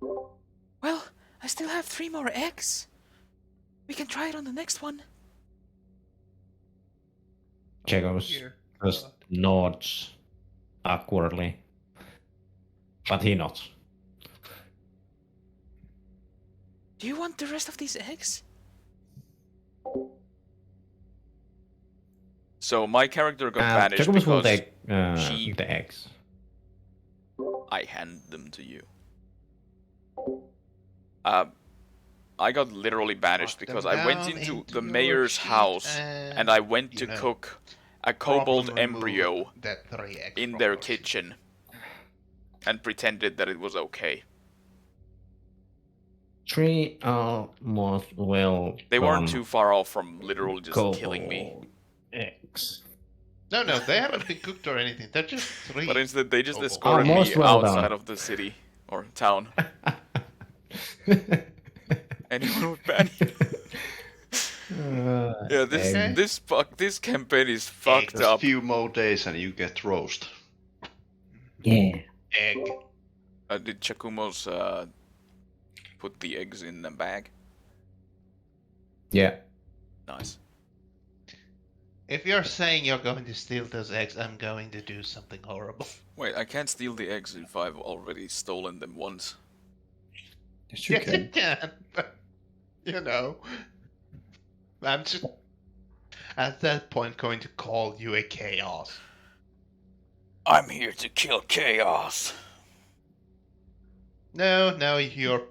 Well, I still have 3 more eggs. We can try it on the next one. Chagumus Here. just nods awkwardly, but he nods. Do you want the rest of these eggs? So my character got banished Chagumus will because take she- the eggs. I hand them to you. I got literally banished Mark them because I went down into into the your mayor's sheet house and I went you to know, cook a kobold problem embryo remove that 3 eggs in from their your sheet. kitchen and pretended that it was okay. 3 almost well. They weren't too far off from literally just killing me. Eggs. No, they haven't been cooked or anything. They're just 3. But instead, they just Kobold. escorted me Almost well outside done. of the city or town. Anyone would ban you. Yeah, this campaign is fucked Just a up. few more days and you get roast. Yeah. Egg. Did Chakumos put the eggs in a bag? Yeah. Nice. If you're saying you're going to steal those eggs, I'm going to do something horrible. Wait, I can't steal the eggs if I've already stolen them once. Yes, you Yes, you can. can, but you know, I'm just at that point going to call you a chaos. I'm here to kill chaos. No, you're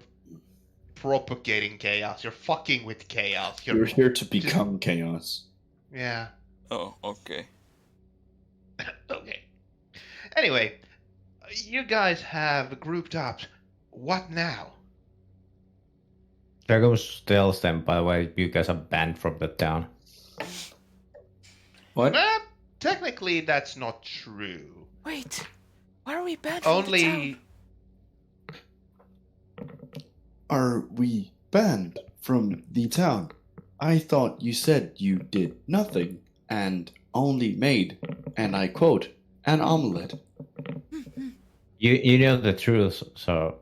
propagating chaos. You're fucking with chaos. You're here to become chaos. Yeah. Oh, okay. Okay. Anyway, you guys have grouped up. What now? Chagumus tells them, by the way, you guys are banned from the town. What? Technically, that's not true. Wait, why are we banned from the town? Only Are we banned from the town? I thought you said you did nothing and only made, and I quote, an omelette. You know the truth, so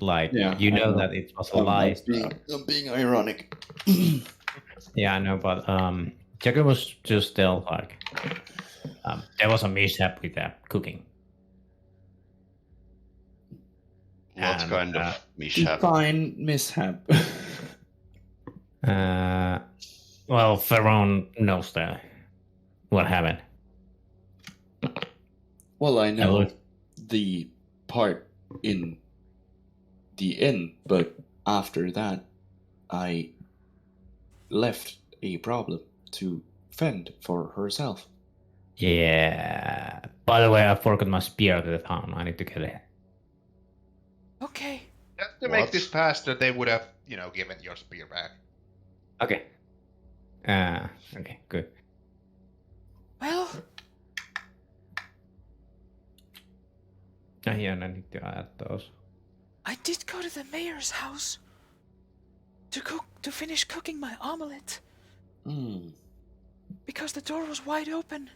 like Yeah, you I know know. that it was a lie. I'm being ironic. Yeah, I know, but Chagumus just tell like there was a mishap with that cooking. What And, kind of mishap? Define mishap. Well, Ferron knows that what happened. Well, I know Hello. the part in the inn, but after that, I left a problem to fend for herself. Yeah. By the way, I forgot my spear to the town. I need to get it. Okay. Just to make What? this faster, they would have, given your spear back. Okay. Okay, good. Well, Yeah, and I need to add those. I did go to the mayor's house to finish cooking my omelette Hmm. because the door was wide open.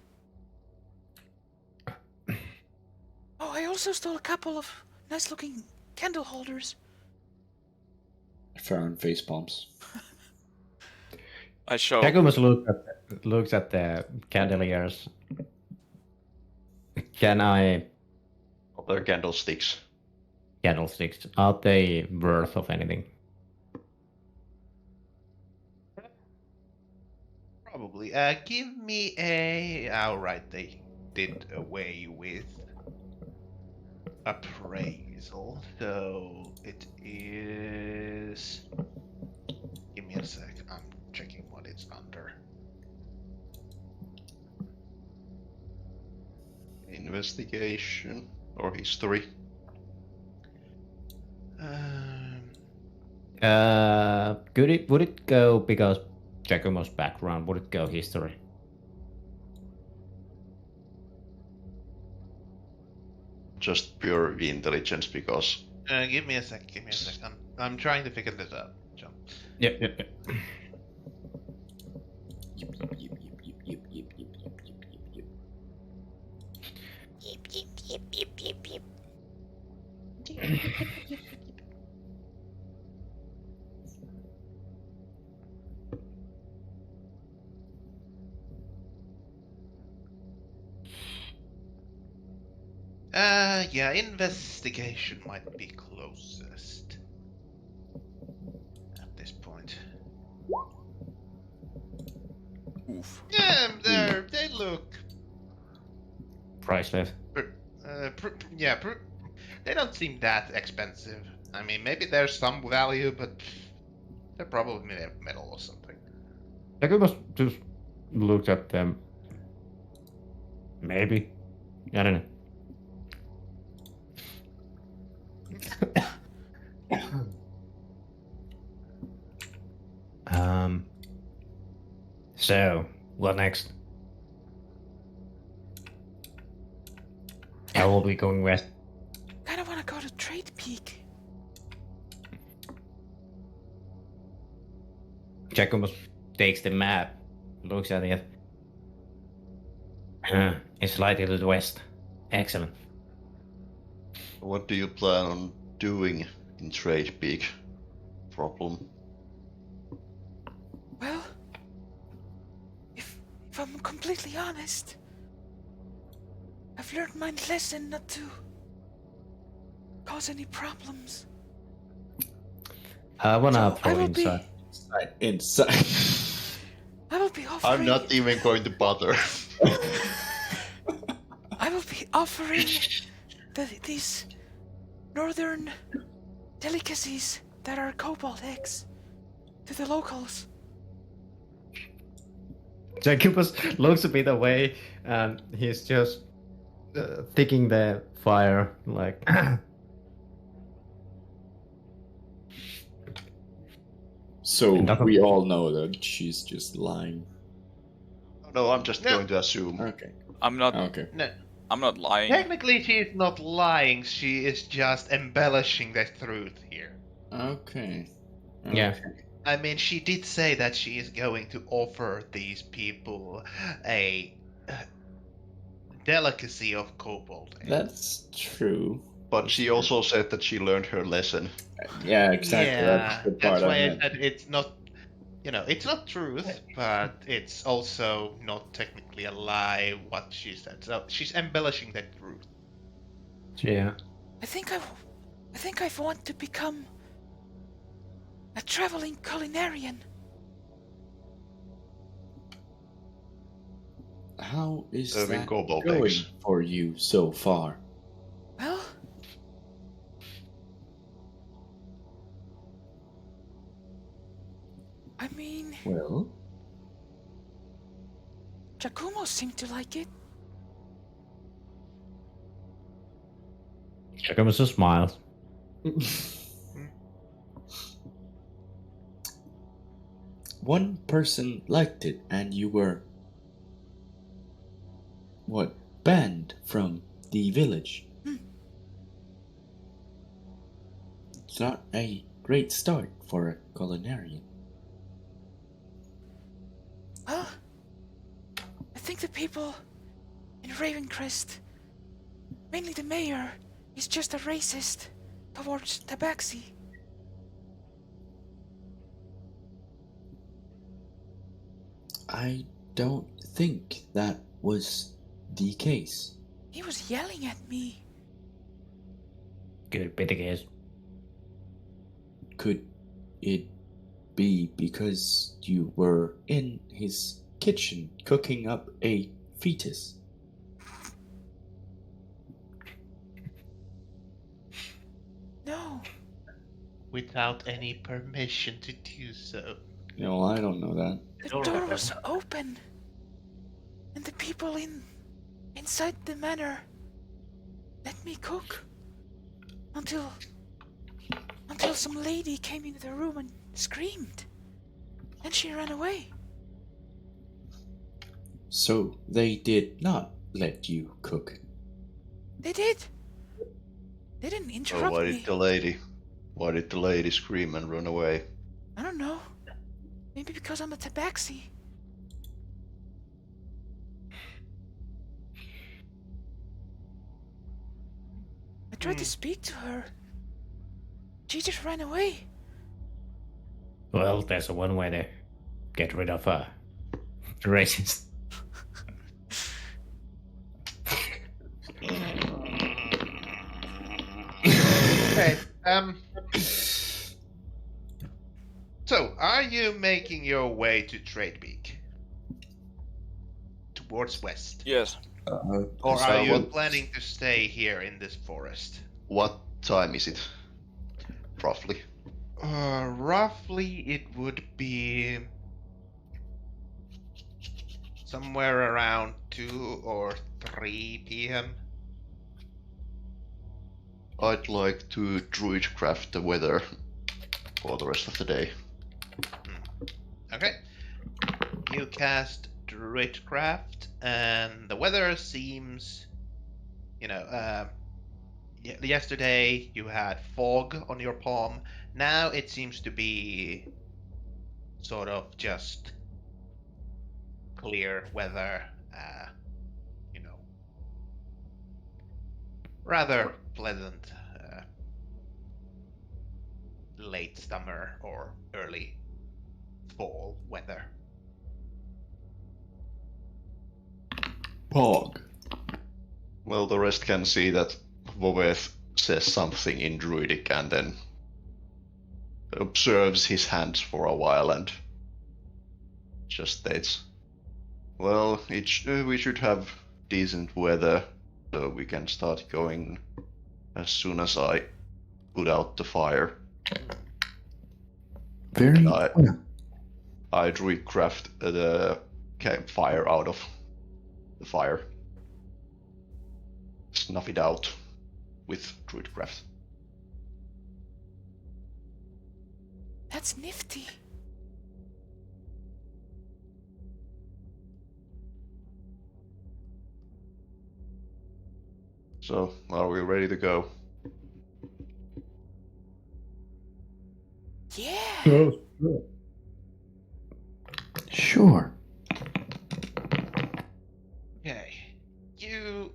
Oh, I also stole a couple of nice-looking candle holders. Farron face palms. I show. Jacomus looks at the candeliers. Can I Other candlesticks. candlesticks? Are they worth of anything? Probably. Give me a. Alright, they did away with appraisal, so it is. Give me a sec. I'm checking what it's under. Investigation or history. Would it go because Jacomus background? Would it go history? Just pure intelligence because Give me a sec. Give me a sec. I'm trying to figure this out. John. Yep. Yip, yip, yip, yip, yip, yip, yip, yip, yip, yip, yip. Yeah, investigation might be closest at this point. Oof. Yeah, they look. Priceless. They don't seem that expensive. I mean, maybe there's some value, but they're probably metal or something. Jacomus just looks at them. Maybe. I don't know. So, what next? I will be going west. Kinda wanna go to Trade Peak. Jacomus takes the map, looks at it. It's slightly to the west. Excellent. what do you plan on doing in Trade Peak? Problem. Well, if I'm completely honest, I've learned my lesson not to cause any problems. I wanna So throw inside. Inside. I will be offering. I'm not even going to bother. I will be offering these northern delicacies that are cobalt eggs to the locals. Jacobus looks a bit away, and he's just thinking the fire, like. So Enough of- we all know that she's just lying. No, I'm just No. going to assume. Okay. I'm not. Okay. No, I'm not lying. technically she is not lying. She is just embellishing the truth here. Okay. Yeah. I mean, she did say that she is going to offer these people a delicacy of cobalt. eggs. That's true. But she also said that she learned her lesson. Yeah, exactly. Yeah, That's the that's part why I I meant. said it's not. It's not truth, but it's also not technically a lie. What she said, so she's embellishing the truth. Yeah. I think I want to become a traveling culinarian. How is Serving that kobold going eggs. for you so far? Well, I mean, Well, Giacomo seemed to like it. Giacomo just smiles. one person liked it, and you were what? Banned from the village. It's not a great start for a culinarian. Well, I think the people in Ravencrest, mainly the mayor, is just a racist towards Tabaxi. I don't think that was the case. He was yelling at me. Could be the case. Could it be because you were in his kitchen cooking up a fetus? No, Without any permission to do so. No, I don't know that. the door was open, and the people inside the manor let me cook until some lady came into the room and screamed. Then she ran away. So they did not let you cook. They did. They didn't So interrupt why me. did the lady scream and run away? I don't know. Maybe because I'm a tabaxi. I tried to speak to her. She just ran away. Well, there's a one way to get rid of racist. Okay. So, are you making your way to Tradebeak? Towards west? Yes. Or So are you what- planning to stay here in this forest? What time is it? Roughly. Roughly it would be somewhere around 2 or 3 p.m. I'd like to druidcraft the weather for the rest of the day. Okay. You cast Druidcraft, and the weather seems, yesterday you had fog on your palm. Now it seems to be sort of just clear weather, rather pleasant late summer or early fall weather. Pog. Well, the rest can see that Voveth says something in Druidic and then observes his hands for a while and just states, well, we should have decent weather, so we can start going as soon as I put out the fire. Very I- well. I druidcraft the campfire out of the fire. Snuff it out with druidcraft. That's nifty. So, are we ready to go? Yeah. Sure. Okay. You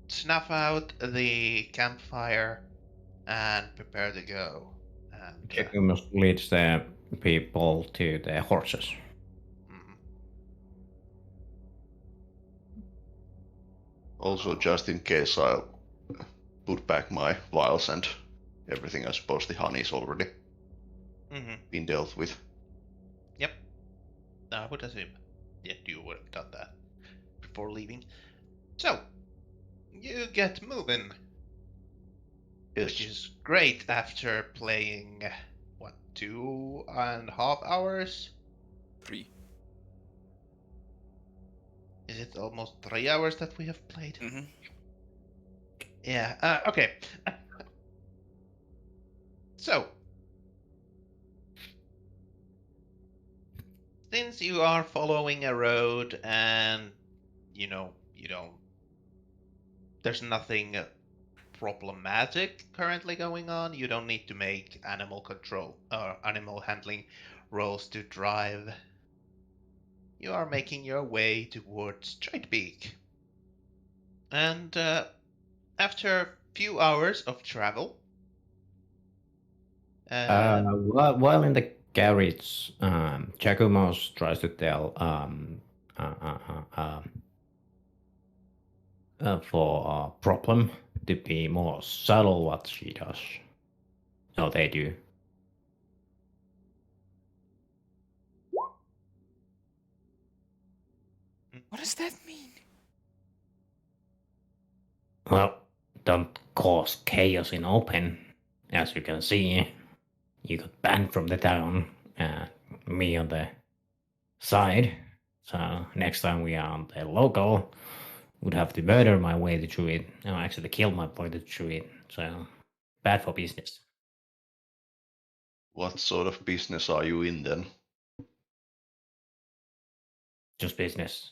snuff out the campfire and prepare to go. And, Giacomo leads the people to the horses. mhm. Also, just in case, I'll put back my vials and everything. I suppose the honey's already Mhm. been dealt with. Yep. I would assume. you would have done that before leaving. So, you get moving. Which is great after playing, what, 2.5 hours? 3. Is it almost 3 hours that we have played? Mm-hmm. Yeah, okay. So, since you are following a road and, you don't, there's nothing problematic currently going on, you don't need to make animal control or animal handling rolls to drive. You are making your way towards Tradebeak. And after a few hours of travel, While in the garage, Jacumos tries to tell for problem to be more subtle what she does. No, they do. What does that mean? Well, don't cause chaos in open. As you can see, you got banned from the town. Me on the side. So next time we are on the local, would have to murder my way through it. No, actually kill my way through it. So bad for business. What sort of business are you in then? Just business.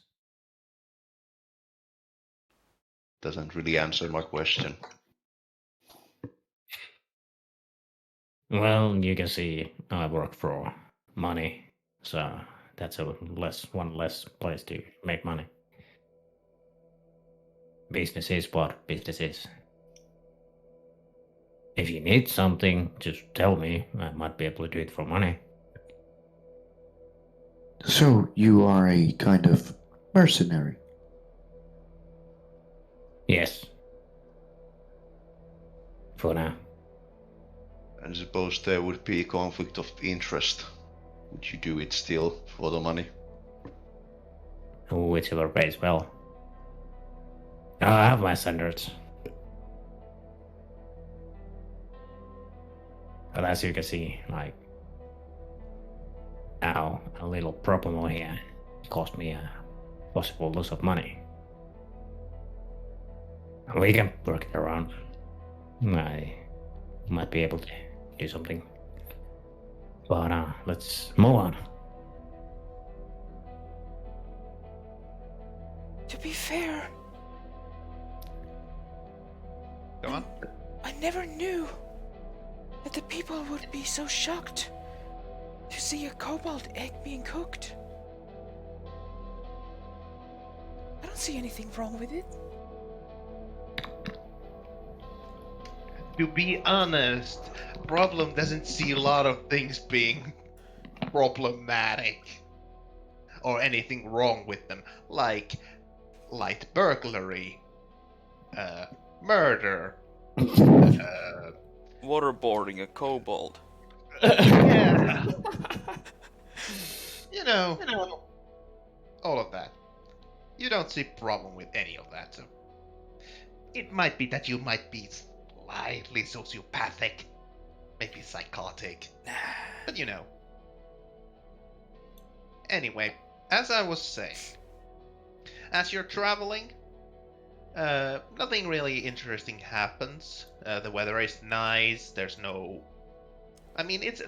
Doesn't really answer my question. Well, you can see I work for money, so that's one less place to make money. Business is what business is. If you need something, just tell me. I might be able to do it for money. So you are a kind of mercenary. Yes. For now. And suppose there would be a conflict of interest. Would you do it still for the money? Whichever pays well. I have my standards. But as you can see, like, now a little problem over here cost me a possible loss of money. We can work it around. I might be able to do something. But let's move on. To be fair, Go on. I never knew that the people would be so shocked to see a cobalt egg being cooked. I don't see anything wrong with it. To be honest, Problem doesn't see a lot of things being problematic or anything wrong with them, like light burglary, murder, Waterboarding a kobold. yeah, you know, all of that. You don't see problem with any of that, so it might be that you might be slightly sociopathic, maybe psychotic, but you know. Anyway, as I was saying, as you're traveling, nothing really interesting happens. The weather is nice. There's no... I mean, it's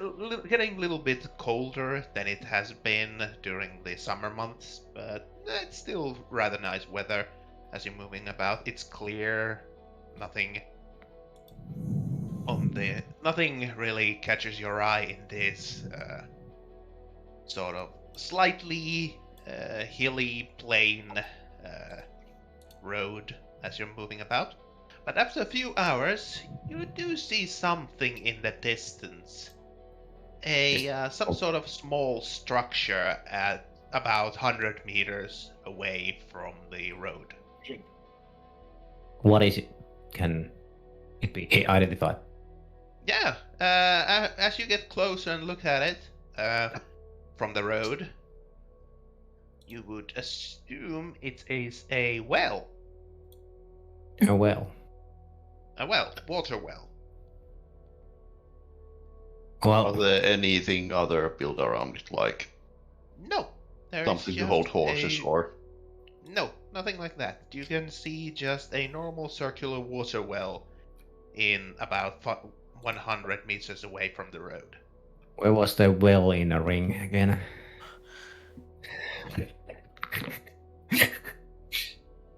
getting a little bit colder than it has been during the summer months, but it's still rather nice weather as you're moving about. It's clear. Nothing really catches your eye in this sort of slightly hilly plain road as you're moving about. But after a few hours, you do see something in the distance. Some sort of small structure at about 100 meters away from the road. What is it? Can it be identified? Yeah, as you get closer and look at it from the road, you would assume it is a well. Oh well. A well, water well. Are Well, there anything other built around it, like No, there is something to just hold horses a... or? No, nothing like that. You can see just a normal circular water well in about 100 meters away from the road. where was the well in a ring again?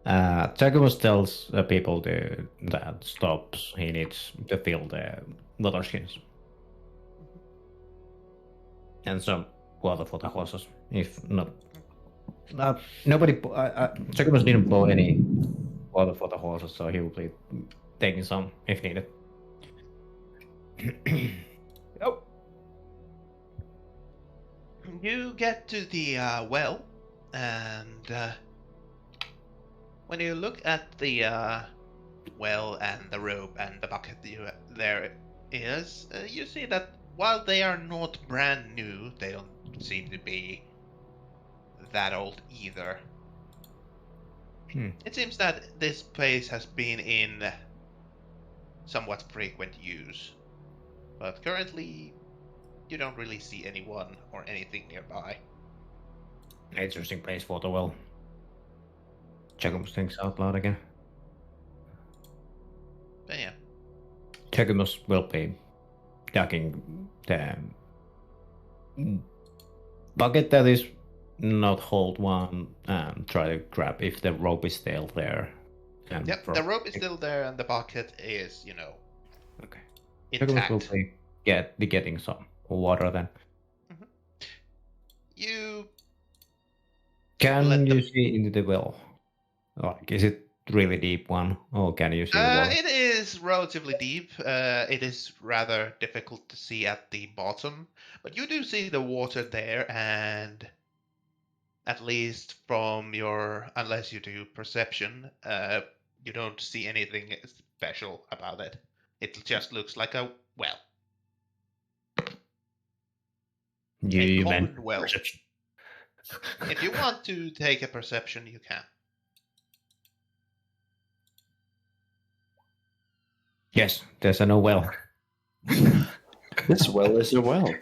Jacobus tells people that stops. He needs to fill the water skins and some water for the horses. If not, nobody. Jacobus didn't pour any water for the horses, so he will be taking some if needed. Oh. You get to the well, and when you look at the well and the rope and the bucket there is, you see that while they are not brand new, they don't seem to be that old either. It seems that this place has been in somewhat frequent use, but currently you don't really see anyone or anything nearby. Interesting place for the well. Jacobus thinks out loud again. But yeah, Jacobus will be ducking the bucket that is not hold one and try to grab if the rope is still there. And yep, the rope is still there and the bucket is, Okay. Jacobus will intact. be getting some water then. You Can Let you them- see into the well? Like, is it really deep one? Or can you see the water? It is relatively deep. It is rather difficult to see at the bottom, but you do see the water there, and at least from your, unless you do perception, you don't see anything special about it. It just looks like a well. You common meant well. perception. If you want to take a perception, you can. Yes, there's a no well. This well is a well.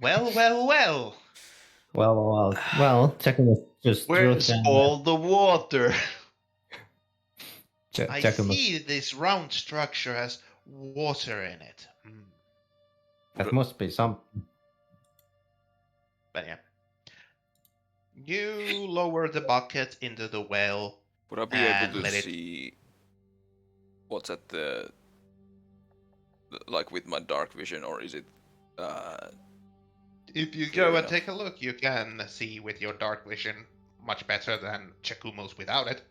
Well, well, well. Well, Jacobus just threw Where's down all the water? I Jacobus. see this round structure has water in it. That must be some. But yeah. You lower the bucket into the well. Would I be And able let to it- see what's at the like with my dark vision, or is it? If you Fair go and enough. take a look, you can see with your dark vision much better than Chakumo's without it.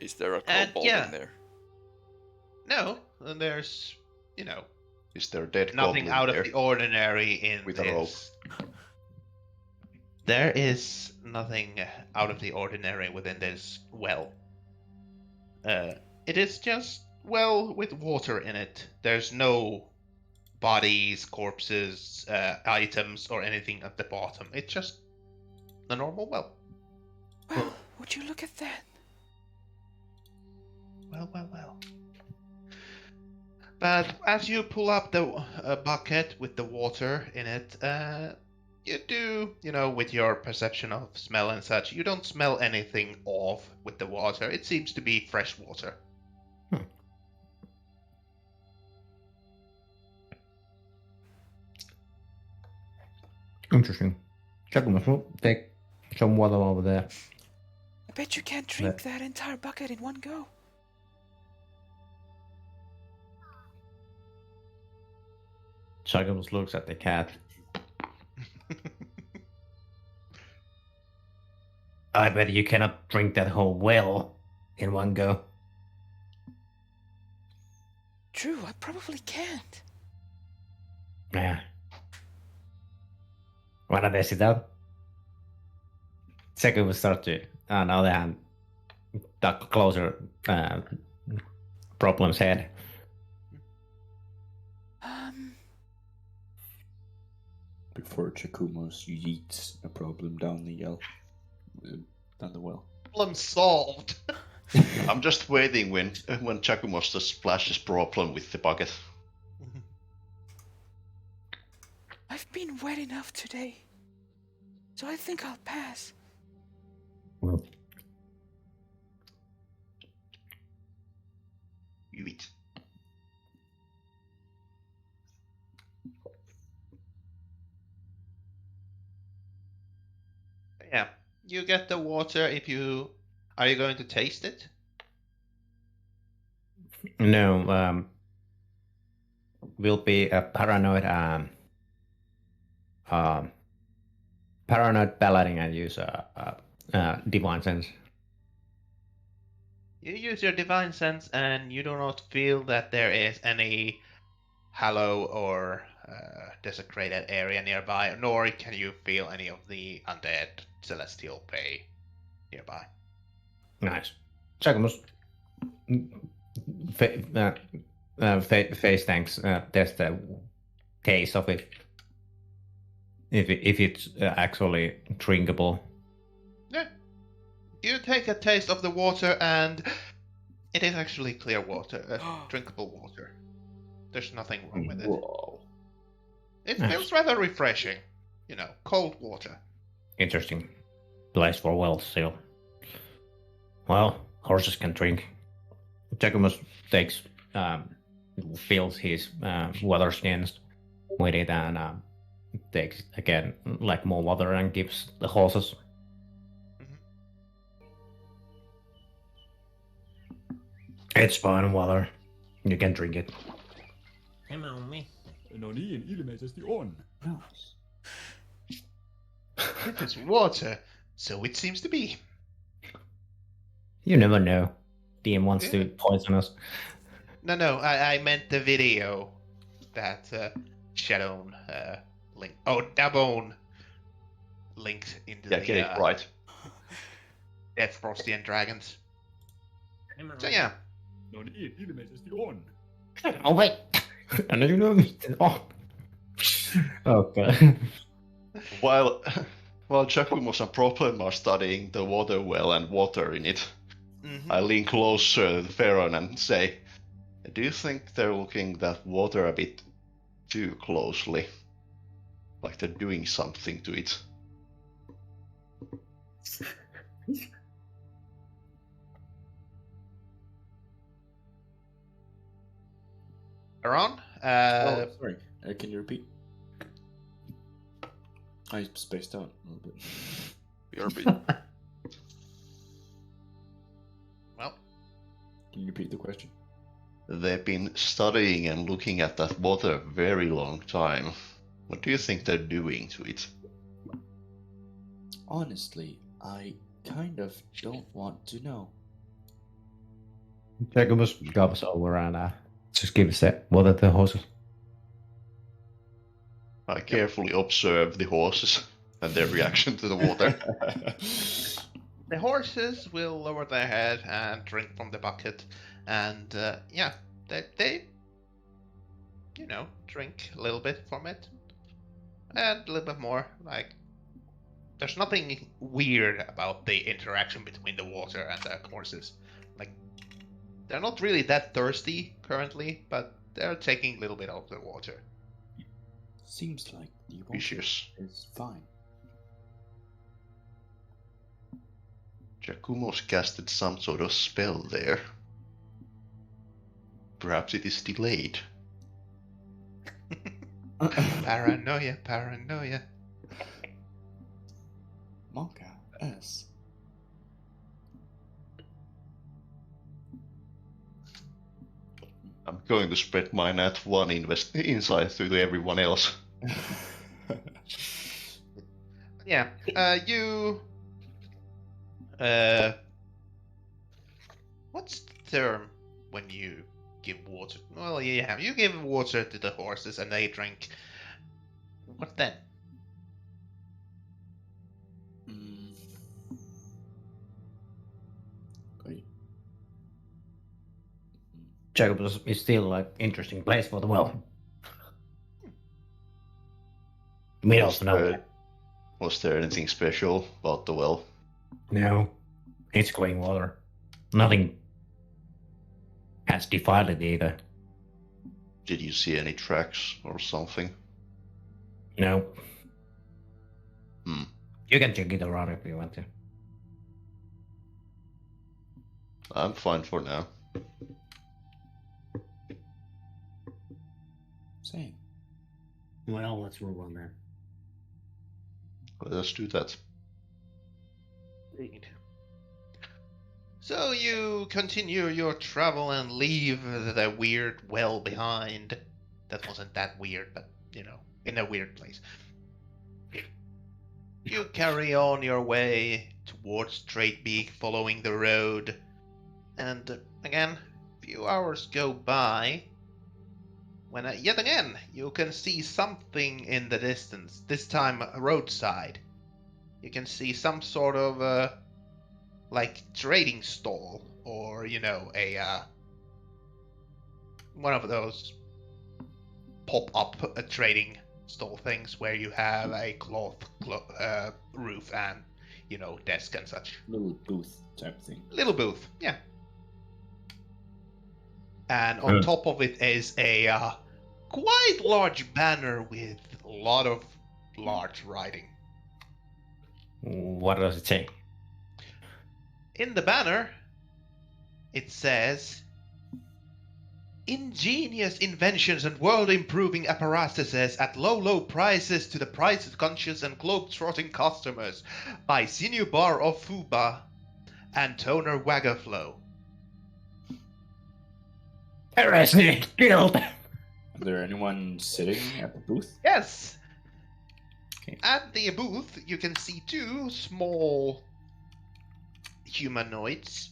Is there a And kobold yeah. in there? No, there's, Is there a dead nothing goblin out there? of the ordinary in With a rope. this. There is nothing out of the ordinary within this well. It is just well with water in it. There's no bodies, corpses, items, or anything at the bottom. It's just a normal well. Well, would you look at that? Well, well, well. But as you pull up the bucket with the water in it, you do, with your perception of smell and such, you don't smell anything off with the water. It seems to be fresh water. Interesting. Jacobus will take some water over there. I bet you can't drink that entire bucket in one go. Jacobus looks at the cat. I bet you cannot drink that whole well in one go. True, I probably can't. Yeah. Wanna test it out? Jacobus start to, on the other hand, duck closer problem's head. before Chakumos yeets a problem down the down the well. Problem solved. I'm just waiting when Chacumos just splashes problem with the bucket. I've been wet enough today, so I think I'll pass. You eat. Yeah, you get the water if you. Are you going to taste it? No, will be a paranoid paladin and use divine sense. You use your divine sense and you do not feel that there is any hollow or desecrated area nearby, nor can you feel any of the undead celestial prey nearby. Nice. Chakumos face tanks test the taste of it. If it's actually drinkable. Yeah. You take a taste of the water and it is actually clear water, drinkable water. There's nothing wrong with it. Whoa. It Nice. feels rather refreshing. You know, cold water. Interesting place for well still. Well, horses can drink. Chakumos takes fills his water skins with it and takes again like more water and gives the horses. It's fine water. You can drink it. Come on, me. No niin, ilmeisesti on. It is water, so it seems to be. You never know. DM wants to poison us. No, I meant the video that Shadowne link. Oh, Dabone linked into Yeah, the get it right. Death Frostian Dragons. Come on. So yeah, No niin, ilmeisesti on. Oh wait. I know you know me. Oh. Okay. While Chacumos and Problem are studying the water well and water in it, I lean closer to Theron and say, do you think they're looking that water a bit too closely? Like they're doing something to it? Aaron, Oh, sorry. Can you repeat? I spaced out a little bit. BRB. well, Can you repeat the question? They've been studying and looking at that water a very long time. What do you think they're doing to it? Honestly, I kind of don't want to know. Chakumos goes over and just gives the water to the horses. I carefully observe the horses and their reaction to the water. the horses will lower their head and drink from the bucket, and yeah, they you know, drink a little bit from it, and a little bit more. Like, there's nothing weird about the interaction between the water and the horses. Like, they're not really that thirsty currently, but they're taking a little bit of the water. Seems like the water Vicious. is fine. Chacumos casted some sort of spell there. Perhaps it is delayed. Paranoia, paranoia. Monka S. I'm going to spread my nat 1 insight to everyone else. Yeah, you. What's the term when you give water? Well, yeah, you give water to the horses and they drink. What then? Okay. Jacobus is still like interesting place for the well. Middle Was snow. there, was there anything special about the well? No. It's clean water. Nothing has defiled it either. Did you see any tracks or something? No. Hmm. You can check it around if you want to. I'm fine for now. Same. Well, let's move on then. Let us do that. Indeed. So you continue your travel and leave the weird well behind. That wasn't that weird, but in a weird place. You carry on your way towards Straightbeak, following the road, and again, a few hours go by when yet again you can see something in the distance. This time, roadside. You can see some sort of like trading stall, or a one of those pop-up trading stall things where you have a cloth roof and desk and such. Little booth type thing. Little booth, yeah. And on top of it is a quite large banner with a lot of large writing. What does it say? In the banner, it says, "Ingenious inventions and world-improving apparatuses at low prices to the price-conscious and globe-trotting customers by Sinew Bar of Fuba and Toner Wagaflow." Resident Guild! Is there anyone sitting at the booth? Yes! Okay. At the booth, you can see two small humanoids,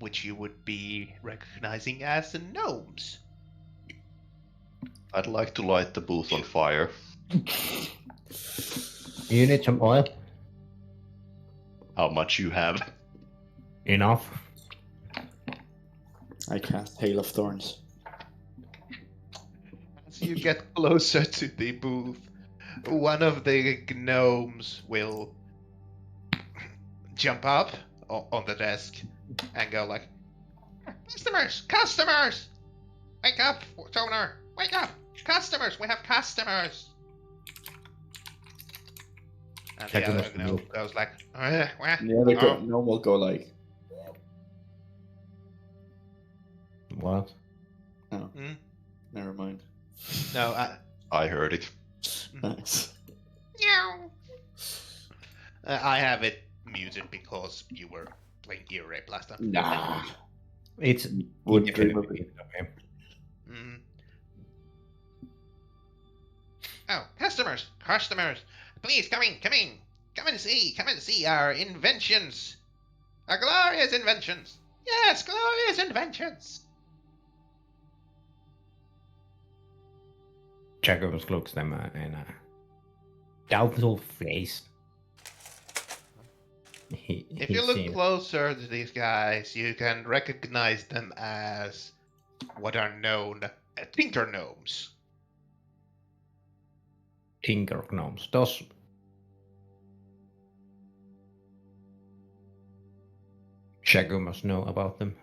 which you would be recognizing as the gnomes. I'd like to light the booth on fire. You need some oil? How much you have? Enough. I cast Hail of Thorns. As you get closer to the booth, one of the gnomes will jump up on the desk and go like, Customers! Wake up, Toner! Wake up! Customers! We have customers!" And Check the the other gnome move. goes like, And the other Oh. gnome will go like, What? oh, Hmm? never mind. No, I heard it. Nice. meow. I have it muted because you were playing Ear Rape last time. Nah. It's Wouldn't dream of definitely okay. Mm. Oh, customers! Please, come and see our inventions! Our glorious inventions! Yes, glorious inventions! Jacobus looks them in a doubtful face. If you look closer to these guys, you can recognize them as what are known as Tinker Gnomes. Tinker Gnomes. Does Shagu must know about them?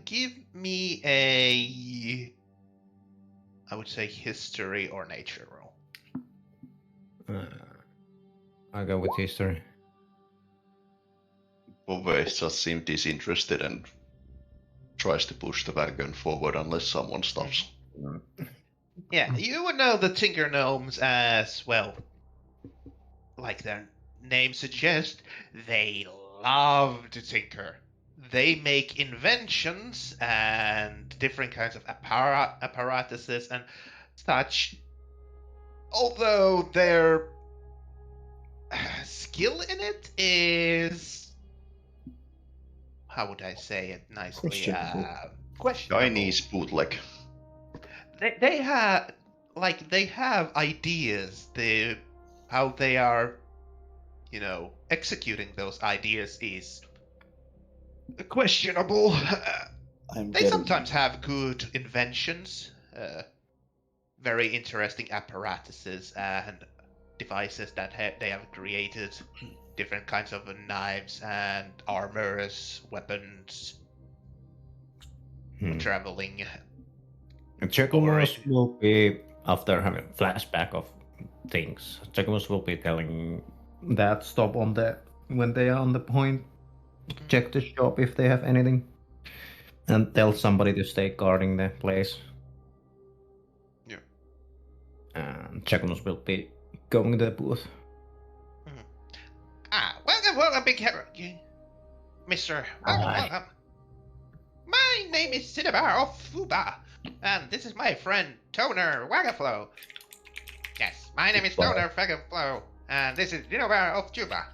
Give me a, I would say, history or nature roll. I'll go with history. Bove just seemed disinterested and tries to push the wagon forward unless someone stops. Yeah, you would know the Tinker Gnomes as well. Like their name suggests, they love to tinker. They make inventions and different kinds of apparatuses and such. Although their skill in it is, how would I say it nicely? Questionable. Chinese bootleg. They have ideas. How they are, executing those ideas is questionable. I'm They getting, sometimes have good inventions. very interesting apparatuses and devices that they have created. Different kinds of knives and armors, weapons, traveling. Jacomos will be, after having a flashback of things, Jacomos will be telling that stop on the when they are on the point, check the shop if they have anything, and tell somebody to stay guarding the place. Yeah. And Jacomos will be going to the booth. Welcome, big hero, Mister. Welcome. My name is Cinnabar of Fuba, and this is my friend Toner Wagaflow. Yes, my name is Toner Wagaflow, and this is Cinnabar of Juba.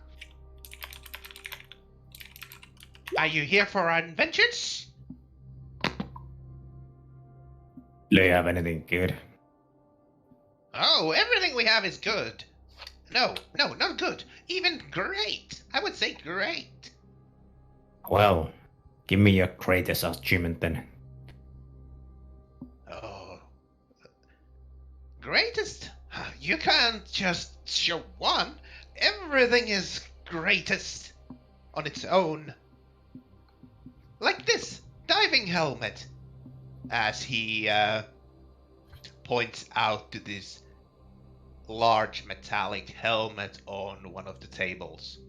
Are you here for our inventions? Do you have anything good? Oh, everything we have is good. No, not good. Even great. I would say great. Well, give me your greatest achievement then. Oh. Greatest? You can't just show one. Everything is greatest on its own. Like this diving helmet. As he points out to this large metallic helmet on one of the tables.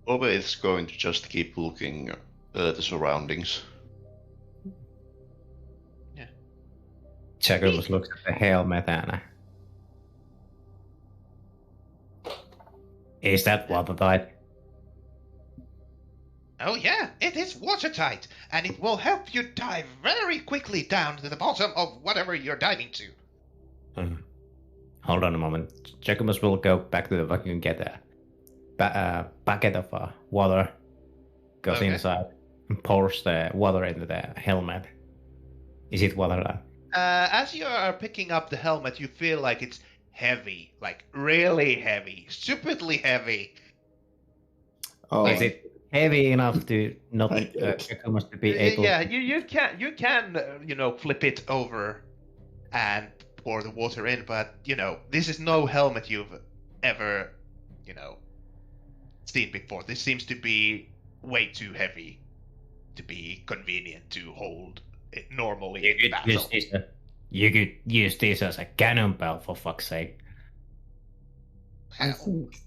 Ove is going to just keep looking at the surroundings. Yeah. Jacomos looks at the helmet and... Is that watertight? Oh yeah, it is watertight, and it will help you dive very quickly down to the bottom of whatever you're diving to. Hold on a moment. Jacomos will go back to the vacuum and get a bucket of water. Goes inside and pours the water into the helmet. Is it watertight? As you are picking up the helmet, you feel like it's heavy, like really heavy, stupidly heavy. Oh, Is it heavy enough to not Jacomos to be able? Yeah, you can flip it over and pour the water in, but this is no helmet you've ever seen before. This seems to be way too heavy to be convenient to hold it normally in battle. You could use this as a cannonball, for fuck's sake. I think,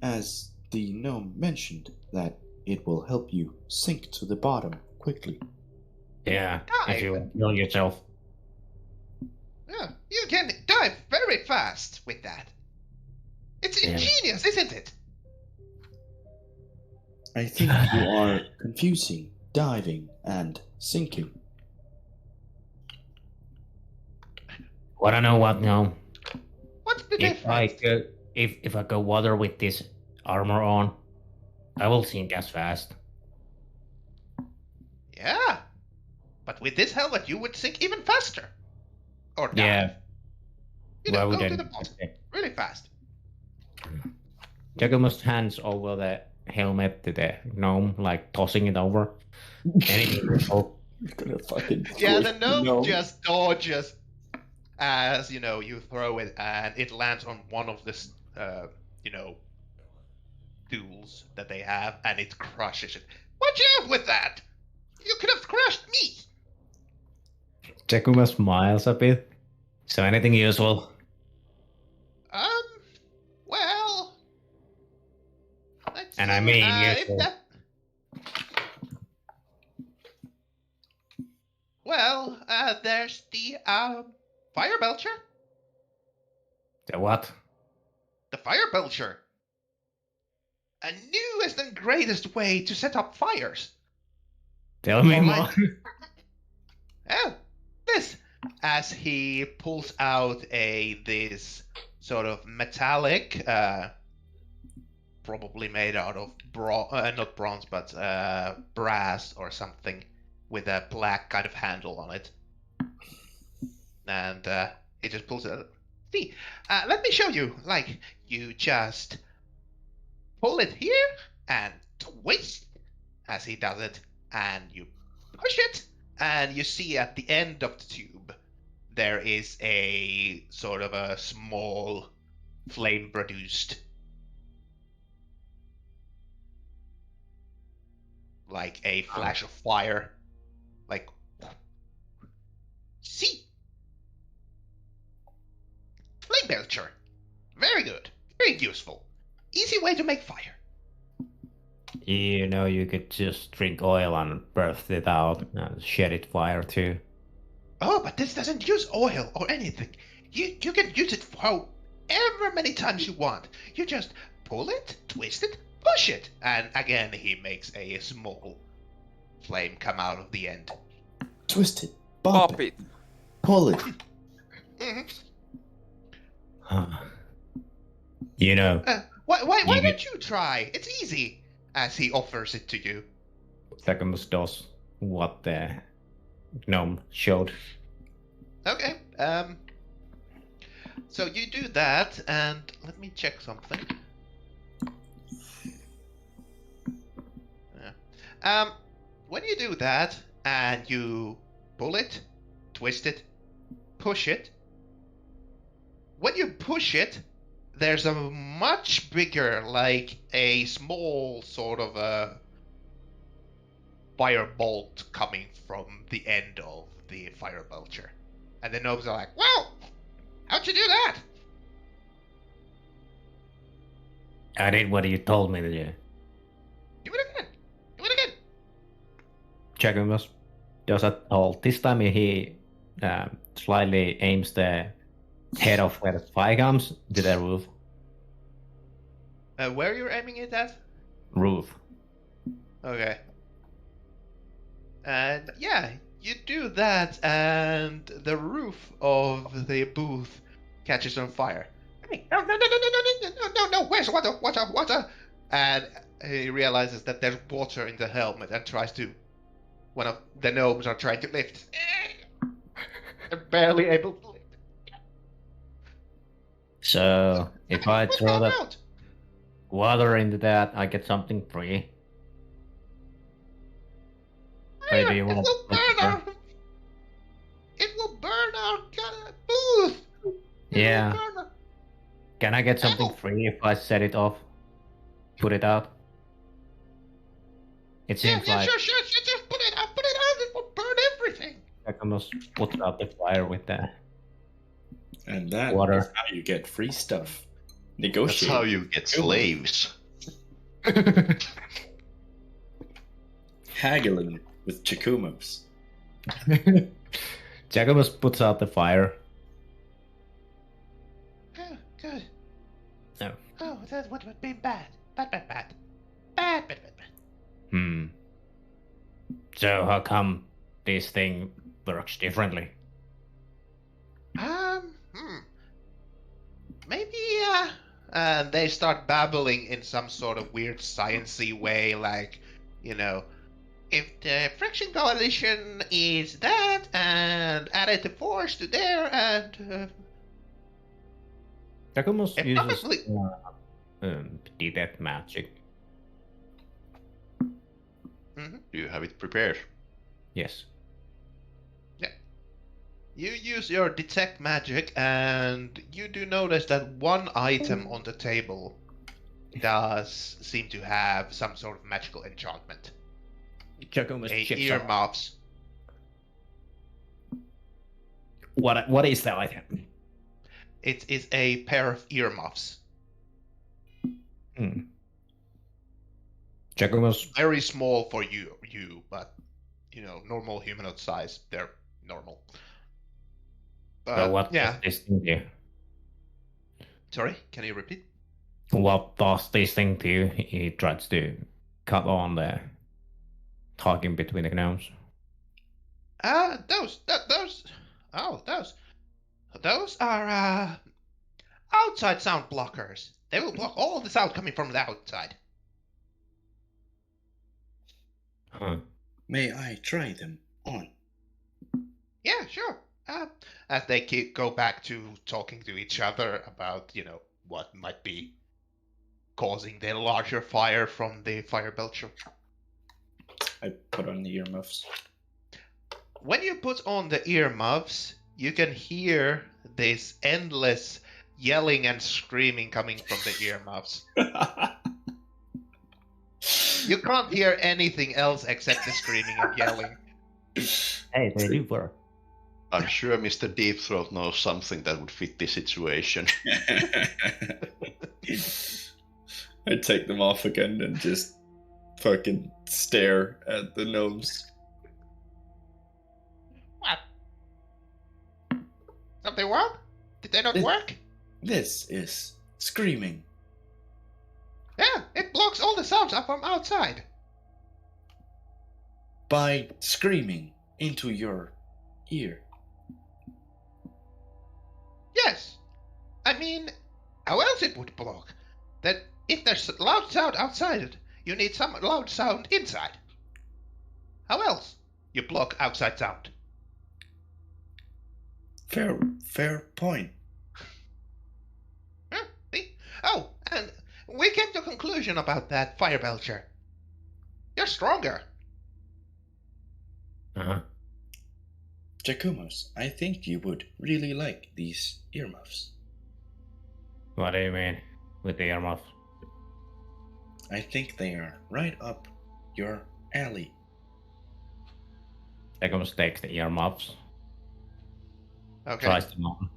as the gnome mentioned, that it will help you sink to the bottom quickly. Yeah, if you kill yourself. Yeah, you can dive very fast with that. It's ingenious, isn't it? I think you are confusing diving and sinking. Wanna know what now? What's the If I difference? go, if I go water with this armor on, I will sink as fast. Yeah, but with this helmet you would sink even faster. Or dive. Yeah. Why Go would to the bottom really fast. Jacomos hands over the helmet to the gnome, like tossing it over. Anything will help. you're gonna fucking. Yeah, push the gnome gnome. just dodges as you throw it, and it lands on one of the tools that they have, and it crushes it. Watch out with that! You could have crushed me. Jacomos smiles a bit. So anything useful? Well, let's And see. I mean if useful. There's the fire belcher. The what? The fire belcher. A newest and greatest way to set up fires. Tell me Or more. like- Oh, this. As he pulls out this sort of metallic, probably made out of not bronze, but brass or something, with a black kind of handle on it. And he just pulls it out. See, let me show you. Like, you just pull it here and twist as he does it, and you push it, And you see at the end of the tube, there is a sort of a small flame produced. Like a flash of fire. Like, see? Flame belcher. Very good. Very useful. Easy way to make fire. You know, you could just drink oil and burst it out and shed it fire too. Oh, but this doesn't use oil or anything. You can use it for however many times you want. You just pull it, twist it, push it. And again, he makes a small flame come out of the end. Twist it, bop Pop it, it. pull it. You know, Why You- don't you try? It's easy. As he offers it to you. Sakamus does what the gnome showed. Okay. So you do that, and let me check something. Yeah. When you do that, and you pull it, twist it, push it. When you push it, there's a much bigger, like a small sort of a fire bolt coming from the end of the fire belcher. And the gnomes are like, "Wow! How'd you do that?" I did what you told me to do. Do it again. Do it again. Sakamus does it all. This time he slightly aims the head of where the fire comes to the roof. Where you're aiming it at? Roof. Okay. And yeah, you do that, and the roof of the booth catches on fire. Hey, no, no, no, no, no, no, no, no, no, where's water, water, water? And he realizes that there's water in the helmet and tries to. One of the gnomes are trying to lift. They're barely able to lift. So if I Put throw them that out. water into that, I get something free. Hey, do you It want will burn our. It will burn our booth. It Yeah. will burn our- Can I get something Ow. free if I set it off? Put it out? It Yeah, seems yeah, like sure. Just put it out. It will burn everything. Sakamus puts out the fire with the And that Water. is how you get free stuff. That's Negotiate. how you get slaves. Haggling with Chakumos. Sakamus puts out the fire. Oh, good. No. Oh, that would have been bad. Bad. So how come this thing works differently? Maybe, and they start babbling in some sort of weird sciencey way, like, you know, if the friction coalition is that, and added the force to there, and Sakamus If uses probably- detect magic. Do you have it prepared? Yes. you use your detect magic, and you do notice that one item on the table does seem to have some sort of magical enchantment. Sakamus A checks out. earmuffs. What is the item? It is a pair of earmuffs. Sakamus Very small for you, but you know, normal humanoid size. They're normal. so what yeah. does this thing do? Sorry, can you repeat? What does this thing do? He tries to cut on the talking between the gnomes. Those are outside sound blockers. They will block all the sound coming from the outside. Huh. May I try them on? Yeah, sure. As they go back to talking to each other about, you know, what might be causing the larger fire from the fire belcher. I put on the earmuffs. when you put on the earmuffs, you can hear this endless yelling and screaming coming from the earmuffs. You can't hear anything else except the screaming and yelling. Hey, they do work. I'm sure Mr. Deep Throat knows something that would fit this situation. I take them off again and just fucking stare at the gnomes. What? Something wrong? Did they not work? This is screaming. Yeah, it blocks all the sounds up from outside. By screaming into your ear. Yes. I mean, how else it would block? That if there's loud sound outside, you need some loud sound inside. How else you block outside sound? Fair point. Huh? See? Oh, and we came to a conclusion about that, Firebelcher. You're stronger. Uh-huh. Jacumos, I think you would really like these earmuffs. What do you mean with the earmuffs? I think they are right up your alley. Jacumos takes the earmuffs, Okay. tries them on.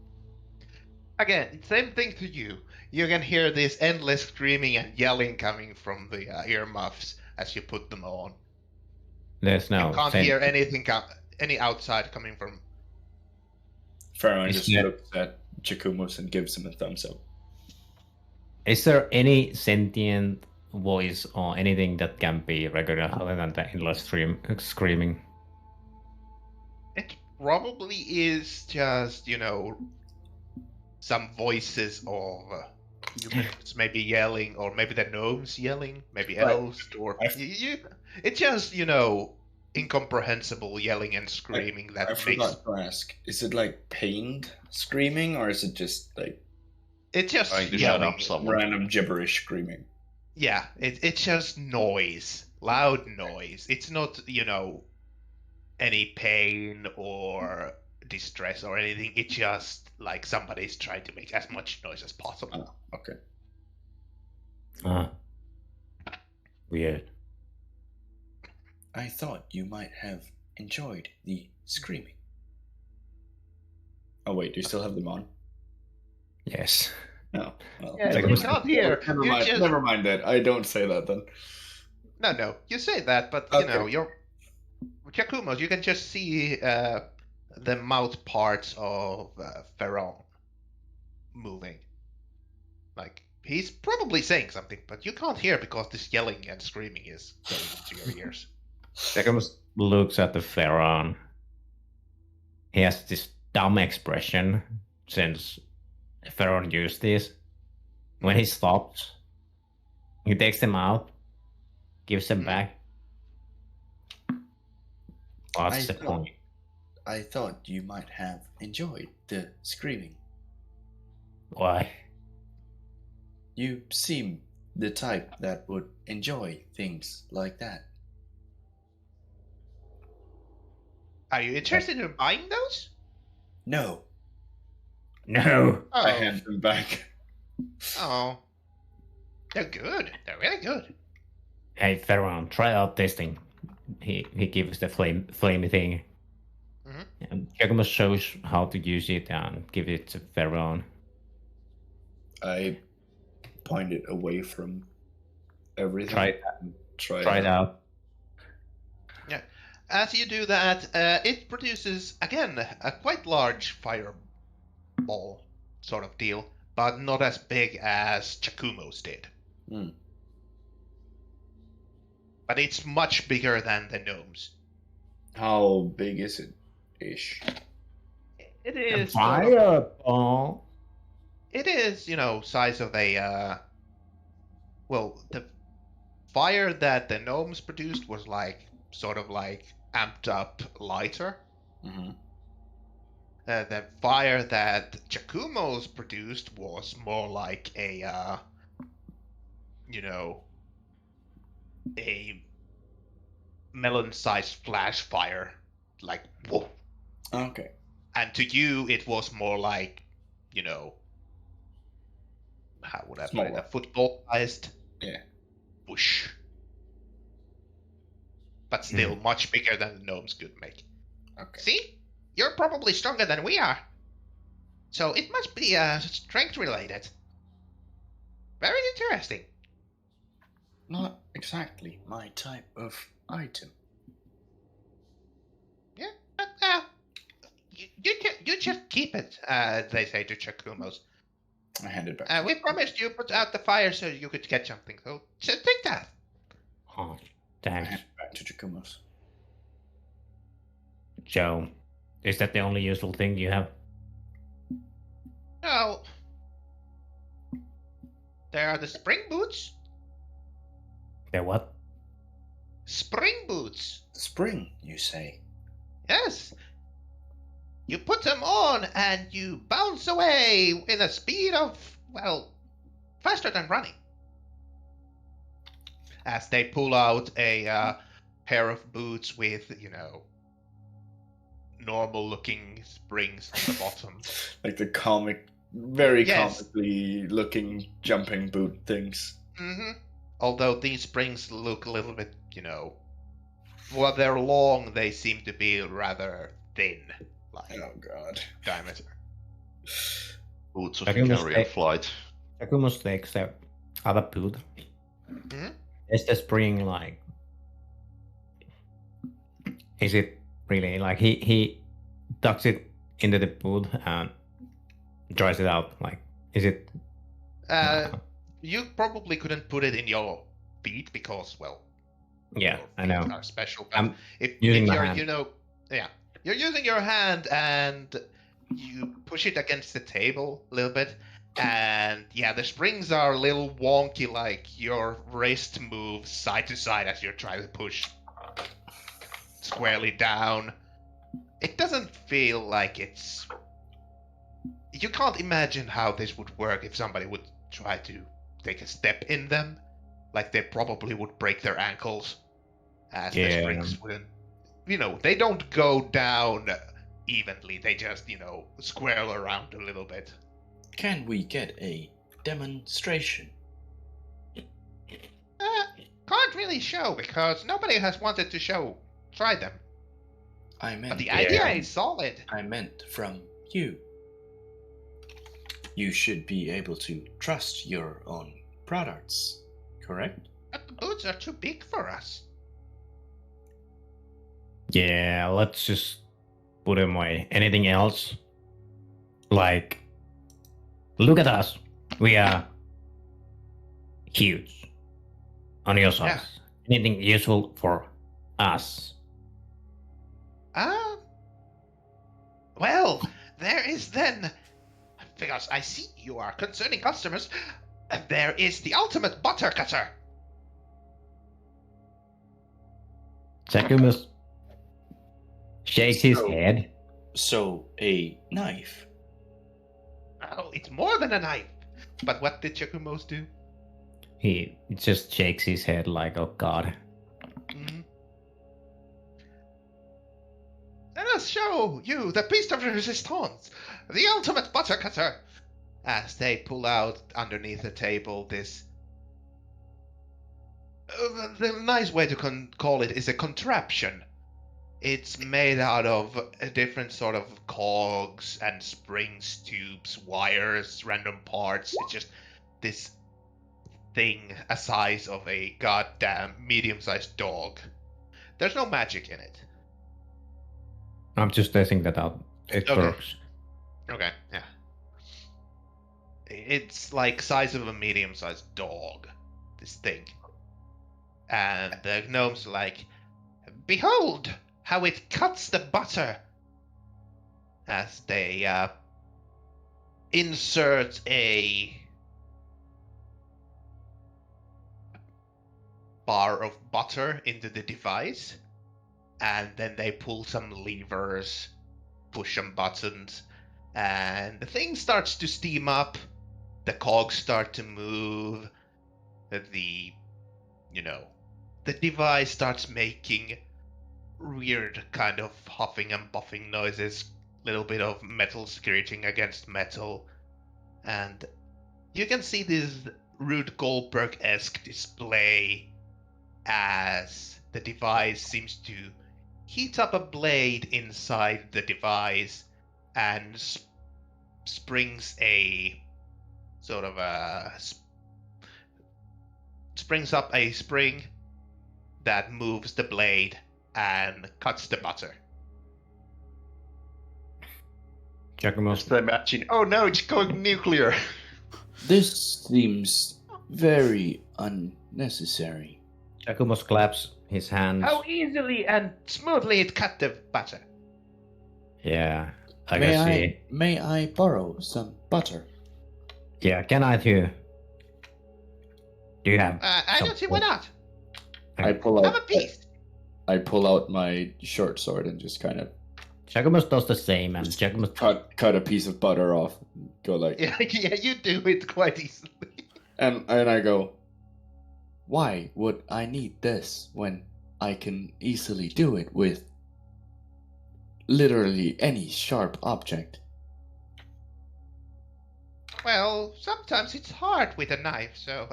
Again, same thing to you. You can hear this endless screaming and yelling coming from the earmuffs as you put them on. There's no You can't sense. hear anything, any outside coming from. Pharaoh Is just there- looks at Jacumos and gives him a thumbs up. Is there any sentient voice or anything that can be recognized other than the endless screaming? It probably is just, some voices of humans maybe yelling, or maybe the gnomes yelling, maybe Right. elves, or it's just, incomprehensible yelling and screaming I that makes forgot to ask. Is it like pained screaming, or is it just like it just Trying to shut yelling. up someone. random gibberish screaming? Yeah, it's just noise, loud noise. It's not, any pain or distress or anything. It's just like somebody's trying to make as much noise as possible. Oh, okay. Weird. I thought you might have enjoyed the screaming. Oh wait, do you still have them on? Yes. No. Well, Yeah, Like you a- can't hear. Never You mind. just... Never mind that. I don't say that then. No, you say that, but Okay. you're Jacumos. You can just see the mouth parts of Pharaoh moving. Like he's probably saying something, but you can't hear because this yelling and screaming is going into your ears. Jacumos looks at the Pharaoh. He has this dumb expression since Pharaoh used this. When he stops, he takes them out, gives them back. What's I the thought- point? I thought you might have enjoyed the screaming. Why? You seem the type that would enjoy things like that. Are you interested in buying those? No, No. Oh, I hand them back. oh, they're good. They're really good. Hey, Pharaoh, try out this thing. He gives the flamey thing. Mhm. And Jacumos shows how to use it and give it to Pharaoh. I point it away from everything. Try it. and try Try it out. As you do that, it produces, again, a quite large fireball sort of deal, but not as big as Jacumos did. Hmm. But it's much bigger than the gnomes. How big is it? Ish. It is sort of- Fireball. it is, size of a, well, the fire that the gnomes produced was sort of amped up lighter. Mm-hmm. The fire that Jacumos produced was more like a, a melon-sized flash fire like, whoa. Okay. And to you, it was more like, you know, how would I put it? Smaller. A football-sized Yeah. bush. But still much bigger than the gnomes could make. Okay. See? You're probably stronger than we are. So it must be strength related. Very interesting. Not exactly my type of item. Yeah, but you just keep it, they say to Chakumos. I hand it back. We promised you put out the fire so you could get something, so take that. Oh, I thanks. hand it back to Jakumos. So, is that the only useful thing you have? No. There are the spring boots. The what? Spring boots. Spring, you say? Yes. You put them on and you bounce away in a speed of, well, faster than running. As they pull out a pair of boots with, you know, normal looking springs on the bottom. Like the very Yes. comically looking jumping boot things. Mm-hmm. Although these springs look a little bit, you know, while they're long, they seem to be rather thin, like Oh god. diameter. Boots of I can just carrier say- flight. Takumus takes the other boot. Mhm. Is the spring like? Is it really like he tucks it into the boot and dries it out? Like, is it? You probably couldn't put it in your feet because, well, Yeah, your I feet know. are special. But I'm if using my you're, hand. you know, yeah, you're using your hand and you push it against the table a little bit, and yeah, the springs are a little wonky, like your wrist moves side to side as you're trying to push squarely down. It doesn't feel like it's. You can't imagine how this would work if somebody would try to take a step in them. Like they probably would break their ankles, as the Yeah. springs wouldn't. You know, they don't go down evenly. They just, you know, squirrel around a little bit. Can we get a demonstration? Can't really show because nobody has wanted to try them. I But meant the idea is solid. I meant from you. You should be able to trust your own products, correct? But the boots are too big for us. Yeah, let's just put him away. Anything else? Like, look at us. We are huge. On your size. Anything useful for us? Well, there is then, because I see you are concerning customers, there is the ultimate butter cutter. Jakumus shakes his head. So, a knife. Oh, it's more than a knife. But what did Chakumos do? He just shakes his head like, oh god. Mhm. Let us show you the piece of resistance, the ultimate butter cutter. As they pull out underneath the table this. The nice way to call it is a contraption. It's made out of a different sort of cogs and springs, tubes, wires, random parts. It's just this thing a size of a goddamn medium-sized dog. There's no magic in it. I'm just testing that out. It Okay. works. Okay, yeah. It's like size of a medium-sized dog, this thing. And the gnomes are like, behold how it cuts the butter. As they insert a bar of butter into the device. And then they pull some levers, push some buttons, and the thing starts to steam up. The cogs start to move. The device starts making weird kind of huffing and puffing noises, little bit of metal screeching against metal, and you can see this Rube Goldberg-esque display as the device seems to heat up a blade inside the device and springs a sort of springs up a spring that moves the blade and cuts the butter. Giacomo, Just imagine, oh no, it's going nuclear. This seems very unnecessary. Giacomo claps his hands. How easily and smoothly it cut the butter. Yeah, I can see. May I borrow some butter? Yeah, can I too? Do you have? I don't see why not. I pull Have a out. piece. I pull out my short sword and just kind of Giacomo does the same, and Giacomo cut a piece of butter off. And go like, Yeah, you do it quite easily. and I go, Why would I need this when I can easily do it with literally any sharp object? Well, sometimes it's hard with a knife, so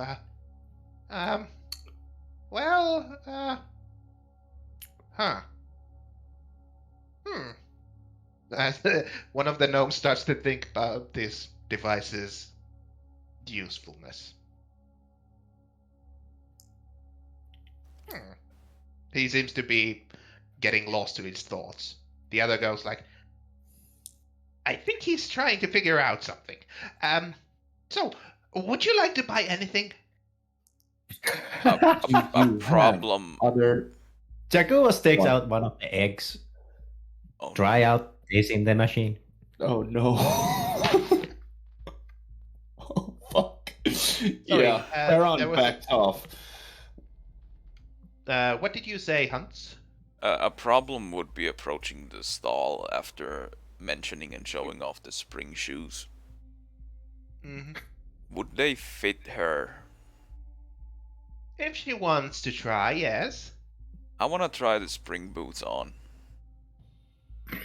huh. As one of the gnomes starts to think about this device's usefulness. He seems to be getting lost to his thoughts. The other goes like, I think he's trying to figure out something. So, would you like to buy anything? A problem. other. Giacomo takes What? out one of the eggs, Oh, try out this in the machine. Oh no. Oh fuck. Yeah, there Theron was- backed off. What did you say, Hunts? a problem would be approaching the stall after mentioning and showing off the spring shoes. Mm-hmm. Would they fit her? If she wants to try, yes. I want to try the spring boots on.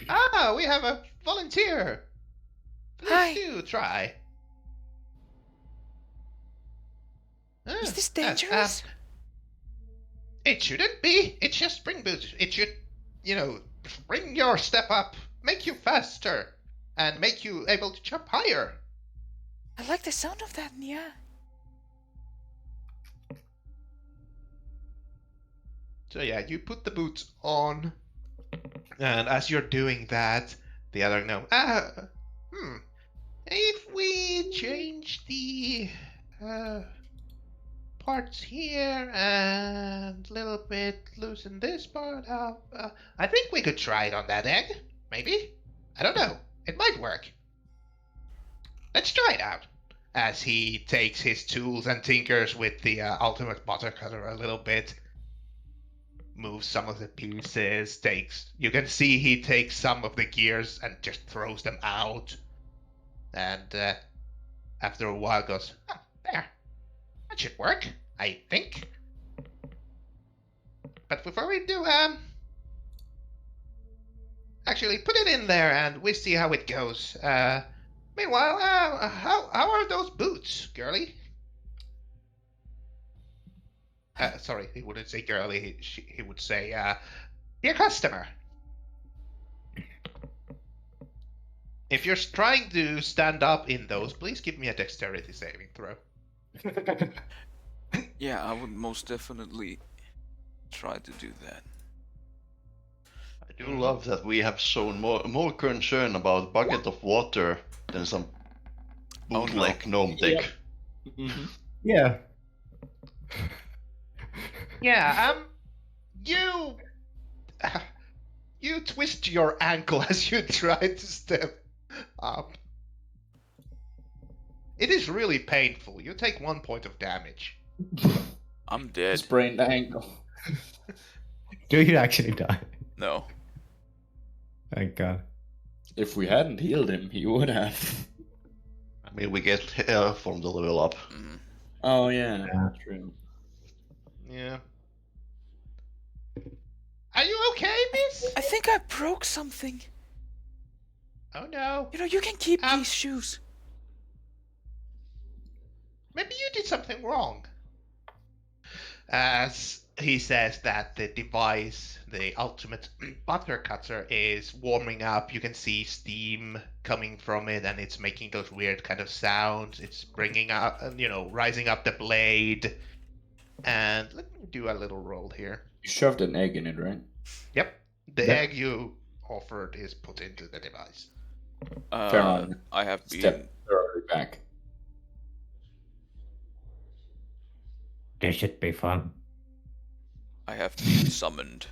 Ah, we have a volunteer. Please Hi. do try. Is this Ah, dangerous? It shouldn't be. It's just spring boots. It should, bring your step up, make you faster, and make you able to jump higher. I like the sound of that, Nia. So yeah, you put the boots on, and as you're doing that, the other gnome. If we change the parts here and a little bit loosen this part up, I think we could try it on that egg. Maybe. I don't know. It might work. Let's try it out. As he takes his tools and tinkers with the ultimate butter cutter a little bit. Moves some of the pieces, you can see he takes some of the gears and just throws them out. And after a while goes, oh, there. That should work, I think. But before we do, actually put it in there and we see how it goes. Meanwhile, how are those boots, girlie? Sorry, he wouldn't say girly. He would say, dear customer. If you're trying to stand up in those, please give me a dexterity saving throw. Yeah, I would most definitely try to do that. I do love that we have shown more concern about bucket of water than some Oh, no. bootleg gnome tech. Yeah. Yeah, you twist your ankle as you try to step up. It is really painful. You take 1 point of damage. I'm dead. Sprained ankle. Do you actually die? No. Thank God. If we hadn't healed him, he would have. I mean, we get health from the level up. Mm. Oh yeah, Yeah. true. Yeah. Are you okay, miss? I think I broke something. Oh no. You know, you can keep Um, these shoes. Maybe you did something wrong. As he says that the device, the ultimate butter cutter, is warming up. You can see steam coming from it, and it's making those weird kind of sounds. It's bringing up, rising up the blade. And let me do a little roll here. You shoved an egg in it, right? Yep, the Yep. egg you offered is put into the device. Fair enough. I have been. Step thoroughly back. This should be fun. I have been summoned.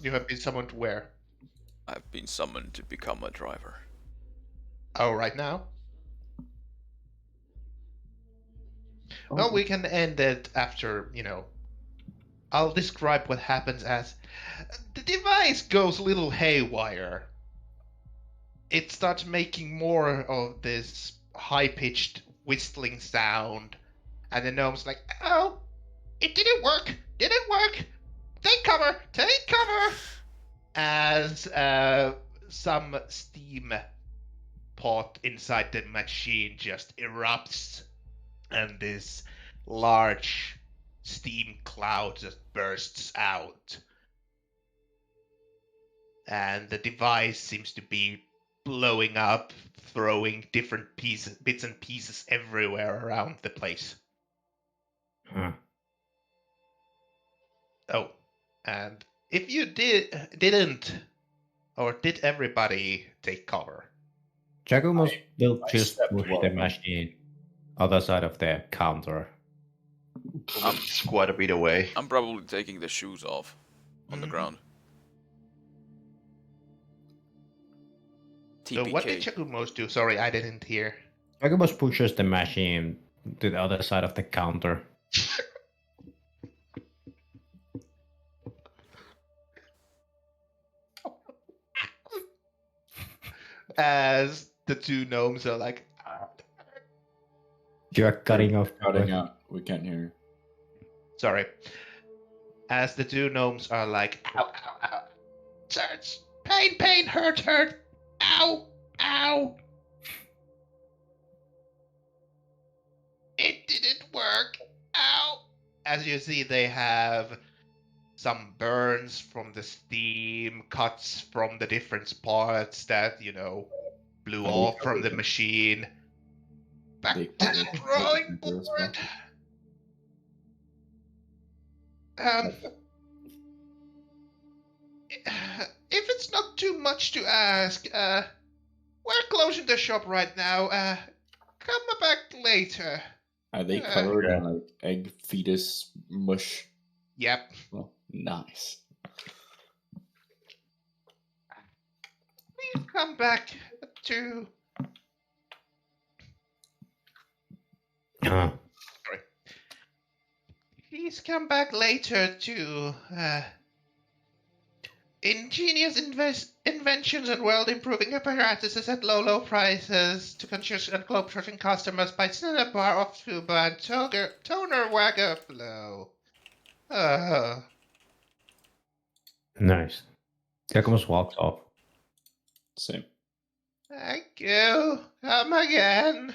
You have been summoned where? I've been summoned to become a driver. Oh, right now? Well, we can end it after, I'll describe what happens as the device goes a little haywire. It starts making more of this high-pitched whistling sound, and the gnome's like, oh, it didn't work, take cover, as some steam pot inside the machine just erupts, and this large steam cloud just bursts out. And the device seems to be blowing up, throwing different bits and pieces everywhere around the place. Huh. Oh, and if you didn't, or did everybody take cover? Giacomo will I just stepped push well the back. machine other side of the counter. It's quite a bit away. I'm probably taking the shoes off on the Mhm. ground. So what did TPK. Chagumos do? Sorry, I didn't hear. Giacomo pushes the machine to the other side of the counter. As the two gnomes are like, You are cutting off. Cutting out. We can't hear. sorry. As the two gnomes are like, ow, ow, ow. Hurts. Pain, hurt. Ow, ow. It didn't work. Ow. As you see, they have some burns from the steam, cuts from the different parts that, blew Are they off from covered the in- machine. Back They to covered the in drawing paper as well? board. If it's not too much to ask, we're closing the shop right now. Come back later. Are they Yeah. covered in like egg fetus mush? Yep. Well, nice. Please come back to. Huh. Please come back later to ingenious inventions and world-improving apparatuses at low prices to conscious and globe-trotting customers by Cinnabar of Tuba and Toner Waggerflow. Nice. Giacomo walks off. Same. Thank you. Come again.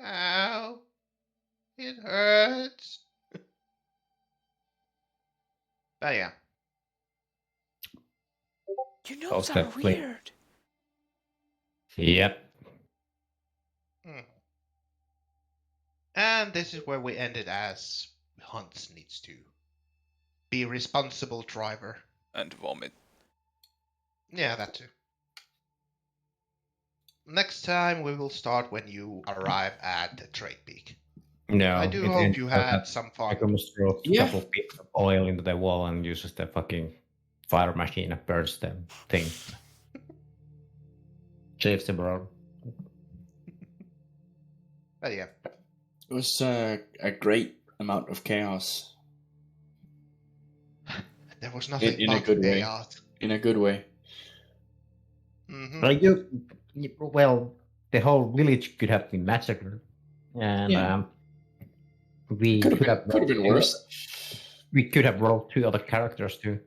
Ow. It hurts. But yeah. You know, are step clean. weird. Yep. And this is where we ended as Hunts needs to be a responsible driver. And vomit. Yeah, that too. Next time we will start when you arrive at the Trade Peak. No. I do it hope ends you with had that some fun. Giacomo throws a Yeah. couple of bits of oil into the wall and uses the fucking fire machine and burns the thing. Saves the world. But yeah. It was a great amount of chaos There was nothing in a but good way. chaos. in a good way. Mhm. Like well, the whole village could have been massacred, and Yeah. we Could have been worse. worse. we could have rolled 2 other characters too.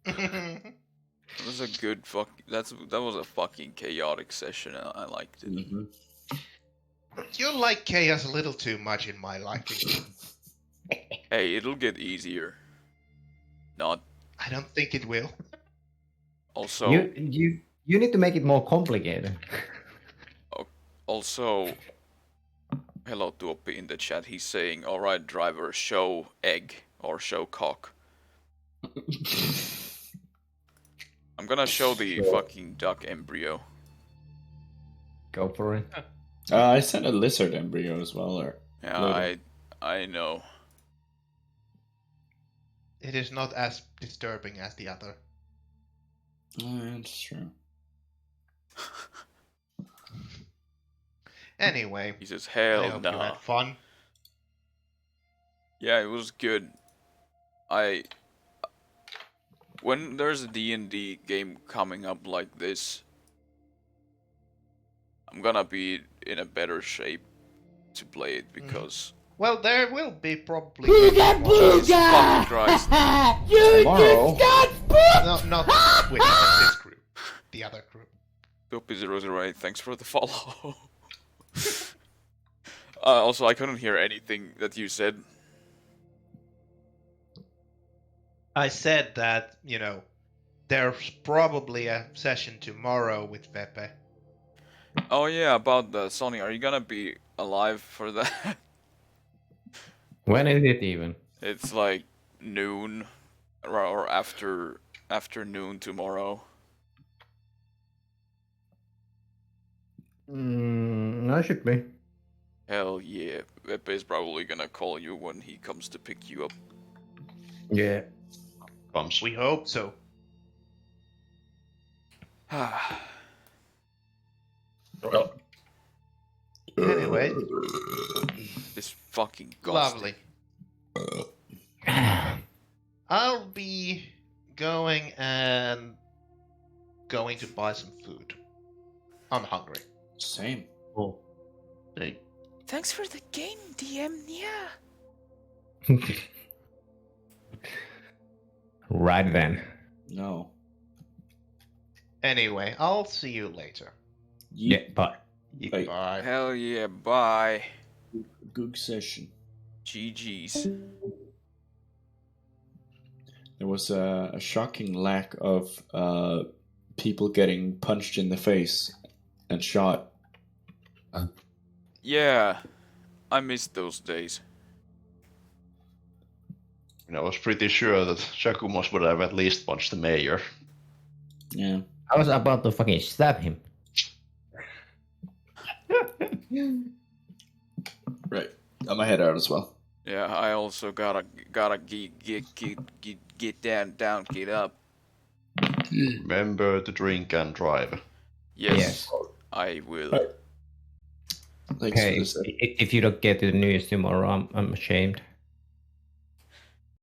It was a good that was a fucking chaotic session. I liked it. Mm-hmm. You like chaos a little too much in my liking. Hey, it'll get easier. Not I don't think it will. also. You need to make it more complicated. Also, hello to Oppi in the chat. He's saying, "Alright, driver, show egg or show cock." I'm gonna show the fucking duck embryo. Go for it. I sent a lizard embryo as well. Or Yeah, later. I know. It is not as disturbing as the other. Oh, that's true. Anyway, He says, I "Hell hope you no." had fun. Yeah, it was good. When there's a D&D game coming up like this, I'm gonna be in a better shape to play it because Well, there will be probably. Jesus fucking Christ. Tomorrow. No, not with this group. The other group. Dopey008, thanks for the follow. Also, I couldn't hear anything that you said. I said that, there's probably a session tomorrow with Pepe. Oh yeah, about the Sony, are you gonna be alive for that? When is it even? It's like noon or afternoon tomorrow. I should be. Hell yeah, Pepe is probably gonna call you when he comes to pick you up. Yeah. Comes. We hope so. Anyway, This fucking ghost. lovely. I'll be going to buy some food. I'm hungry. Same. Oh. Thanks for the game, DM. Yeah. Right then. No. Anyway, I'll see you later. Yeah, but Bye. Bye. Hell yeah, bye. Good session. GG's. There was a shocking lack of people getting punched in the face and shot. Yeah, I missed those days. I was pretty sure that Shakumos would have at least punched the mayor. Yeah. I was about to fucking stab him. Right. Got my head out as well. Yeah, I also gotta get down, get up. Remember to drink and drive. Yes, I will. Thanks for Hey, this. if you don't get the news tomorrow, I'm ashamed.